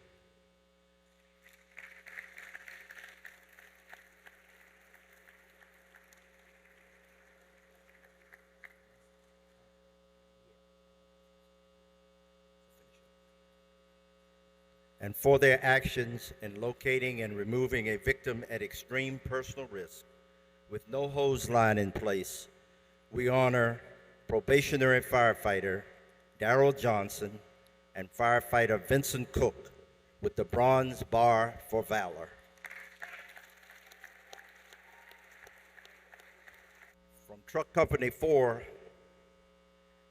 And for their actions in locating and removing a victim at extreme personal risk with no hose line in place, we honor probationary firefighter Darrell Johnson and firefighter Vincent Cook with the Bronze Bar for Valor. From Truck Company 4,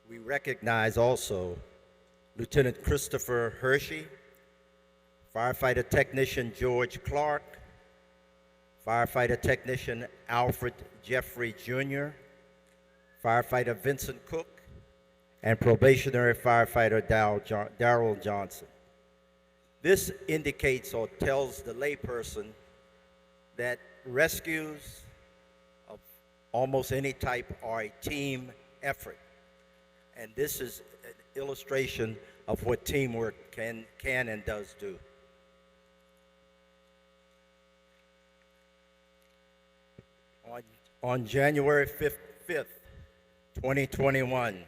we recognize also Lieutenant Christopher Hershey, firefighter technician George Clark, firefighter technician Alfred Jeffrey Jr., firefighter Vincent Cook, and probationary firefighter Darrell Johnson. This indicates or tells the layperson that rescues of almost any type are a team effort. And this is an illustration of what teamwork can and does do. On January 5th, 2021,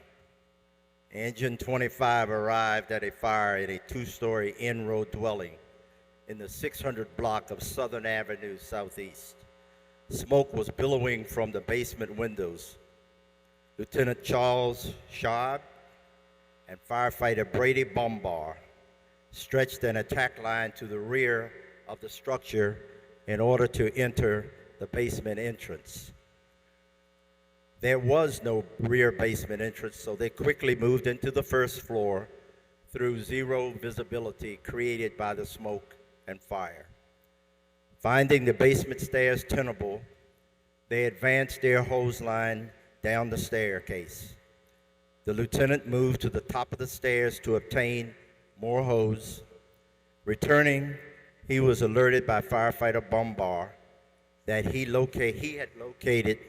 Engine 25 arrived at a fire at a two-story in-road dwelling in the 600 block of Southern Avenue Southeast. Smoke was billowing from the basement windows. Lieutenant Charles Schaub and firefighter Brady Bombar stretched an attack line to the rear of the structure in order to enter the basement entrance. There was no rear basement entrance, so they quickly moved into the first floor through zero visibility created by the smoke and fire. Finding the basement stairs tenable, they advanced their hose line down the staircase. The lieutenant moved to the top of the stairs to obtain more hose. Returning, he was alerted by firefighter Bombar that he had located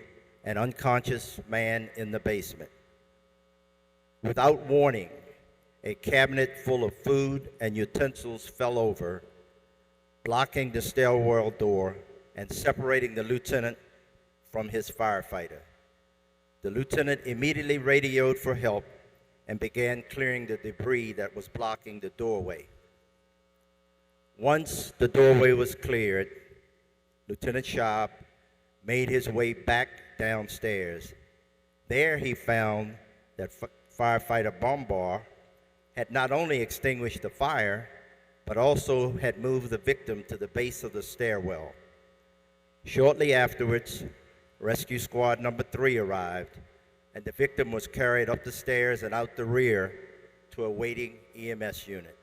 an unconscious man in the basement. Without warning, a cabinet full of food and utensils fell over, blocking the stairwell door and separating the lieutenant from his firefighter. The lieutenant immediately radioed for help and began clearing the debris that was blocking the doorway. Once the doorway was cleared, Lieutenant Schaub made his way back downstairs. There he found that firefighter Bombar had not only extinguished the fire, but also had moved the victim to the base of the stairwell. Shortly afterwards, Rescue Squad number 3 arrived, and the victim was carried up the stairs and out the rear to a waiting EMS unit.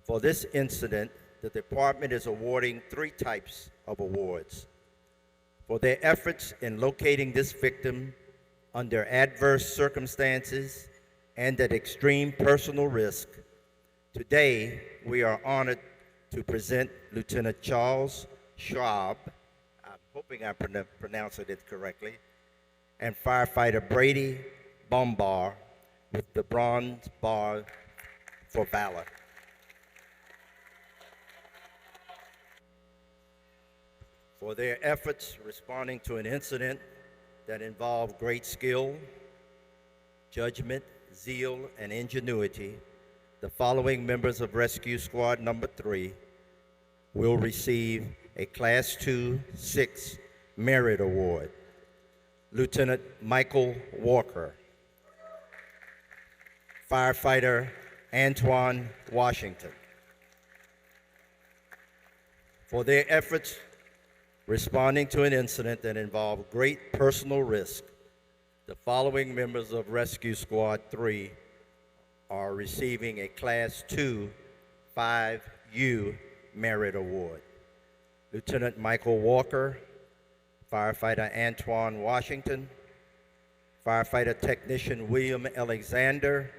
For this incident, the department is awarding 3 types of awards. For their efforts in locating this victim under adverse circumstances and at extreme personal risk, today we are honored to present Lieutenant Charles Schaub, I'm hoping I pronounced it correctly, and firefighter Brady Bombar with the Bronze Bar for valor. For their efforts responding to an incident that involved great skill, judgment, zeal, and ingenuity, the following members of Rescue Squad number 3 will receive a Class 2-6 Merit Award. Lieutenant Michael Walker, firefighter Antoine Washington. For their efforts responding to an incident that involved great personal risk, the following members of Rescue Squad 3 are receiving a Class 2 5U Merit Award. Lieutenant Michael Walker, firefighter Antoine Washington, firefighter technician William Alexander,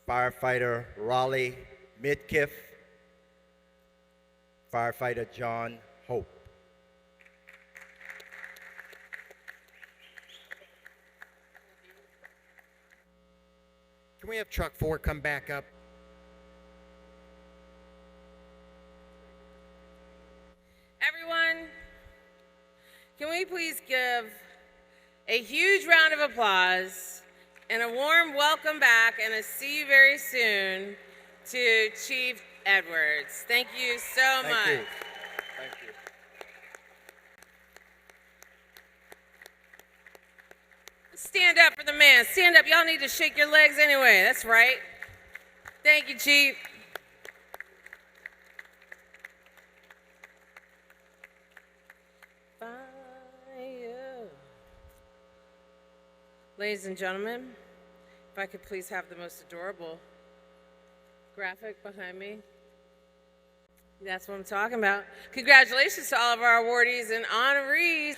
firefighter Raleigh Midkiff, firefighter John Hope. Can we have truck 4 come back up? Everyone, can we please give a huge round of applause and a warm welcome back and a see you very soon to Chief Edwards. Thank you so much. Thank you. Stand up for the man. Stand up. Y'all need to shake your legs anyway. That's right. Thank you, Chief. Fire. Ladies and gentlemen, if I could please have the most adorable graphic behind me. That's what I'm talking about. Congratulations to all of our awardees and honorees.